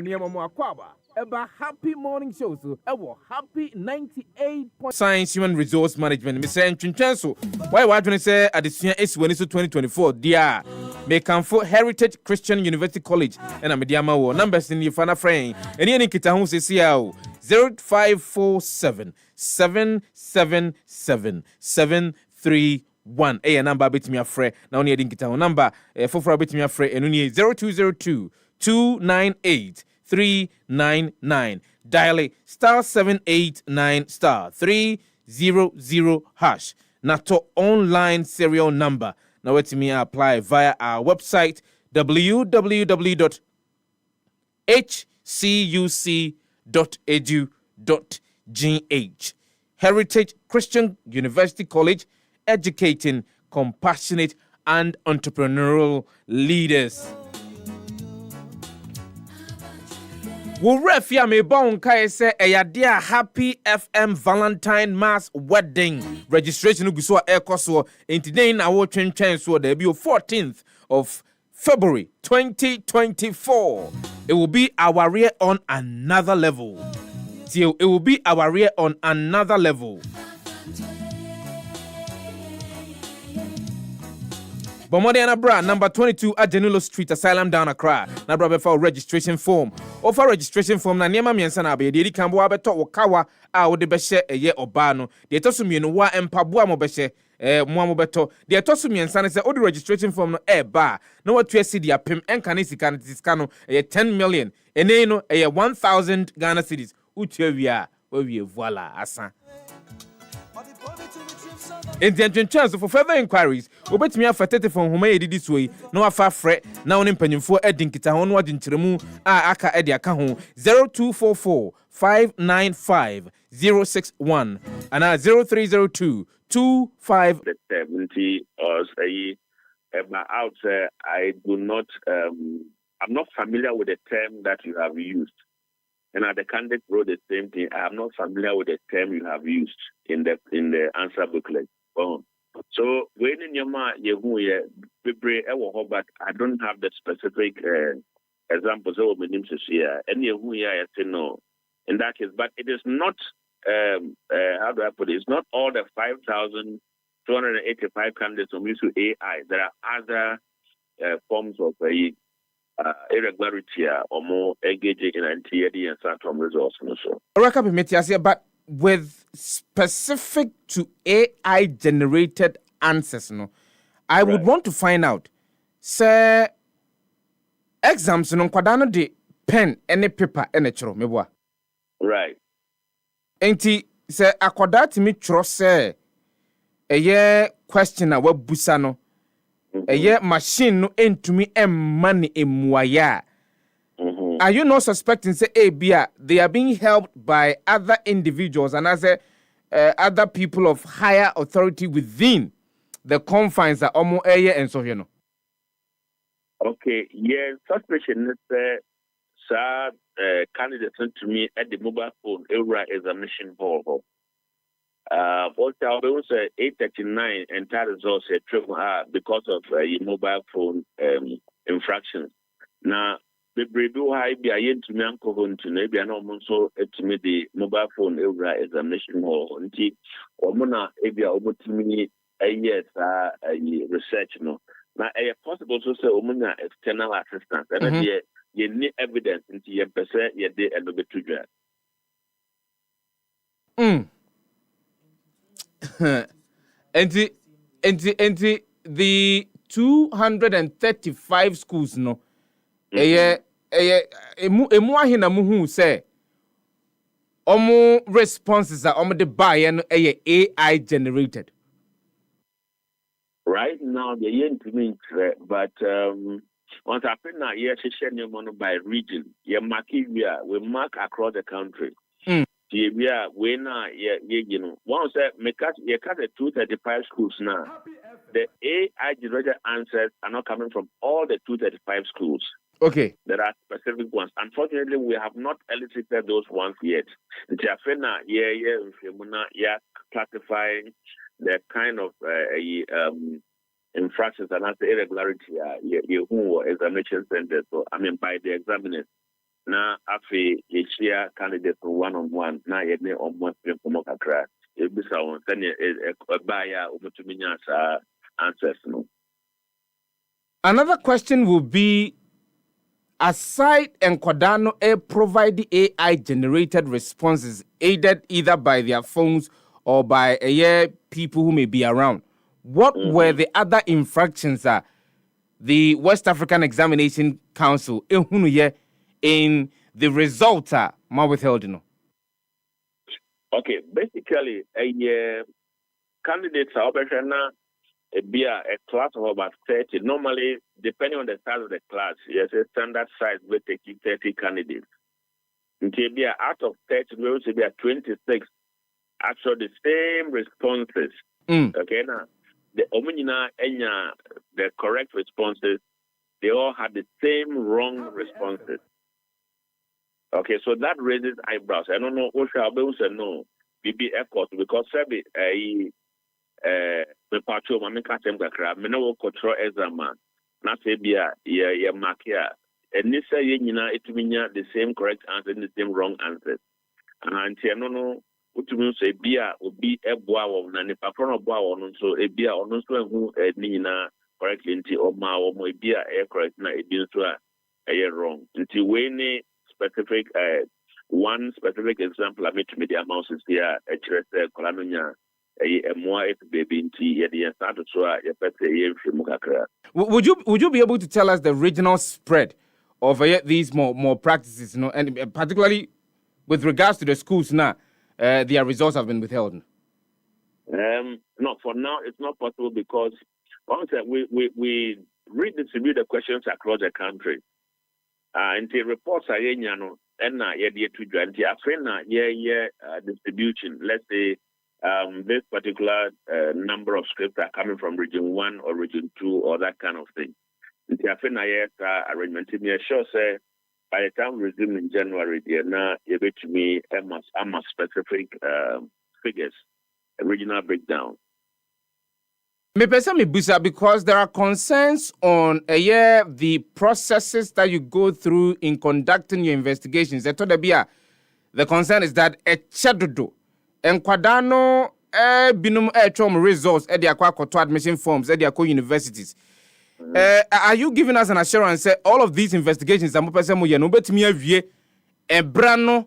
ni yamamwakwaba. Eba happy morning show so ewo happy 98. Science Human Resource Management. Me say ntwentwenso. Why wadwene say adesua esiwani so 2024 dia. Me kanfo Heritage Christian University College and Mediama wo numbers in Yefana friend. Eni kita hu sesia o 0547 777 731. Number betimi afre na oni edin kita number fofora betimi afre enu ni 0202 298 399. Dial star 789 star 300 hash. Nato online serial number. Now let me apply via our website www.hcuc.edu.gh. Heritage Christian University College, educating compassionate and entrepreneurial leaders. Wurefia me bon kai se eyadia Happy FM Valentine Mass wedding registration guso e koso enti den na wo twentwen so there be 14th of February 2024. It will be our rear on another level. It will be our rear on another level. Bomodiana Bra, number 22 at Janulo Street, Asylum down Accra. Na bra befa registration form. Offer registration form na niema miensa na be de kambo abeto wokawa a wo de behye eye oba no. De etoso mienu wa empaboa mo behye mo amobeto. De etoso miensa ne se odi registration form no ba. Na watu cedi apem enka ne sika no 10 million. Ene no 1000 Ghana cedis. Utu awia, we voila asa. In the chance for further inquiries, obet me afatete from home edidi so yi na wafa frɛ na woni mpanyimfo edi nkita ho no wadi nkyeremu a aka edi aka ho 0244 595 061 and 0302 25 70 or say out I do not I'm not familiar with the term that you have used. And the candidate wrote the same thing. I am not familiar with the term you have used in the answer booklet. So when in your mind but I don't have the specific examples of my name here. And I say no. In that case, but it is not how do I put it? It's not all the 5,285 candidates from AI. There are other forms of irregularity or more engaging in NTAD and Saturn results. But with specific to AI generated answers, I would want to find out, sir, exams no kwadano de pen any paper any chro meboa. Right. Enti sir akwada timi chro say eye question a wabusa no eye machine no entumi money emuaya. Are you not suspecting say bia they are being helped by other individuals and as other people of higher authority within the confines that omo eye and so you know? Okay, yes, suspicion is candidates to me at the mobile phone era examination hall. What I will say 839 entire results because of mobile phone infractions. Now, the bredo high be a yen to me uncle to maybe an almost so to me the mobile phone era examination hall until or mona ebia over to me a yes research no. Now a possible to say omuna external assistance and you need evidence into your percent your day and the two and the 235 schools no emu ahina muhu say omo responses are omo de buy no AI generated. Right now the yen to me but once happen now yes share money by region we mark across the country. We are you know once make you cut the 235 schools now. The AI generated answers are not coming from all the 235 schools. Okay. There are specific ones. Unfortunately, we have not elicited those ones yet. Classifying the kind of infractions and as the irregularity who examination centers. So I mean by the examiners. Now after each year candidates one-on-one, now you need almost from Accra. It be so then a buyer over to me answers no. Another question will be aside Enkwadano provide the AI generated responses aided either by their phones or by people who may be around. What were the other infractions that the West African Examination Council in the results are withheld? Okay, basically candidates are be a class of about 30. Normally, depending on the size of the class, yes, a standard size will take 30 candidates. Until be out of 30, we will be at 26. Actually, the same responses. Okay, now the Omunina and the correct responses, they all had the same wrong responses. Okay, so that raises eyebrows. I don't know what shall be say no. BB Echo because me patrol, me catch him me no control exam. na say bia ye mark here. And this say it mean the same correct answer and the same wrong answer. And no utumi so ebia obi eboa wo na ne papa no boa wo no so ebia ono so ehu ni na correctly nti o ma wo mo ebia correct na ebi so a wrong nti we ni specific one specific example I made to media amounts is here a chere say kola no nya emoa if baby nti ye de start so a ye pete ye mfimu kakra. Would you be able to tell us the regional spread of these more practices, and particularly with regards to the schools now? Their results have been withheld. No, for now it's not possible because once we redistribute the questions across the country. And the reports are and distribution. Let's say this particular number of scripts are coming from region 1 or region 2 or that kind of thing. The arrangement sure say by the time we resume in January, they're now able to me a specific figures, a regional breakdown. Because there are concerns on the processes that you go through in conducting your investigations. The concern is that a chadudo and Quadano binum chom results at the aqua admission forms at the universities. Are you giving us an assurance that all of these investigations are more person and brano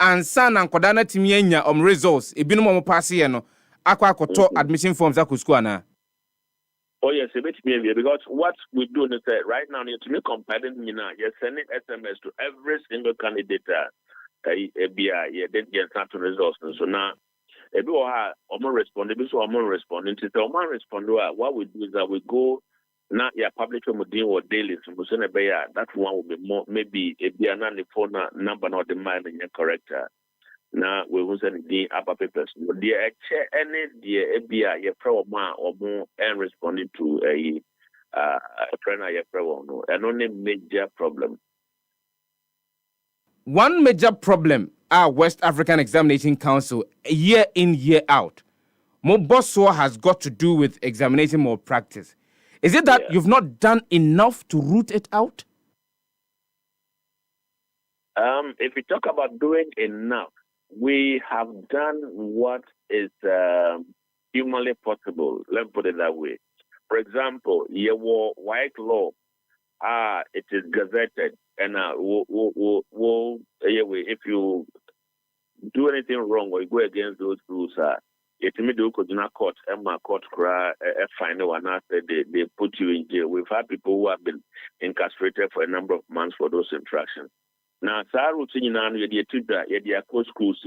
and san and Quadana Timiania results? A binum passiano aqua admission forms at Kuskuana. Oh yes, because what we do is that right now you to me comparing you're sending SMS to every single candidate then get certain results. So now if you are respond, if you are responding to what we do is that we go now public or daily so that one will be more maybe if they are not the phone number not the mind and correct. Now we will send the upper papers. The any the FBI your program or more and responding to a trainer your program and only major problem. One major problem our West African Examination Council year in year out. Moboso has got to do with examination malpractice. Is it that you've not done enough to root it out? If we talk about doing enough, we have done what is humanly possible. Let's put it that way. For example, your white law, it is gazetted, and if you do anything wrong or you go against those rules, it may do court and my court cry a final one after they put you in jail. We've had people who have been incarcerated for a number of months for those infractions. Now, routine now you schools,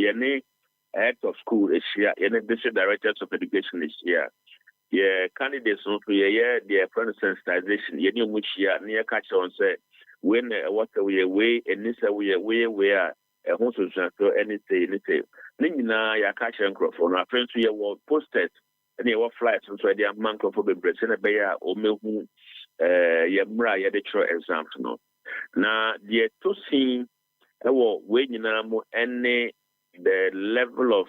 head of school is here, district directors of education is here. Candidates no their friend sensitization, which near catch on say when what we away and this way where a home so anything. Nina ya catch and microphone. Our friends we were posted and they were flights and so they are microphone and a bear or milk yamra yaditro exams no. Now, the to see when you any the level of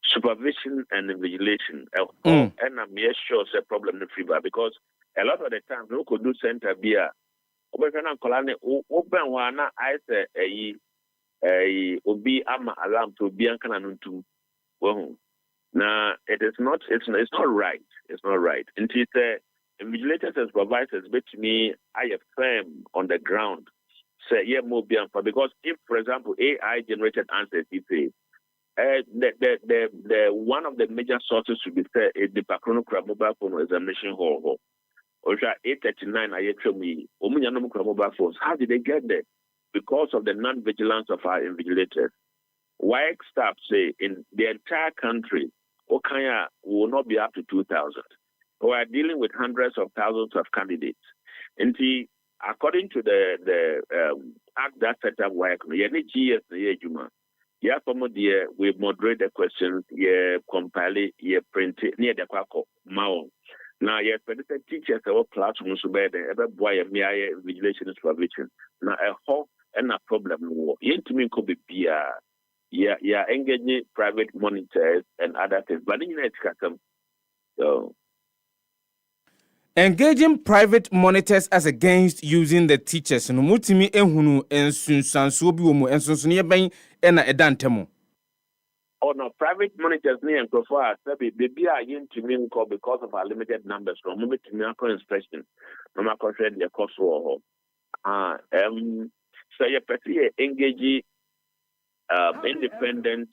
supervision and invigilation, and I'm sure it's a problem in fever because a lot of the times we could do center beer. Open one, I say a obi ama alarm to be ankananuntu. Well, now it's not right. It's not right. And invigilators and supervisors, but to me, I am firm on the ground. Say, because if, for example, AI generated answers, the one of the major sources should be the Pakrono mobile phone examination hall. Or 839, I tell me, mobile phones. How did they get there? Because of the non-vigilance of our invigilators. Why staff say in the entire country, Okaya will not be up to 2,000. We are dealing with hundreds of thousands of candidates. And according to the act that set up work, we moderate the questions, compile it, print it, near the Quaco, Mao. Now, teachers our classrooms to bear the ever boy and vigilation and supervision. Now, a hope and a problem. Yet to me could be engaging private monitors and other things, but in it, so. Engaging private monitors as against using the teachers no mutimi ehunu ensunsanso bi wo mu ensunso ne ben na edantemo. Oh no, private monitors near and prefer baby are to me because of our limited numbers from moment to me inspection. No matter the cost or so you pretty engage independent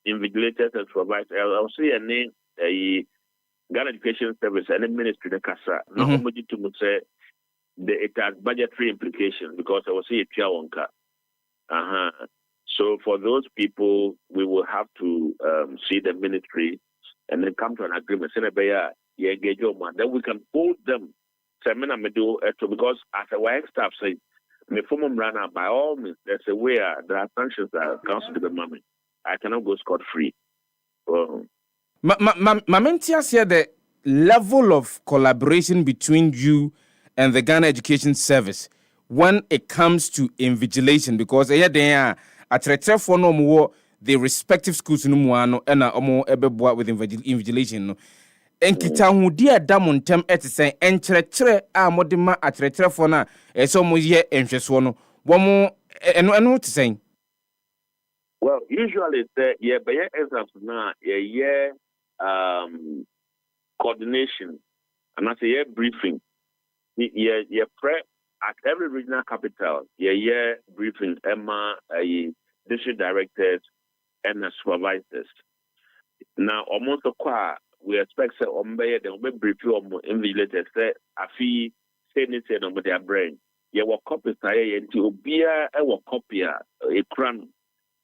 invigilators and providers. I'll see a name a Ghana Education Service and the ministry the CASA. No only to say it has budgetary implications because I will see a Tiawonka. So for those people, we will have to see the ministry and then come to an agreement. Then we can hold them. Because as a YX staff say, the former runner by all means, there's a way there are sanctions that are council to the moment. I cannot go scot free. Mamentia said the level of collaboration between you and the Ghana Education Service when it comes to invigilation, because they are at for no more the respective schools no more no na omo ebeboa with invigilation no enkita hudi adamon tem etisen enkyerɛkyerɛ a modema atretre for na eso mo ye enhweso no wo eno tisen. Well, usually the be exams na coordination and I say briefing pre at every regional capital, briefing Emma, district directors, and supervisors. Now, almost a quarter, we expect say they will be brief you invigilators. Say, a fee, say anything on their brain. You will copy say to be a copy a crown.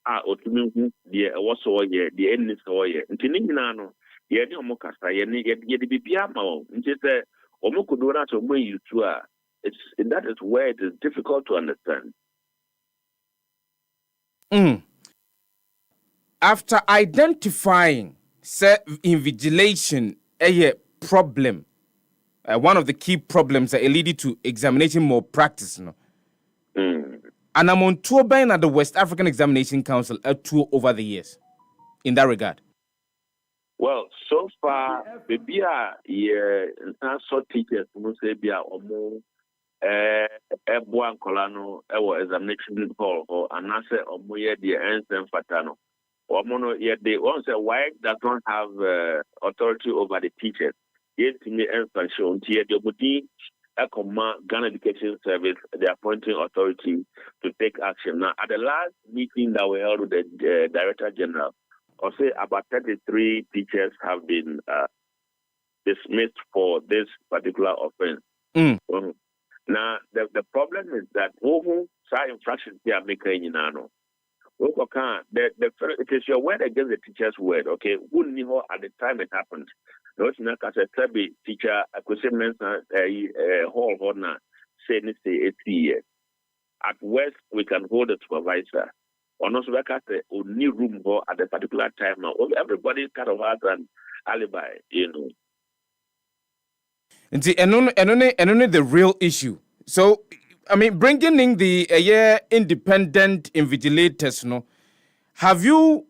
Otumu the also the endless oye. Ntinino, ye ni omokasa ye the bibia ma. Nti omokudora to me you too. That is where it is difficult to understand. After identifying invigilation a problem, one of the key problems that lead to examination malpractice. No? And I'm on tour by at the West African Examination Council a tour over the years in that regard. Well, so far, maybe so teachers must say be almost Ebuan Colano, our examination hall, or another or more the answer fatano. Or mono yet they once a why that don't have authority over the teachers. Yet to me and shown here the body a command Ghana Education Service, the appointing authority to take action. Now at the last meeting that we held with the Director General, I'll say about 33 teachers have been dismissed for this particular offense. Now, the problem is that some infractions they are making in Ano. It is your word against the teacher's word, okay? Who knew at the time it happened? No, it's not as a teacher, acquisition hall honor, say, 8 years. At worst, we can hold the supervisor. Or not, so a new room at a particular time. Now, everybody kind of has an alibi, you know. And the real issue. So, I mean, bringing in the independent invigilators, no, have you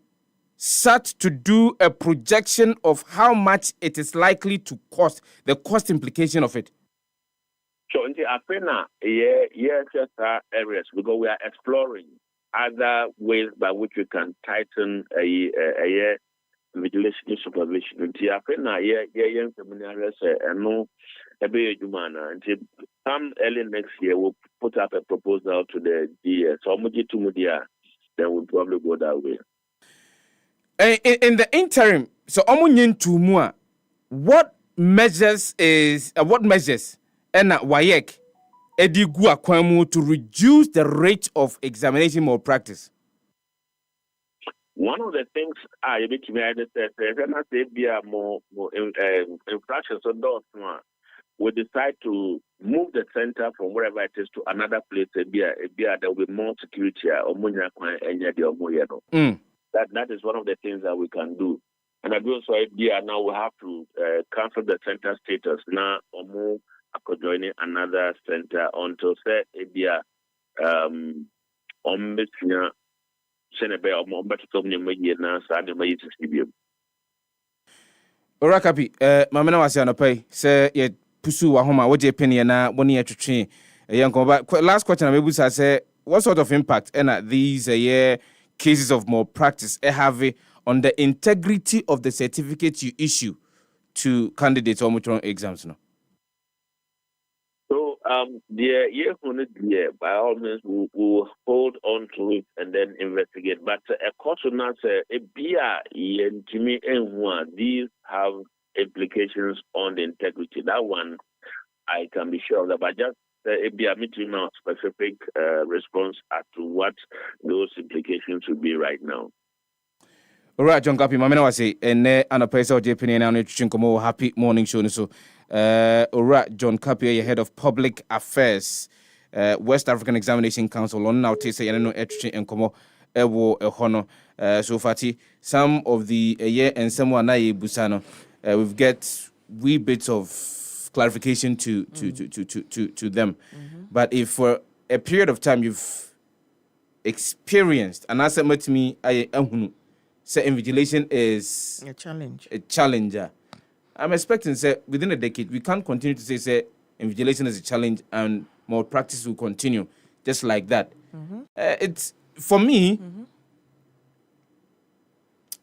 sat to do a projection of how much it is likely to cost, the cost implication of it? So, in the Apena, areas, because we are exploring other ways by which we can tighten a vigilation supervision. In the Apena, young seminaries, and no. Come early next year, we'll put up a proposal to the DS. So, then we'll probably go that way. In the interim, so what measures and WAEC Edigua Kwamu to reduce the rate of examination malpractice? One of the things I make me understand is there more infractions on those. We decide to move the center from wherever it is to another place. There will be more security. That is one of the things that we can do. And I do so now we have to cancel the center status now or move joining another center until say Orakapi, Mamena was on a pay, say, yet pursue Wahoma, what opinion na one year to train a young but last question I'm able to say what sort of impact and these cases of malpractice have on the integrity of the certificate you issue to candidates or mutual exams no? So by all means we'll hold on to it and then investigate. But a court will not say these have implications on the integrity. That one I can be sure of that. But just meeting now specific response as to what those implications would be right now. All right, John Kapi, Mamena was say, and a person of JPN and Chinkomo happy morning show. So, all right, John Kapi, head of public affairs, West African Examination Council, on now Tessa and no etching and Como Ewo Ehono. So, Fati, some of the year and someone I Busano, we've got wee bits of clarification to them. But if for a period of time you've experienced, and as to me, say invigilation is a challenge. A challenger. I'm expecting say within a decade we can't continue to say invigilation is a challenge and more practice will continue just like that. It's for me.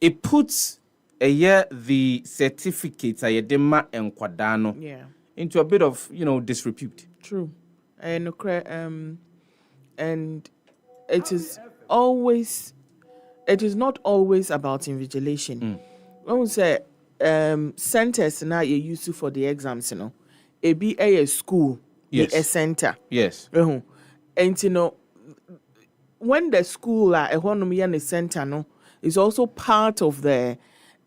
It puts the certificates Ayedema and Quadano into a bit of disrepute. True, and it is not always about invigilation. When we say centers now you use for the exams, it be a school, a center. Yes. And when the school economy and the center is also part of the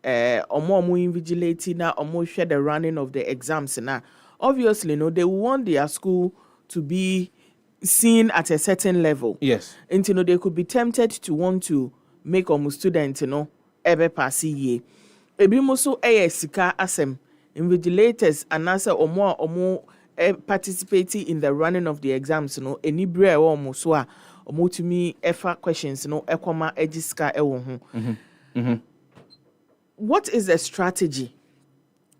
invigilating now share the running of the exams now. Obviously, they want their school to be seen at a certain level. Yes. And they could be tempted to want to make students, ebe pass ye. Ebi muso sika asem invigilators and answer or more participating in the running of the exams, any bre or muswa or to me efa questions, ekoma ejiska ewo. What is the strategy?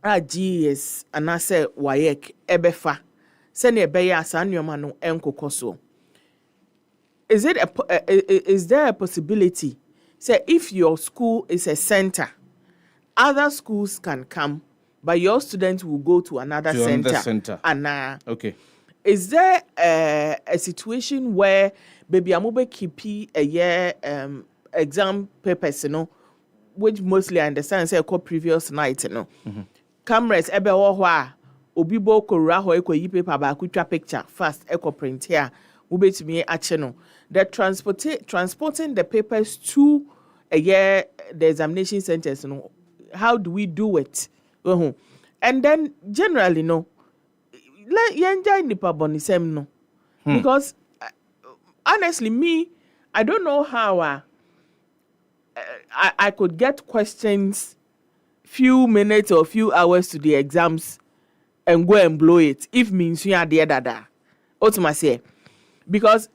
GS and I say wayek ebefa. Send a beya sanyomano enkokoso. Is there a possibility? Say if your school is a center, other schools can come, but your students will go to another center. Okay. Is there a situation where baby amobe kipi a year exam papers, which mostly I understand say called previous night, cameras ebe ohwa obi bo korra ho ekoyi paper ba kutwa picture fast eco print here ubetumi ache no the transporting the papers to the examination centers, how do we do it? And then generally let yenja nipa bonisem because honestly me I don't know how I could get questions few minutes or few hours to the exams and go and blow it if means you are there dada ultimately because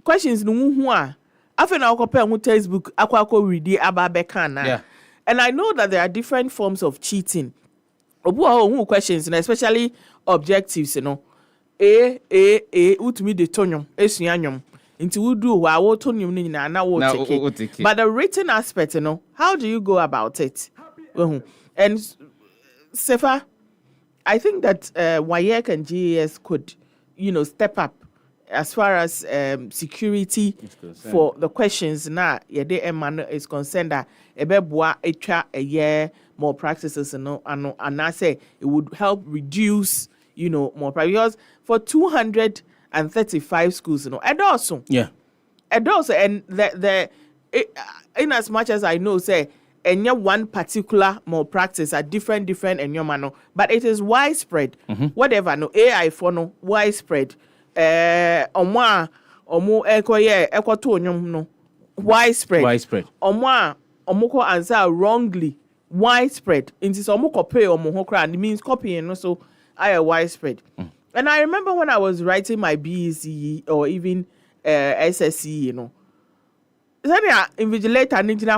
questions no who are after now compare with textbook akwa read ababekana and I know that there are different forms of cheating obu questions and especially objectives utumi de tonyom esuanyom into we do wa wo tonyom ni na wo take but the written aspect how do you go about it? And Sefah, I think that WAEC and GAS could, step up as far as security for the questions now. Yede Emmanuel is concerned that ebeboa etwa a year more practices and I say it would help reduce, more because for 235 schools, and also and the in as much as I know, say. And one particular more practice are different and your mano, but it is widespread. Whatever AI for widespread. Omwa omo ekoye widespread. Omoko answer wrongly widespread. Into omoko pay omo kra means copying so I widespread. And I remember when I was writing my BEC or even SSC, Zania invigilator ninja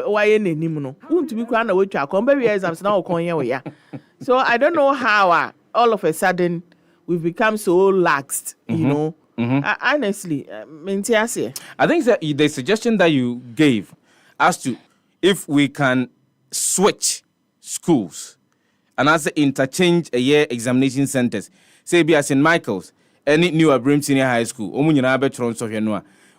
why enim no. To be crowned with your combat exams now. So I don't know how all of a sudden we've become so laxed, you know. Honestly, I think that the suggestion that you gave as to if we can switch schools and as interchange a year examination centers, say be as in Michael's, any New Abrim Senior High School,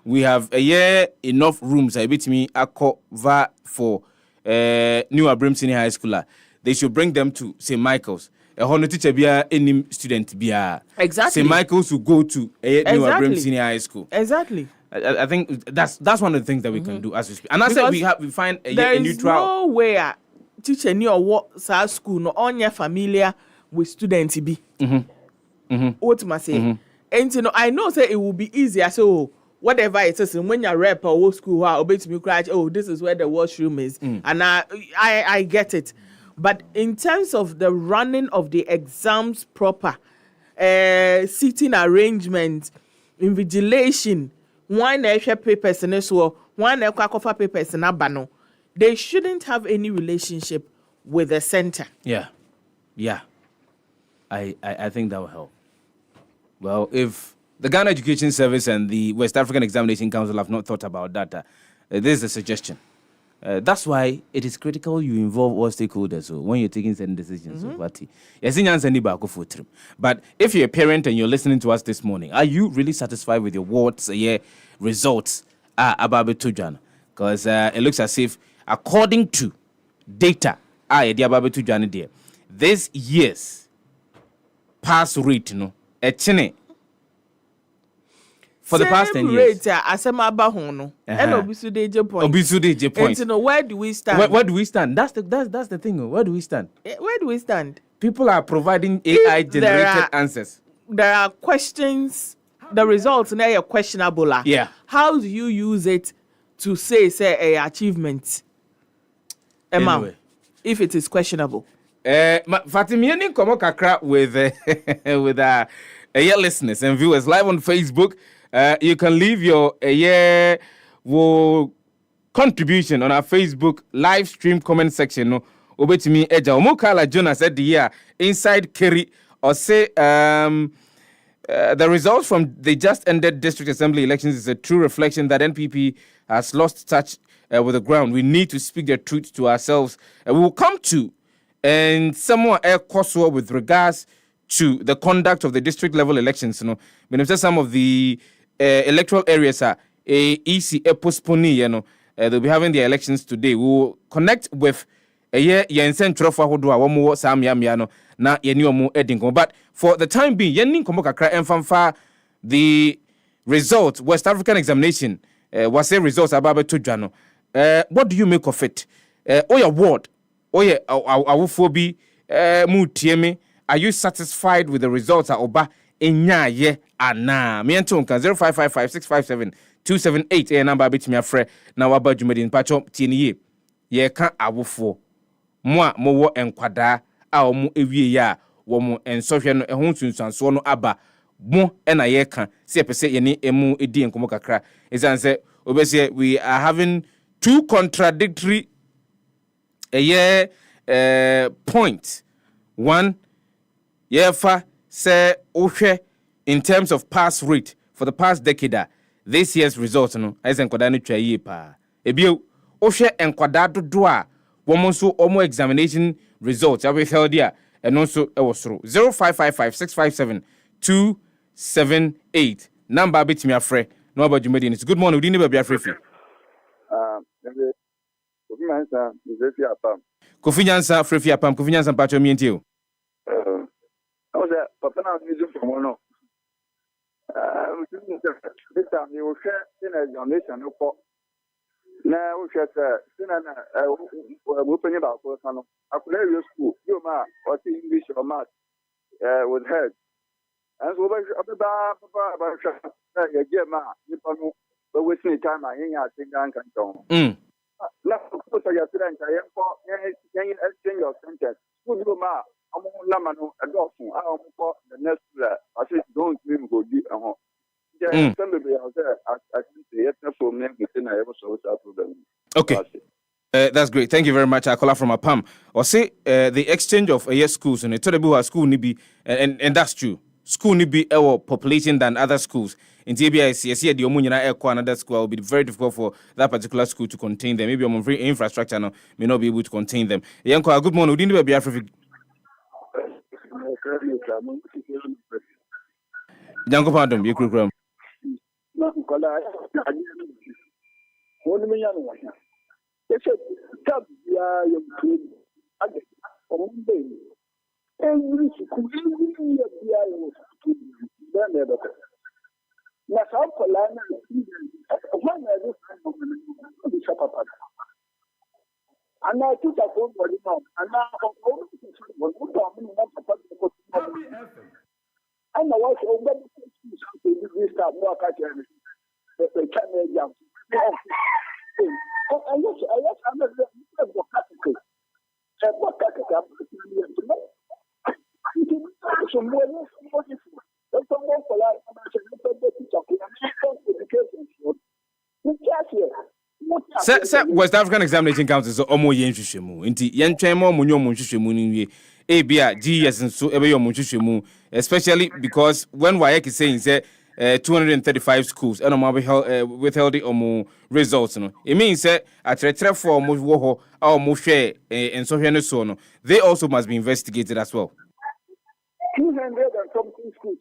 we have a year enough rooms. I bet me a cover for New Abrim Senior High School. They should bring them to St. Michael's. A honor teacher be any student be exactly. St. Michael's will go to a New Abrim Senior High School. Exactly. I think that's one of the things that we can do as we speak. And I said we find a neutral. There is no way teacher near what school no on your familiar with students be. What must say? And you know, I know say it will be easier. So whatever it is, when you're rep or school, obey to me crash. Oh, this is where the washroom is, and I get it. But in terms of the running of the exams proper, seating arrangement, invigilation, one extra papers in this war, one extra papers in Abano, they shouldn't have any relationship with the center. Yeah. I think that will help. Well, if the Ghana Education Service and the West African Examination Council have not thought about that, this is a suggestion. That's why it is critical you involve all stakeholders when you're taking certain decisions. Fati. But if you're a parent and you're listening to us this morning, are you really satisfied with your wards results about Tujan? Because it looks as if, according to data, this year's pass rate, for the past 10 years. Obisu point. And where do we stand? Where do we stand? That's the thing. Where do we stand? Where do we stand? People are providing AI-generated answers. There are questions. The results now are questionable. Yeah. How do you use it to say a achievement? Anyway. If it is questionable. Fatimiani komo kakra with listeners and viewers live on Facebook. You can leave your contribution on our Facebook live stream comment section. No, obetimi eja omukala Jonas said the year inside Kerry or say the results from the just ended district assembly elections is a true reflection that NPP has lost touch with the ground. We need to speak the truth to ourselves. We will come to and somewhat Kosovo with regards to the conduct of the district level elections. You know, when some of the electoral areas are easy postpone, they'll be having their elections today. We will connect with central for na but for the time being, the results, West African examination was a results about Tujano. What do you make of it? Oya ward, oya awufobi mutieme. Are you satisfied with the results at Oba Enya ye ana? Me antonka 0555-657-278 number bit me afre na waba jumedi pacho tieniye ye kan awufo mo wo enkwada a omo ewie ya wo mo ensohwe no ehun tunsanso no aba mo na ye kan se pese ye ni emu edi enkomo kakra esanse obese we are having two contradictory points. One, say uhwe in terms of pass rate for the past decade, this year's results no as enkwada no twa yie pa ebio uhwe enkwada dodo a womo so omo examination results we held there and also e was 0555-657-278 number bit me afre no about jumedi. It's good morning we didn't be afre Kofi Nyansa Frefi Apam Kofi Nyansa pacho mientio Papa na music from one. This time you will share in a donation. Now we share open about person. I could have your school, your math, or English or math with head. And so about but wasting time I ain't think I can tell. Now, put your students, I am for exchange of sentence. School your math. I'm adoption. I am for the next year. I said, don't even go deep. Somebody out there, I think the ethnic for me within I ever saw that problem. Okay. That's great. Thank you very much. I call her from a PAM. Or say the exchange of schools and a school nibi and that's true. School nibi population than other schools. In TBIC, the Omunyana Airco another school will be very difficult for that particular school to contain them. Maybe infrastructure now may not be able to contain them. Yanko, good morning. We didn't be African. Janko Pandom, you could come. West African Examination Council is almost yenshishemu. Inti yenchemo munyo munshishemu niwe. Ebia GS and so ebe yo munshishemu. Especially because when WAEC is saying say 235 schools and withheld the results. No, it means that at retre for woho or moshe and so no, they also must be investigated as well. 200 and something schools.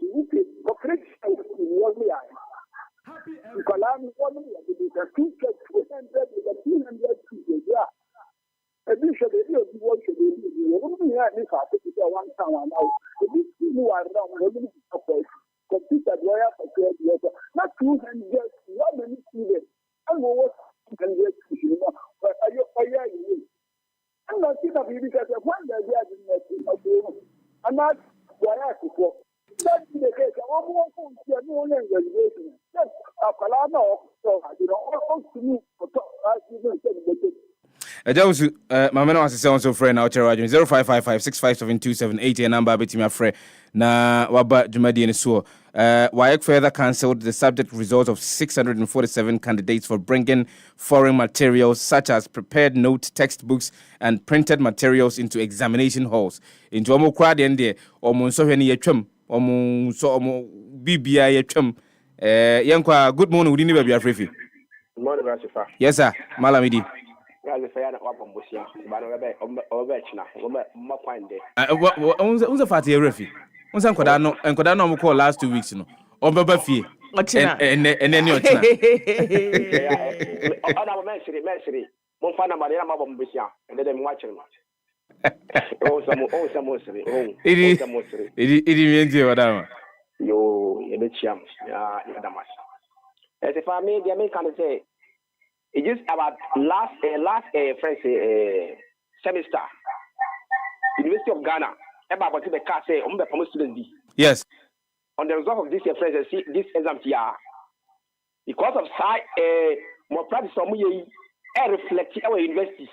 Computer lawyer for 12 years, not 200, how many students? And what can get you know, but are you I'm not seeing a baby because one day they are doing I'm not why I could go. That's the case. I want to see a new regulation. Yes, a Kalana, you know, all to me for talk as you said. Those my man was also friend out here 0555657278 number bit my friend na waba jumadi and so WAEC further cancelled the subject results of 647 candidates for bringing foreign materials such as prepared note textbooks and printed materials into examination halls into omo crowd and there omo so hwani yetwam omo so omo bibia yetwam yankwa good morning we didn't be afrefi. Good morning Sefah. Yes sir malamidi. Unza Fati refi. Unza nkoda no call last 2 weeks no. Obeba fie. And then you ochina. Ona mesiri. Mo fa na mari na mabo mbusia. And then watch him. Oh samo siri. Idi mienje wadama. Yo, yebechiam. Ya damas. As if I made the American say it is about last semester. University of Ghana. About the car say the promised students be. Yes. On the result of this this exam here, because of more practice from reflect our universities.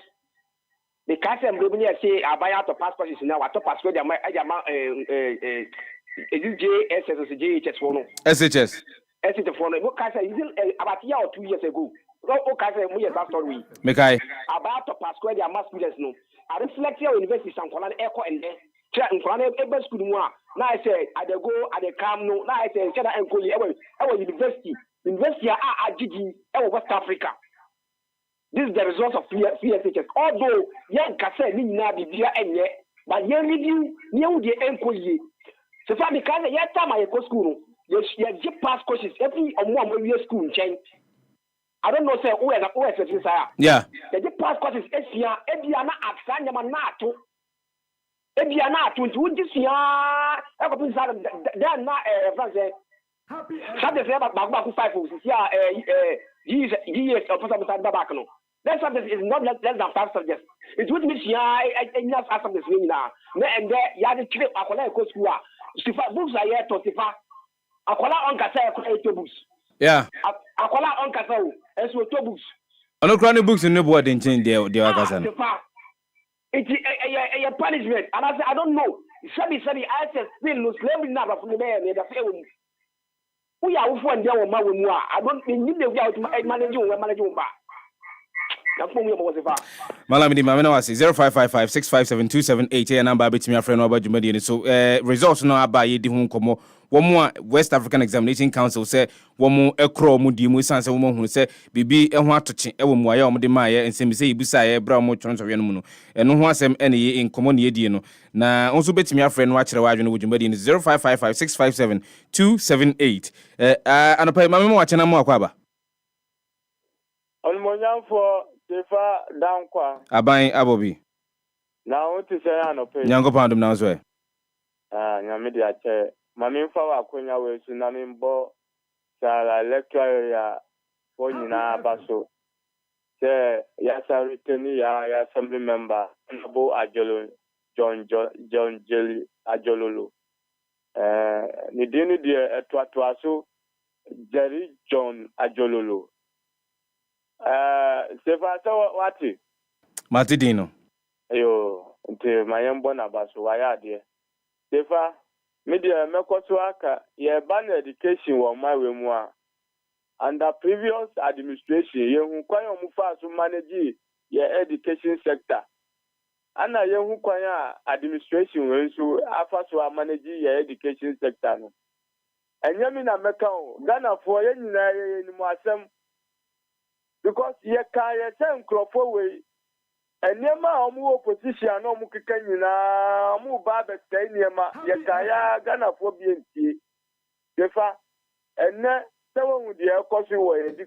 The case I'm going to say I buy out of passport is now at top passport. JSS for SHS. SHS for no case about a year or 2 years ago. That story. Mekai. About to pass where their mass students no. I reflect your university and Kolan Echo and then check in Kolan Ebe School. Now I say I go at the cam no. Now I say China and Koli our university. University are Gigi West Africa. This is the result of CSHS. Although young Kase Nina Bibia and yet, but young review near the Enkoye. So far because the time I go school, you just pass courses every one school change. I don't know, say, who is this? Yeah. The past courses, Ediana Axana Manato. Ediana to this year. I could put that they're not Saturday about Bagbaku 5 years of Babacano. That subject is not less than 5 subjects. It would be I enough as of this now. And there, you had a trip, Akola School. Books are here to Sefah. Akola on Casa books. Yeah. Akola on Casa. As with books. I know chronic books in the board in change the Akasan. It's a punishment. And I said, I don't know. Sabi, I said, still no slavery now from the man. We are one day or Mawua. I don't need the way out managing. Malamidi Mamena wasi 0555657278 a number betimi afre no abadwumadi so results no aba ye di hu nkomo womo West African Examination Council say womo ekro mu di mu sanse womo hu say bibi eho atoche ewo mu aye omde maaye ensemi say ibusa ye bra mo twonso no mu no eno ho asem ene ye nkomo ne yedie no na onso betimi afre no akere wadwe no wodwumadi 0555657278 anopa mamema wachena mu akwaba Onmonyamfo Sefah Danquah. Aban Abobi. Na wonti say anope. Nyango pandum na so e. Nyame di ache. Mami mfa wa konya we su na mbo sala lecture ya fo nyina baso. Se ya sa reteni ya assembly member Nabo Ajolo John Jelly Ajololo. Ni dini di etwa so Jerry John Ajololo. Sefah wati Matidino yo nte mayembo na baso waya de Sefah media mekoso aka ye ban education wo mawe mu a under previous administration ye hu kwan o mu fa so manage ye education sector ana ye hu kwan a administration we so afa so manage ye education sector no enyemi na meka o Ghana for ye nyina ye ni mu asem because ye can ye say nkrofo we enema omu opposition no mu keka nyina mu ba be stay niema ye can ya Ghana for bi enti Sefah enne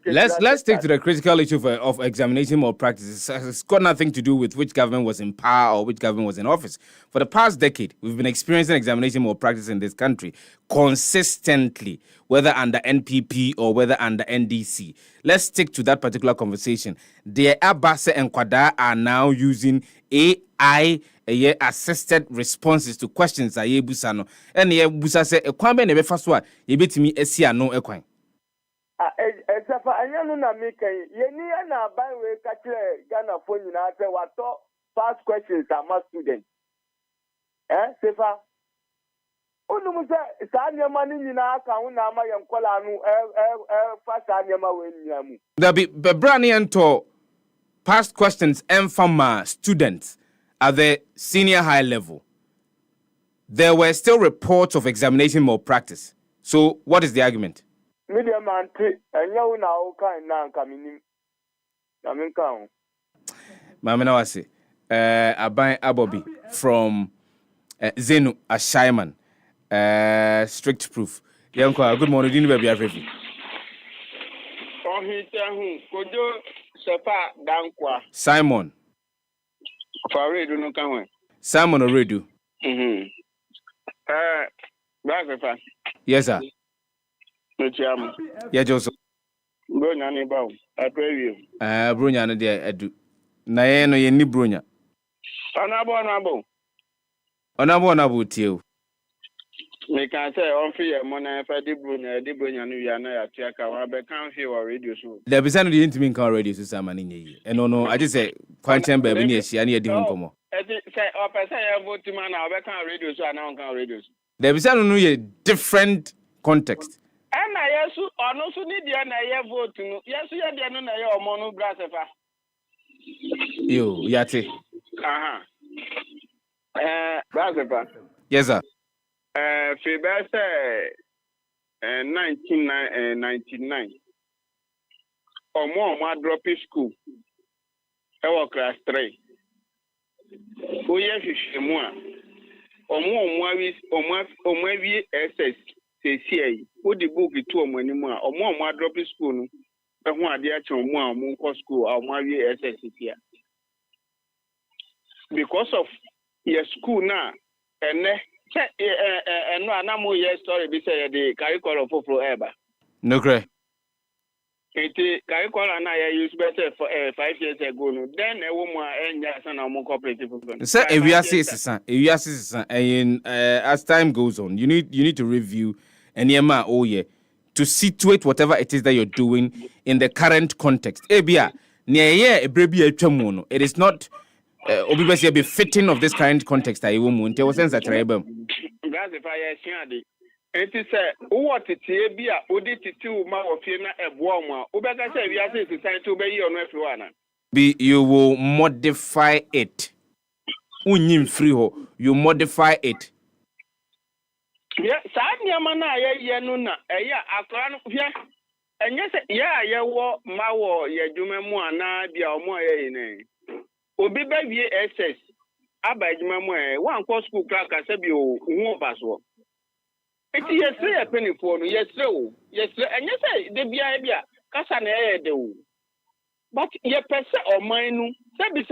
Let's take to the critical issue of examination malpractice. It's got nothing to do with which government was in power or which government was in office. For the past decade, we've been experiencing examination malpractice in this country consistently, whether under NPP or whether under NDC. Let's stick to that particular conversation. The Abase and Kwada are now using AI assisted responses to questions aye busano. And ye busa se ekwan be ne be fa so a ye betimi asi ano ekwan. Sefah anyanu na meka yeni na ban we ka kire Ghana for nyina say wato past questions ama students Sefah onu say sa nyama ni nyina aka hu na ama ye nkola anu fa sa nyama we nyamu there be brani ento past questions enfama students at the senior high level. There were still reports of examination malpractice. So what is the argument? Media man enyawu na o kan na nka minim na menka ho Mamena wase Aban Abobi from Zenu Ashaiman strict proof yanko good morning dinu baby afefi ohita hu kojo Sefah Danquah Simon Faredu no kanwe Simon Oredu Sefah yes sir Mechiam. Yeah, Joseph. Bronya ni bawo. Atrewi. Bronya no de adu. Na ye no ye ni bronya. Onabo tie. Me can say on free mo na fa di bronya no ya na ya tia ka wa be kan fi wa radio so. The beside the intimi kan radio so sama ni nye. No, I just say kwanchen ba bi ni ehia na ye di nkomo. Say o person ya vote man na be kan radio so na on kan radio so. The beside no ye different context. Na yesu ono so ni dia na ye vote no yesu ye dia no na ye omo no bra Sefah yo yate bra Sefah yes sir February 1999 omo drop school e wo class 3 o ye hwehwemu a omo awi SS CCI the book to omo omo drop school no ehun ade a che omo nko school omo awie SSC because of your school na ene eno anamo ye story bi say the curriculum for eba no cre ete curriculum na ya use better for 5 years ago no then e wo mu enya sana omo cooperative so ewiase sisa as time goes on you need to review and to situate whatever it is that you're doing in the current context. It is not be fitting of this current context. I won't tell sense that that's if I it is what it be a audit to ma of na eboa mu obeka say we are to sign to be on everyone. You will modify it. Unyim free ho, you modify it. Yeah, Sanya na ye no na akra no hwe enye se ye wo mawo ye dwuma mu ana bia omo ye ne obi ba wie SS aba dwuma mu wan ko school crack asa bi o hu baso eti yesre ye penifo no yesre enye se de bia kasa na ye de o but ye pese oman nu sebi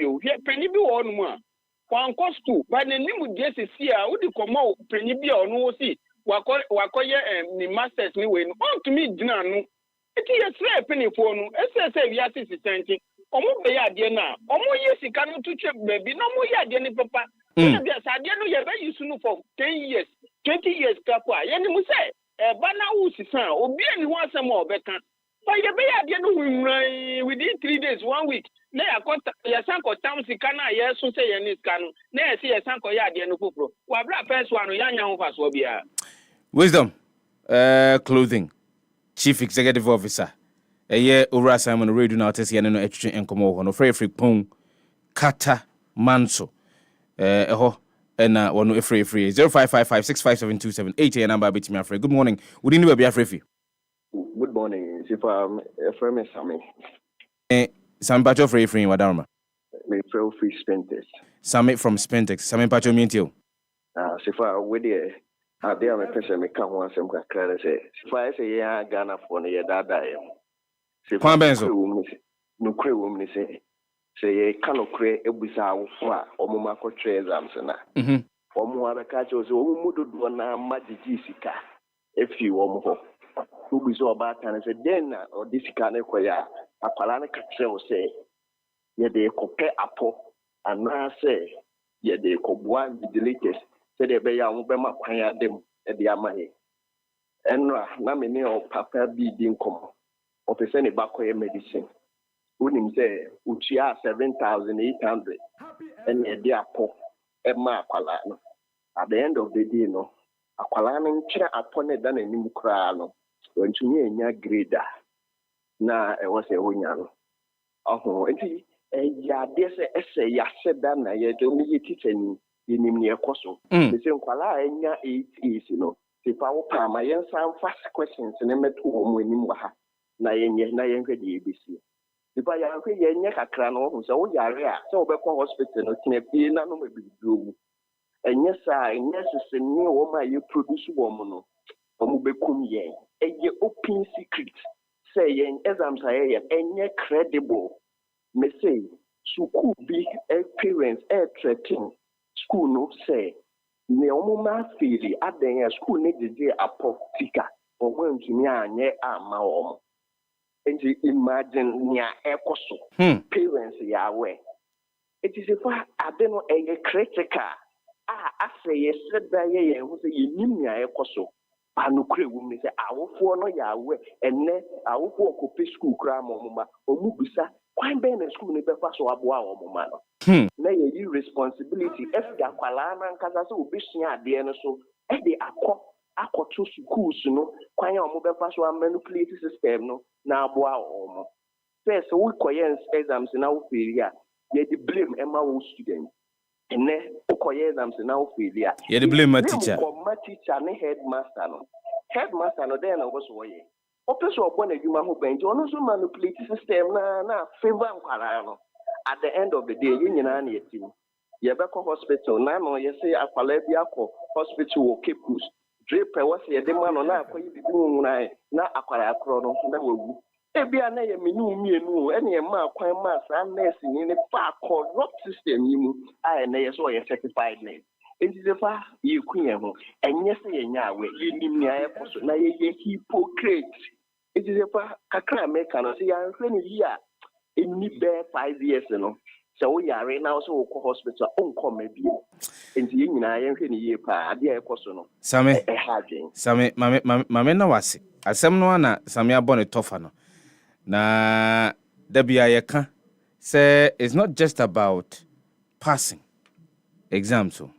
o hwe peni bi wo no mu a wan ko school ba ne nimu die se si a odi komo peni bi a ono wo si wakoye ni masters ni we no on to me gina no eti yesre penifo no ese wi assistant omo be ya de na omo ye sika no to twe baby no mo ya de ni papa na bia sa de no ye be use no for 10 years 20 years kapwa ye ni mu say ba na wo sisan obi ani ho asem obeka but ye be ya de no within 3 days 1 week na ya sanko town sika na ye so say ye ni sika no na ye say ye sanko ya de no popro wa bra first one ya nya ho faso bia Wisdom Clothing Chief Executive Officer Ura Simon Radio now test no etwe enkomo ho no free pon kata manso na wono free 0555657278 number bit me afre. Good morning. Would you be afre? Good morning. If I'm Sammy. Sammy Pacho free wadarma. Me free Spentex. Sammy from Spentex. Sammy Pacho mientio. Sefah we there. Ade am pese me ka ho asem kakra say. Sefah say ya Ghana for no ye dada ye. Kwan benzo. No kre wo me say. Say ye kan kre ebusa awofo a omuma ko tre exams na. Omo abeka che so omo dodo na magigi sika. Efi omo ho. Ubiso oba kan say den na odisika ne koya. Akwala ne katre o say ye de koke apo ana say ye de koboa vigilators say de be ya wo be makwan adem e de amaye. Enra na me ne o papa bi di nkomo. O pese ne bakoye medicine. Unim say uchia 7,800 and a dear po Emma Aqualano. At the end of the day, no, Aqualan chair upon it than a new crano. When to me, a grader. Na, I was a winyano. Oh, and he, ya dear say, ya said that I had only teaching in near Cosso. The same Quala and ya 8 is, If I will come, my young son fast questions and I met home when you were. Na yen the ABC. If I am here, Yakran, who so yarea, so back hospital, no tinapin, no maybe do. And yes, yes, it's a new woman you produce woman. Omubekum ye, a ye open secret. Say, as I'm saying, and ye credible. May say, so could be a parents, a threatening. School no say, Neomuma Philly, at the school needed a apotheca, or when to me, and ma. And you imagine near Ecoso, parents Yahweh. It is if I don't know a critical. I say, yes, said by ye, who say you mean near Ecoso. I no crave women say, I will follow Yahweh, and then I will walk up school cram or mama, or Mubisa, why ben a school never pass or Abua or Mama. Nay, you responsibility, if the Aqualana and Casaso will be seen at the end so, if they are two schools, kwanya omo pass one manipulated system no na aboa omo. First, we koye exams na we failure. Ye the blame Emma wo student. Ene koye exams na we failure. Ye the blame my teacher. My teacher ne headmaster no. Headmaster no then go so ye. Opeso obon adwuma ho benji ono so manipulated system na favor nkwara no. At the end of the day, you nyina na yetim. Ye be ko hospital na no ye say akwala bi akọ hospital wo Cape Coast. Draper was a demand on that na akwara akro no na wagu ebia na ye menu mienu ene ye ma kwan ma sa nursing ni fa corrupt system yi mu ai na ye so ye certified nurse enti fa ye kunye ho enye se ye nya awe ye nim ni aye koso na ye hypocrite enti fa kakra America no se ya nhwe ni yi a eni be 5 years no so we are right now so ko hospital on come bi enti nyina ye nhwe ni ye pa ade e koso no Same mame na wase asem no na same abone tofa no na dabia ye ka say it's not just about passing exams so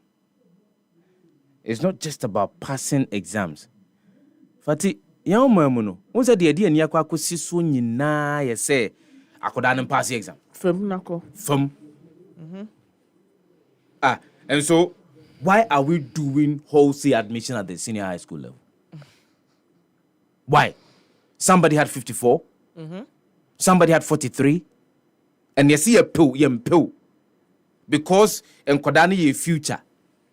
it's not just about passing exams Fati yan mamu no won say de ani akwa akosi so nyina ye say akoda no pass the exam. Fem nako. Fem. And so why are we doing wholesale admission at the senior high school level? Why? Somebody had 54. Somebody had 43. And you see a pill. Because enkoda no ye future.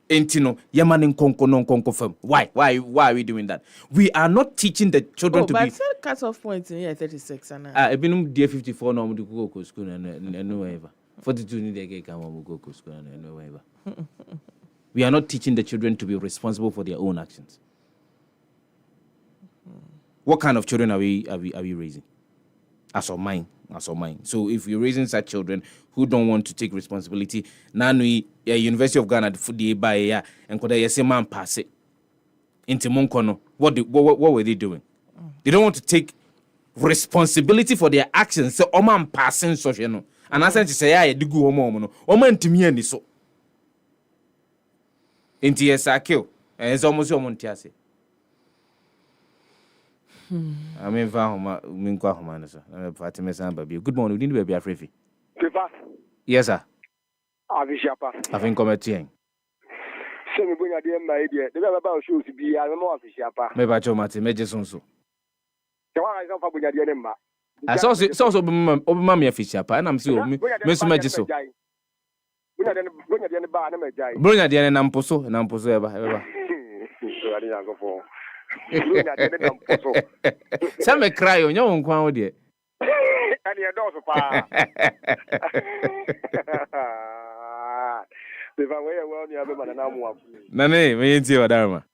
Entino, yamanin konko firm. Why are we doing that? We are not teaching the children to be. But cut off point in here 36 and Ebinum dear 54 no do go school and no ever. 42 need again come go school and no ever. We are not teaching the children to be responsible for their own actions. What kind of children are we raising? As of mine. So if you're raising such children who don't want to take responsibility, now we University of Ghana for the by and could I say man pass it into Monkono. What were they doing? They don't want to take responsibility for their actions. So man passing so you know. And I said to say I do go no. Oman to me and so. Into yes kill. And it's almost your montiase. I mean, Fati Mesamba. Good morning, we need to be afraid. Yes, sir. I think I'm at Tiang. Send me bring a dear my dear. The about shoes to be a more official. Maybe I told Martin, Major so. The one I don't for bring a dear member. I saw it's also Mammy official, and I'm sure Miss Magiso. Bring a dear bar and a jay. Bring a dear and Amposo and Amposo ever. I didn't go for. Some may cry on your own quality. And your daughter, pa. If I were well, you have a man and Nane, we ain't see what Dharma.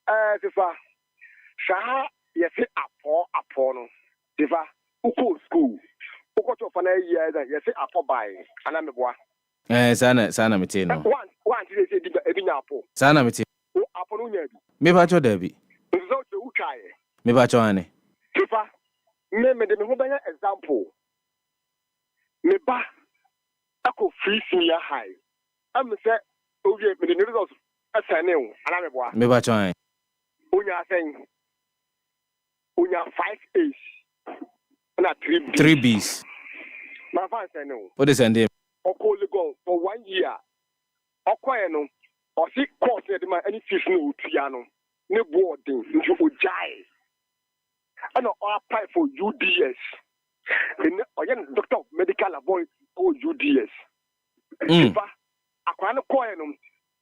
Sefah, Shah, yes, upon Sefah, Uko school. Uko to Fana years, yes, upon by, and I'm a boy. Sana Mitino. One, they say, Ebinapo. Sana Mitino. Upon Maybe I told Debbie. Maybe I join. Sefah, me the mobile example. Me ba, ako free senior high. I'm say, oh yeah, me the results as I know, and I'm a boy. Maybe I join. Unya saying, Unya 5 A's and a 3 B's. My father say no. What is ending? Or call the go for 1 year. Or quiet no, or 6 course any fish no piano, no boarding, into Ujai. And I apply for UDS. Or doctor of medical laboratory or UDS. If I can't call them,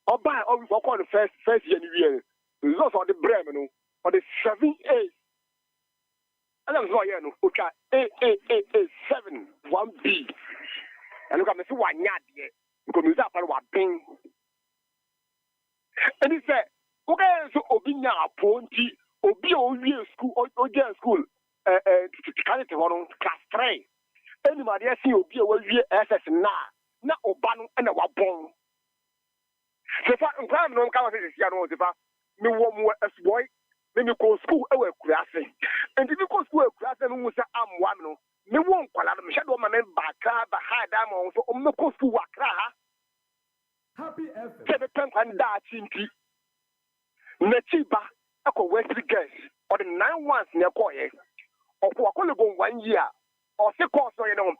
or buy all the first year. Results of the Bremen or the 7 A's. And I'm sorry, okay, A7, 1B. And look at me, 1 yard yet. Because we have a ping. And he said, okay, so Obinya Ponti, Obi school, or school, class 3. Anybody else see Obi SS na Obano and a Wabon. So far, I'm glad no one is here. Me more as boy, me go school away classy. And if you go school class and say I'm one, me won't call out me shadow my men back the high diamond so me go school wakra. Happy FM. 7 and that chinti. Nechiba, ako West girls or the 9 ones near Koye. Or who are go 1 year or 6 course or you know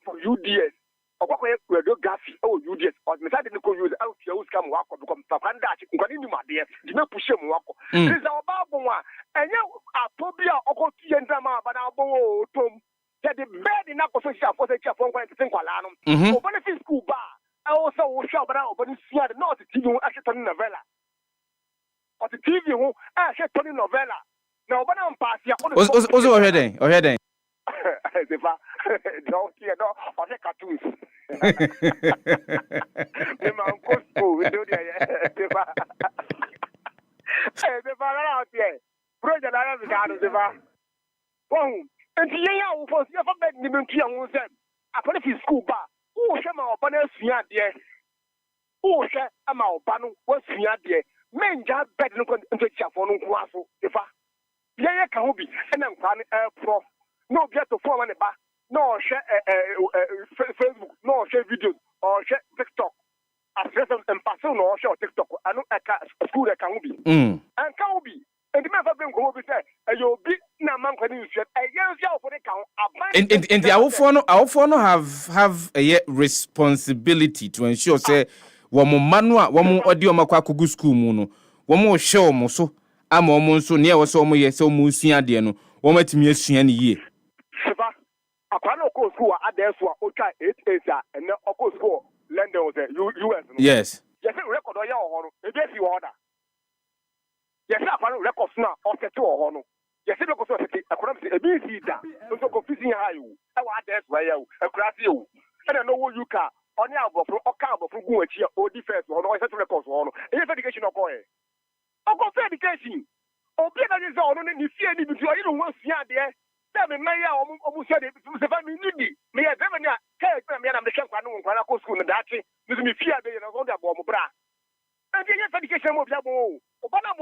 for UDS. Or what we do gas or UDS or the side go use out your come work or become Papanda. You can my dear. You may push him walk. This is our Bible one. And you are probably a Okoki and Drama, but our bow tom. That the bed in Apple social for the Japan to think Walanum. Open a school bar. I also will shout about open the not the TV actually novella. Or the TV who actually novella. Now, when I'm passing, also already. Don't hear no or the cartoons. The man goes school, we do the out here. Project I have got the bar. Boom. And the year was never begging the Muntia was them. I put it in school bar. Oh, Shama or Banner Fiat, dear. Oh, Shama or Banu was Fiat, dear. Men just begging into Chafon Guasso, if I. Yeah, can be, and I'm planning pro. No get to form on the back, no share Facebook, no share videos, or share TikTok. As and person or share TikTok. I know a school that can be. And can be. And the member being go over there, and you'll be Naman can you said, a young for the count, a in the our no have a responsibility to ensure say womo manua womo odi omakwa kugu school mu no womo hwe omo so ama omo nso ne e wo so omo ye se omo sua de no womo atimi asua ne yie Seba akwa no ko school adeso a o try 8 days a and o ko school London was US no. Yes. Yes, record o ya o ho no e be fi order. Yes, akwa no record na o set o ho no. Yes, because of the economic a bit that so confusing how you adeso ya o akurasi o. And no wo you ka only abofro o ka abofro gun achi o defense o no set records o no. E education o ko e. O go for education. Obi na dey say o no ni fie ni bi tu you no wan fia de me may almost said it was a family needy. Me a Germany, me and the Shank and I school in that tree. This me fear they are on the bomb bra. And the education of Yabo, Obana.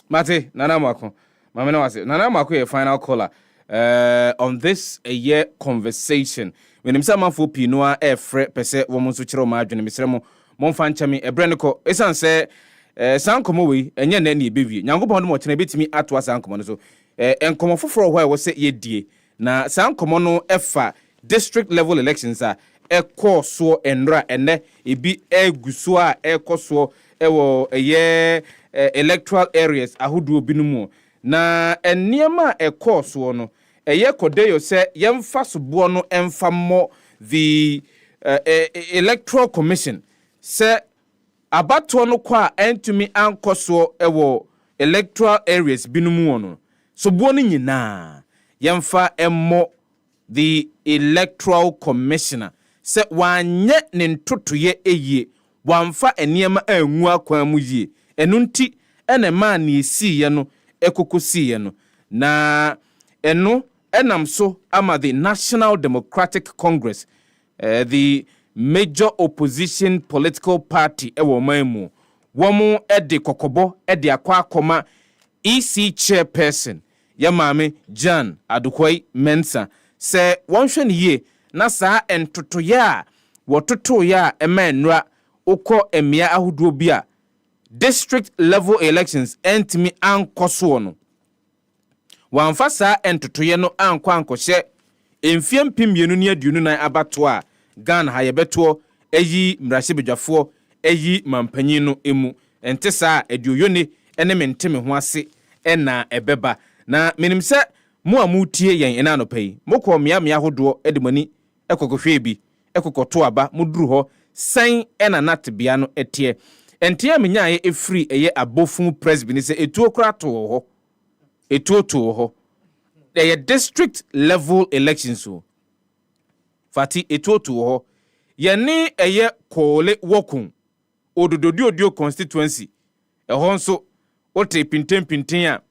Mate, Nana Mako. Mamma was it. Nana Mako, a final caller on this a year conversation. When him some for Pinoa, a fret per se, woman suchero margin, Mr. Monfanchami, a Brenico, Esan say, Sankomowi, and yan any baby. Yango Bono, bit me at was Sankomo. So, and come for where was it ye dear. Na Sankomono Efa district level elections are a course so enra and e be a gusua a coso ewo a year electoral areas a who do binumo. Na and nearma a course one a year kodeo say yam fast buono enfamo the electoral commission say abatono kwa entumi ankoso ewo electoral areas binumu ono so buono nyina yamfa emmo the electoral commissioner say wanye ne ntotoye eye wamfa eniema anwu akwan mu yie enu nti ene ma na esi ye no ekokosi ye no na eno enam so ama the National Democratic Congress the major opposition political party ewo maimu womu ede kokobo ede akwa akoma EC chairperson Yamame Jan Adukwai Mensa se wonhwe ne ye na saa entotoye a wototoye a emanra ukọ emia ahodo bi a district level elections entimi ankoso no wamfa saa entotoye no ankohye emfie mpimienu ne aduonu nan abato a Ghana ha yebeto eyi mrahye eyi mampanyin no emu ente saa aduoyone ene menteme ho ase ena ebeba na menim se mo amutie yen ena no pai mokọ mia hodo edemani ekokohwe bi ekokoto aba muduru ho san ena natbea no etie ente amenyaye efri eye abofu presby ni se etuo krato ho etuo ho the district level elections so Fati etuo ho yene eye kole wokun odododio constituency ehon so ote pinten a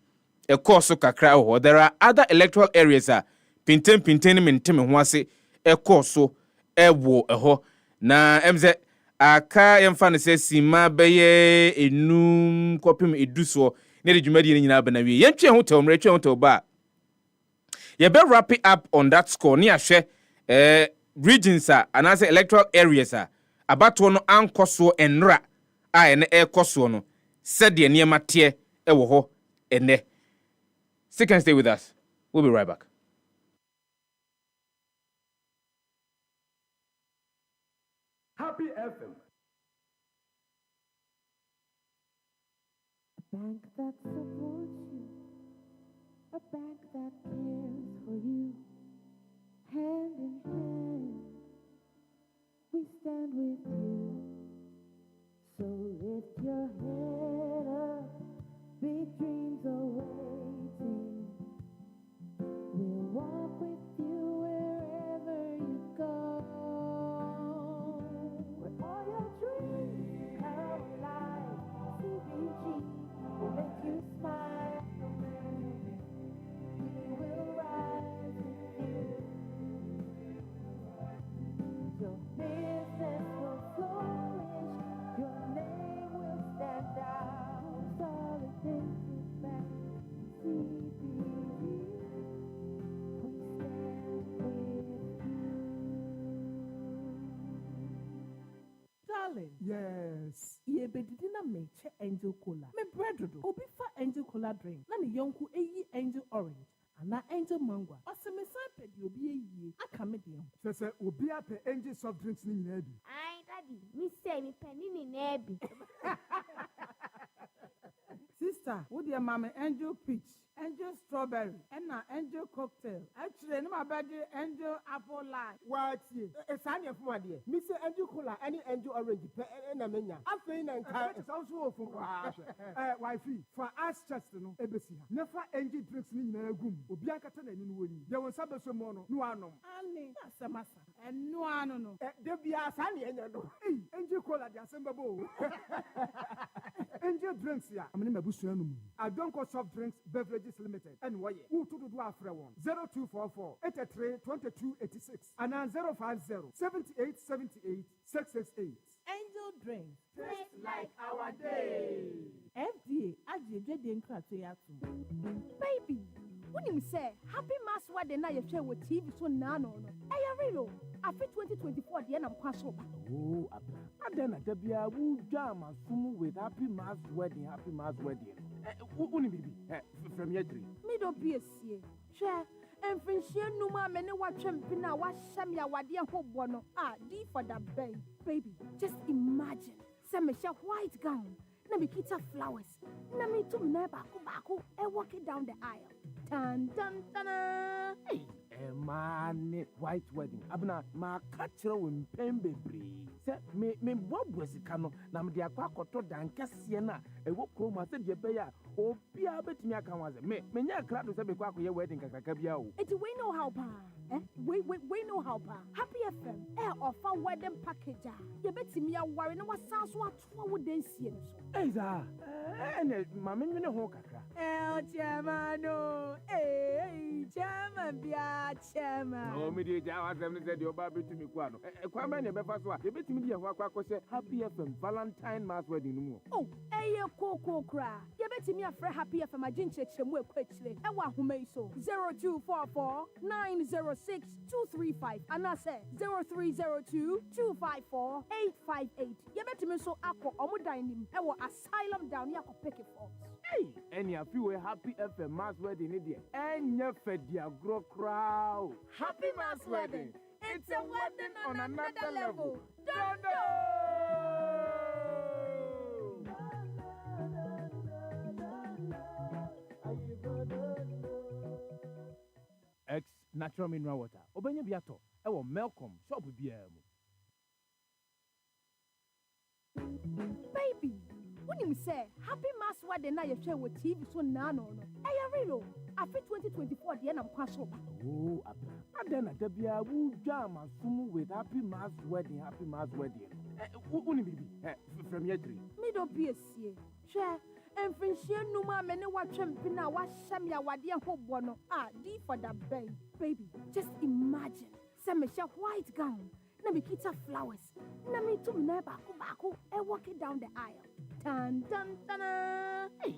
a course kakra ho there are other electoral areas a pinten menteme ho ase a course ewo eho na emze aka yemfa ne se sima beye enum kopim eduso ne de dwumadi nyina bana wie yentwe ho tawmre twe ho tawba ye be wrap it up on that score ni ahwe regions and as electoral areas abato no ankoso enra a ene ekoso no said the niema tie ewo ho ene. Still can stay with us. We'll be right back. Happy FM. A bank that supports you, a bank that cares for you. Hand in hand, we stand with you. So lift your head up, big dreams are waiting. We'll walk with you wherever you go. Where all your dreams come alive, CBG will make you smile. We will rise with you. Your business will flourish, your name will stand out. Solidarity back, CBG, we stand with you. Darling. Yes. Ye bedidina meche angel cola. Me bread do. Obi fa angel cola drink. Na ne yonku eyi angel orange. Ana angel mango. Ose me san pedi obi Sɛ obi apɛ Angel soft drinks ni nyinaa bi. Aye, Daddy. Me say me penny ni nebi. Sister, wo deɛ ma me Angel peach, Angel strawberry, ɛna Angel cocktail. Actually, no ma bɛgye Angel apple lime. Watie. Saa ne ɛfom adeɛ. Me sɛ Angel cola ɛne Angel orange pɛ ɛna menya. Afei na nka. Ɛkyɛ sɛ wo so wɔ fom. Wifey, fa ice chest no ebesi ha. Na fa Angel drinks ni nyinaa gum. Obi ankata n'ani no wɔ ni. Deɛ wɔn nsa bɛso mu no, no anom. Ani, asamasa. Ɛno ano no. Da bia saa ne ɛnya no. Angel cola de asɛm bɛbɔ o. Angel drinks ya. Amene mabusua no mu. Danquah soft drinks beverages limited. And why? Who to do after one? 0244 83 22 86 and 050 78 78 668. Angel drink. Taste like our day. FDA, agye de nkrato ya to. Baby, when you say happy mass wedding na you share with TV so na no. Real. After 2024 the am kwaso ba. Oh, abra. Adena da bia wu jam asum with happy mass wedding. Uni bibi. From year 3. Me do be asie. Hwe, emfinhie numa me ne watwempi na wahyam ya wade ho bono. D for the baby. Just imagine. Say me share white gown. Na me kita flowers. Na me to me na baako e walking down the aisle. Tan tan tan. Hey, man, white wedding. Abna ma kachira won pen bebre. Say me bobo sika no na me de akwa akoto dan kese na e wo kroma se de be ya obi a betimi aka waze me nya krado se be kwa akoye wedding kakaka bia o. It we know how pa. We know how pa. Happy FM offer wedding package. Ye betimi aware na wasan so atoa wo dansie no so. Eiza. Ma me nwene ho kakra. Chamano. Chairman bia chairman. Oh, me dey jawa sem ne se de oba betimi kwa no. Kwa ma ne be fa so a ye betimi de ho akwa akose Happy FM Valentine Mass Wedding no mu. Oh, koko kra. Ye betimi afre Happy FM aginchechemu ekwechire. E wa homa iso 0244 906 235 and I say 0302 254 858. Ye betimi so akọ omudan nim e wo asylum down ya ko pick it for. Hey, any of you Happy FM Mass Wedding in there. Enya fedia gro crowd. Happy Mass Wedding. It's a wedding on another level. X natural mineral water. Obenya biato. Ewo Melcom shop bia mu. Baby, when you say Happy Mass Wedding na you share with TV so na no. Real. After 2024 the am kwaso ba. Oh, abra. Adena da bia wu jam asum with Happy Mass Wedding. Uni bibi. From year 3. Me do be asie. Hwe, emfinhie numa me ne watwempi na wahyam ya wade ho bono. D for the baby. Just imagine. Say me share white gown. Na me kita flowers. Na me to me na baako e walking down the aisle. Tan tan tan. Hey,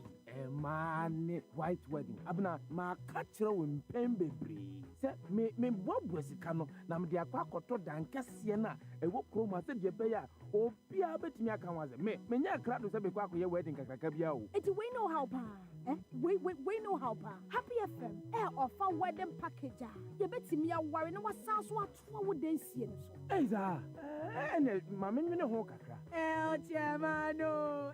man, white wedding. Abna ma kachira won pen bebre. Say me bobo sika no na me de akwa akoto dan kese na e wo kroma se de be ya obi a betimi aka waze me nya krado se be kwa akoye wedding kakaka bia o. It we know how pa. We know how pa. Happy FM offer wedding package. Ye betimi aware na wasan so atoa wo dansie no so. Eiza. Ma me nwene ho kakra. Chamano.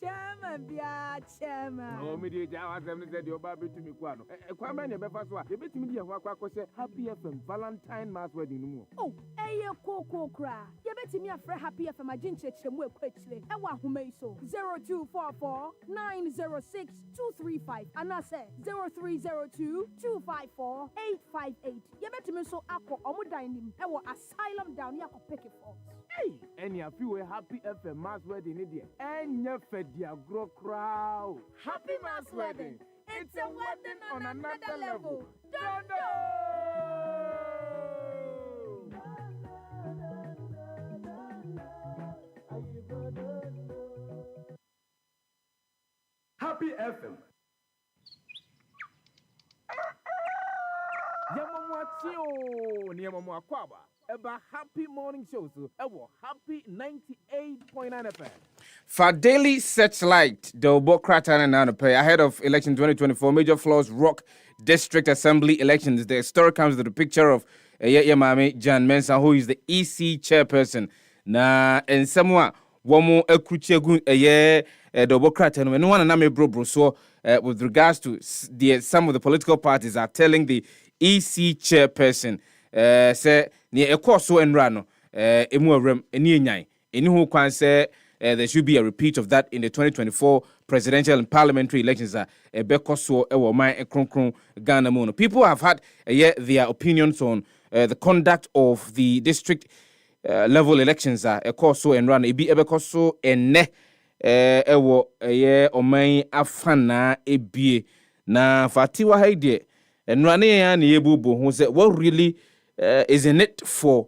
Chairman bia chairman. Oh, me dey jawa sem ne se de oba betumi kwa no. Kwa ma ne be fa so a ye betimi de ho akwa akose Happy FM Valentine Mass Wedding no mu. Oh, koko kra. Ye betimi afre Happy FM aginchechemu ekwechire. E wa homa iso 0244 906 235 and I say 0302 254 858. Ye betimi so akọ omudan nim e wo asylum down ya ko pick it for. Hey, any of you Happy FM Mass Wedding in there. Enya fedia gro crowd. Happy Mass Wedding. It's a wedding on another level. Happy FM. Yamamwatio, Niamamwakwaba. About Happy Morning Show, so Happy 98.9 FM. For daily searchlight, the Obo Kratan and Nanape ahead of election 2024 Major Floors Rock District Assembly elections. The story comes with a picture of yeah, mame Jan Mensah, who is the EC chairperson. Na and someone womo ekruchegu the Democrat and no one na me bro so with regards to some of the political parties are telling the EC chairperson say ne ekoso enra no emu awrem eni enyan eni ho kwan say there should be a repeat of that in the 2024 presidential and parliamentary elections ebekoso ewo man ekronkron Ghana mu no. People have had their opinions on the conduct of the district level elections ekoso enra no ebi ebekoso enne ewo oman afana ebie na Fati wa haide enra ne ya na yebubo ho say what really is in it for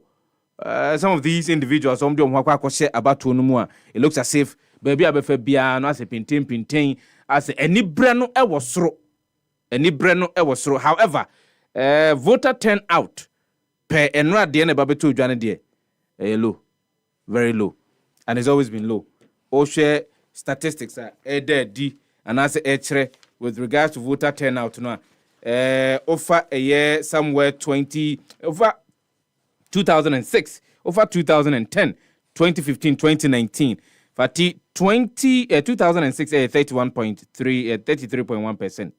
some of these individuals some dem hwakwa akose abato no mu a it looks as if baby abefa bia no as pinten as any bre no ewo soro however voter turnout per enra de na babeto dwane de low, very low, and it's always been low. Share statistics are D and as a with regards to voter turnout now over a year somewhere 2006 over 2010 2015 2019 Fati 2006 33.1%.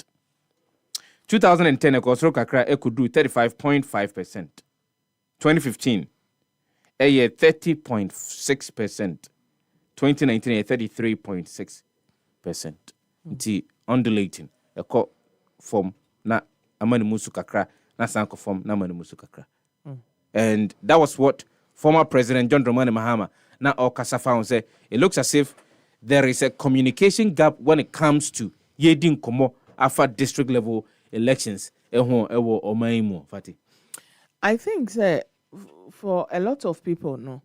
2010 ekosro kakra could do 35.5%. 2015 30.6%. 2019 33.6%. It's undulating. Eko form na amani musu kakra na sanko form na amani musu kakra. And that was what former President John Dramani Mahama na Okasa found say it looks as if there is a communication gap when it comes to yedin komo after district level elections. Ewo omaimu Fati. I think for a lot of people, no,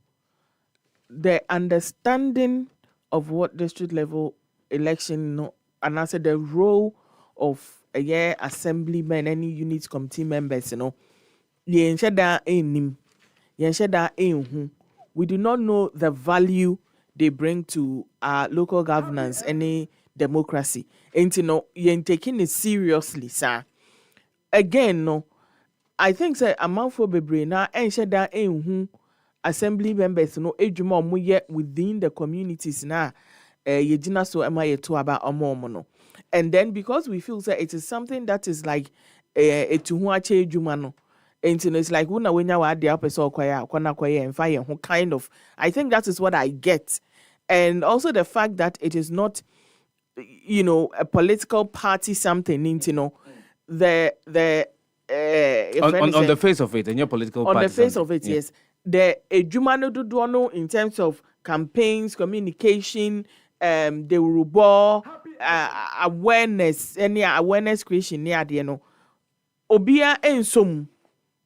the understanding of what district level election, no, and also the role of assemblymen, any unit committee members, you know, we do not know the value they bring to our local governance, any democracy. And you know, you're taking it seriously, sir. Again, no, I think say amount for bebre na assembly members no ejuma omo within the communities na yejina so am I to about omo no. And then because we feel that it is something that is like a to ache ejuma no. And it's like when you are the person and fire kind of. I think that is what I get. And also the fact that it is not, you know, a political party something, you know, on the face of it, in your political party. On the face of it, yes. The Ejumano Duduano in terms of campaigns, communication, the rubo, awareness, any awareness creation near the, you know. Obia and some,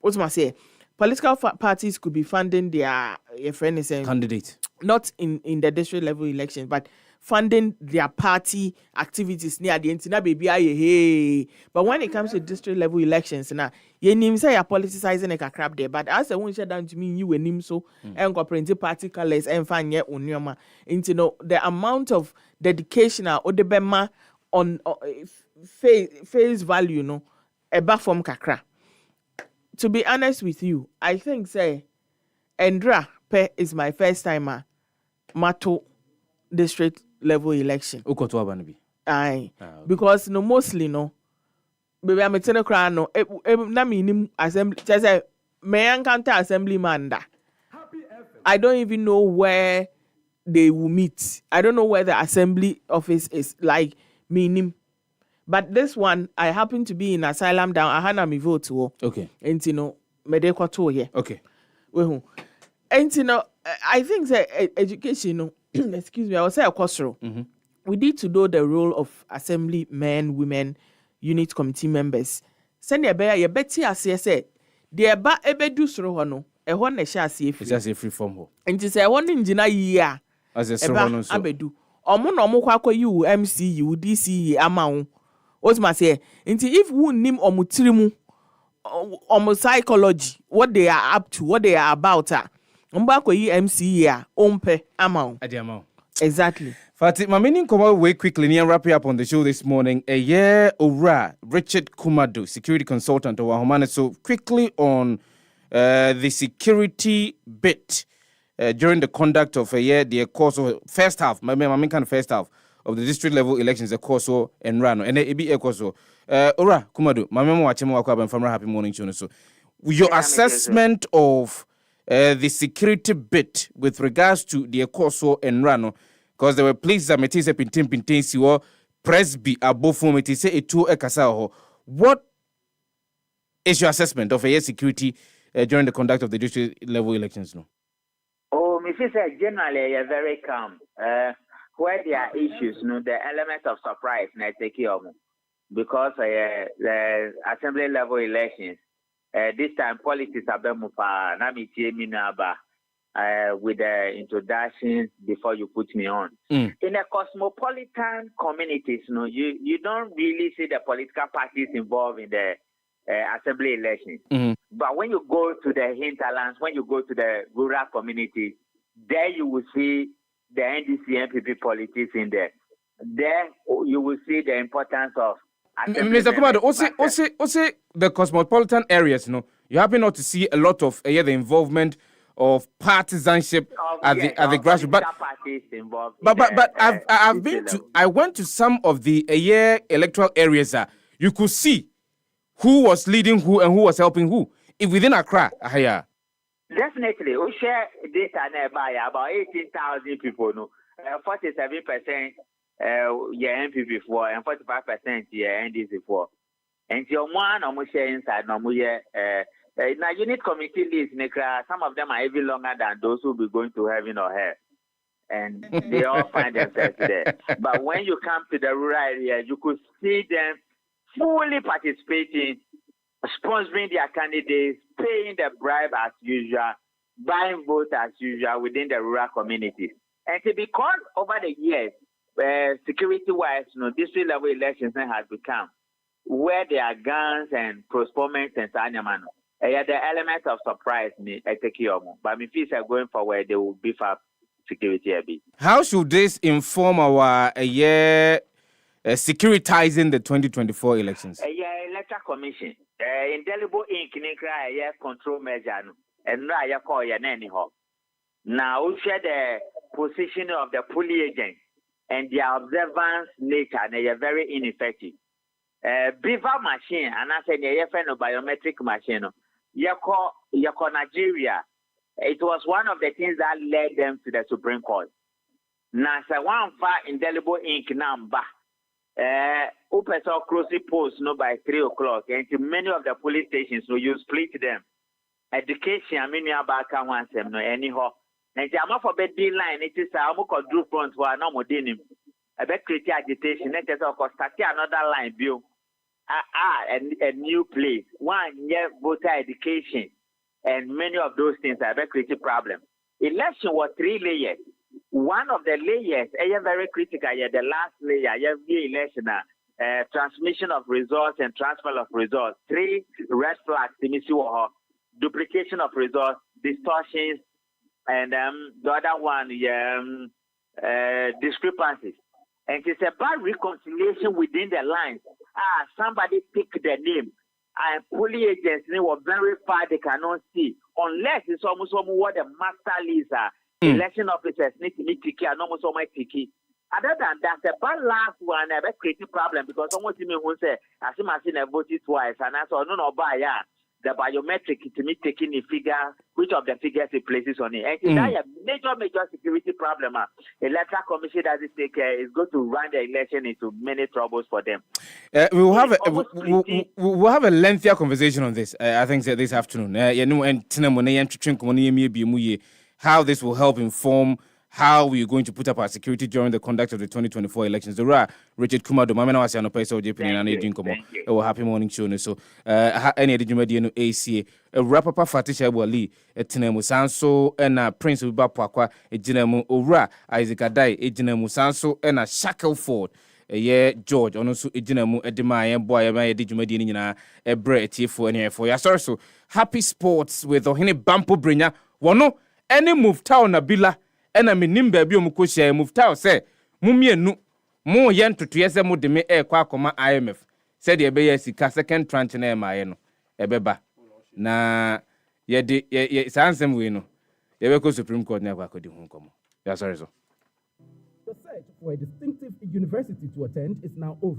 what must I say? Political parties could be funding their candidate. Not in the district level elections, but funding their party activities near the end. Hey. But when it comes to district level elections, now you name say you're politicizing a crap there. But as I won't shut down to me, you name so and cooperative party colors and find yet unyama. And you know the amount of dedication or the bema on face value, no, a from kakra. To be honest with you, I think say Endra Pe is my first timer Mato district level election. Aye. Because no mostly no. Baby I'm a tenokra no na minim assembly say may encounter assemblyman da. I don't even know where they will meet. I don't know where the assembly office is like minim. But this one, I happen to be in asylum down. I had me vote to. Okay. And you know, medekwa to here. Okay. Well, and you know, I think that education, excuse me, I will say a crossroad. We need to know the role of assembly men, women, unit committee members. Send your bear, your betty as you said. The ba ebe do sro no. E ho na sha free. It's just a free form ho. And you say one engineer year. As a sro no so. Abedu. Omo no mo kwa you MCU, DCE amount. What must say? If we name omutrimu psychology, what they are up to, what they are about, MCA, ompe amount. Exactly. Fati, my meaning come away quickly and wrap up on the show this morning. A year Ora, Richard Kumado, security consultant of Wahomane. So quickly on the security bit during the conduct of a year, the course of first half, my kind of first half of the district level elections, the course and run, and it be a course. Ora Kumadu, my memo watching Wakab from Happy Morning Tune. So, your assessment of the security bit with regards to the course and run, because there were places that Matisse Pintin Siwa, Presby, above for Matisse, a two Ekasao. What is your assessment of a year security during the conduct of the district level elections? No? Oh, Mrs. Generally, you're very calm. Where there are issues, the element of surprise, because the assembly level elections, this time politics are with the introductions before you put me on. In the cosmopolitan communities, you don't really see the political parties involved in the assembly elections. But when you go to the hinterlands, when you go to the rural communities, there you will see the NDC MPP politics in there. There you will see the importance of Mr. Kumado, also the cosmopolitan areas, you happen not to see a lot of the involvement of partisanship at the grassroots. But I've been to, I went to some of the electoral areas. You could see who was leading who and who was helping who. If within Accra, definitely, we share data nearby about 18,000 people. 47% MPP for and 45% NDC for. And your one almost share inside now unit committee list, some of them are even longer than those who will be going to heaven or hell. And they all find themselves there. But when you come to the rural area, you could see them fully participating, sponsoring their candidates, paying the bribe as usual, buying votes as usual within the rural communities. And because over the years, security-wise, district level elections has become where there are guns and postponements and so on. The element of surprise me, but if it's going forward, they will beef up security a bit. How should this inform our securitizing the 2024 elections? Electoral Commission, indelible ink, control measure, and I call your nanny hop. Now, we share the position of the police agents and their observance nature, and they are very ineffective. Beaver machine, and I said, a biometric machine. Yako Nigeria, it was one of the things that led them to the Supreme Court. Now, one far indelible ink number. Open so closely post by 3 o'clock, and to many of the police stations, so you split them. Education, I mean, about one sem no anyhow. And the amount for bed line, it is a more drew front for a normal denim. A bit creative agitation, let us of course start another line view. A new place, 1 year voter education, and many of those things are very critical problem. Election was 3 layers. One of the layers, very critical, the last layer, the election, transmission of results and transfer of results. 3 red flags, duplication of results, distortions, and the other one, discrepancies. And it's about reconciliation within the lines. Somebody picked the name, and police agents were very far, they cannot see, unless it's almost what the master list are. Election officers need to be ticky and almost so much ticky. Other than that, the bad last one, a creative problem because almost me who say, I see my sin voted twice, and I saw no buy the biometric to me taking a figure, which of the figures it places on it. And it's a major security problem. Electoral Commission doesn't take care, is going to run the election into many troubles for them. We will have a lengthier conversation on this, I think, this afternoon. And how this will help inform how we're going to put up our security during the conduct of the 2024 elections. There are Richard Kumado, Mamma was an oppressor, JP, and Adrian Como. A happy morning show. So, any Adjumadian ACA, a rapper Fati Shaibu-Ali, a Tinemu Sanso, and a Prince of Poakwa, a Jinemu Ora, Isaac Adai, a Jinemu Sanso, and a Shackleford. George, also a Jinemu, a Dema, and boy, a Dijumadian, a bread, for any for your source. So, happy sports with Ohene Bampo Brinya. Wano. Any move town na bila ena minim baby omuko share move town say mumienu mo yen tutu yese mo de me kwa akoma IMF said ye be sika second tranche na ma ye no ebeba na ye sansem we no. Ye be ko Supreme Court na akwa kodi ho komo. Yeah, sorry so. The search for a distinctive university to attend is now over.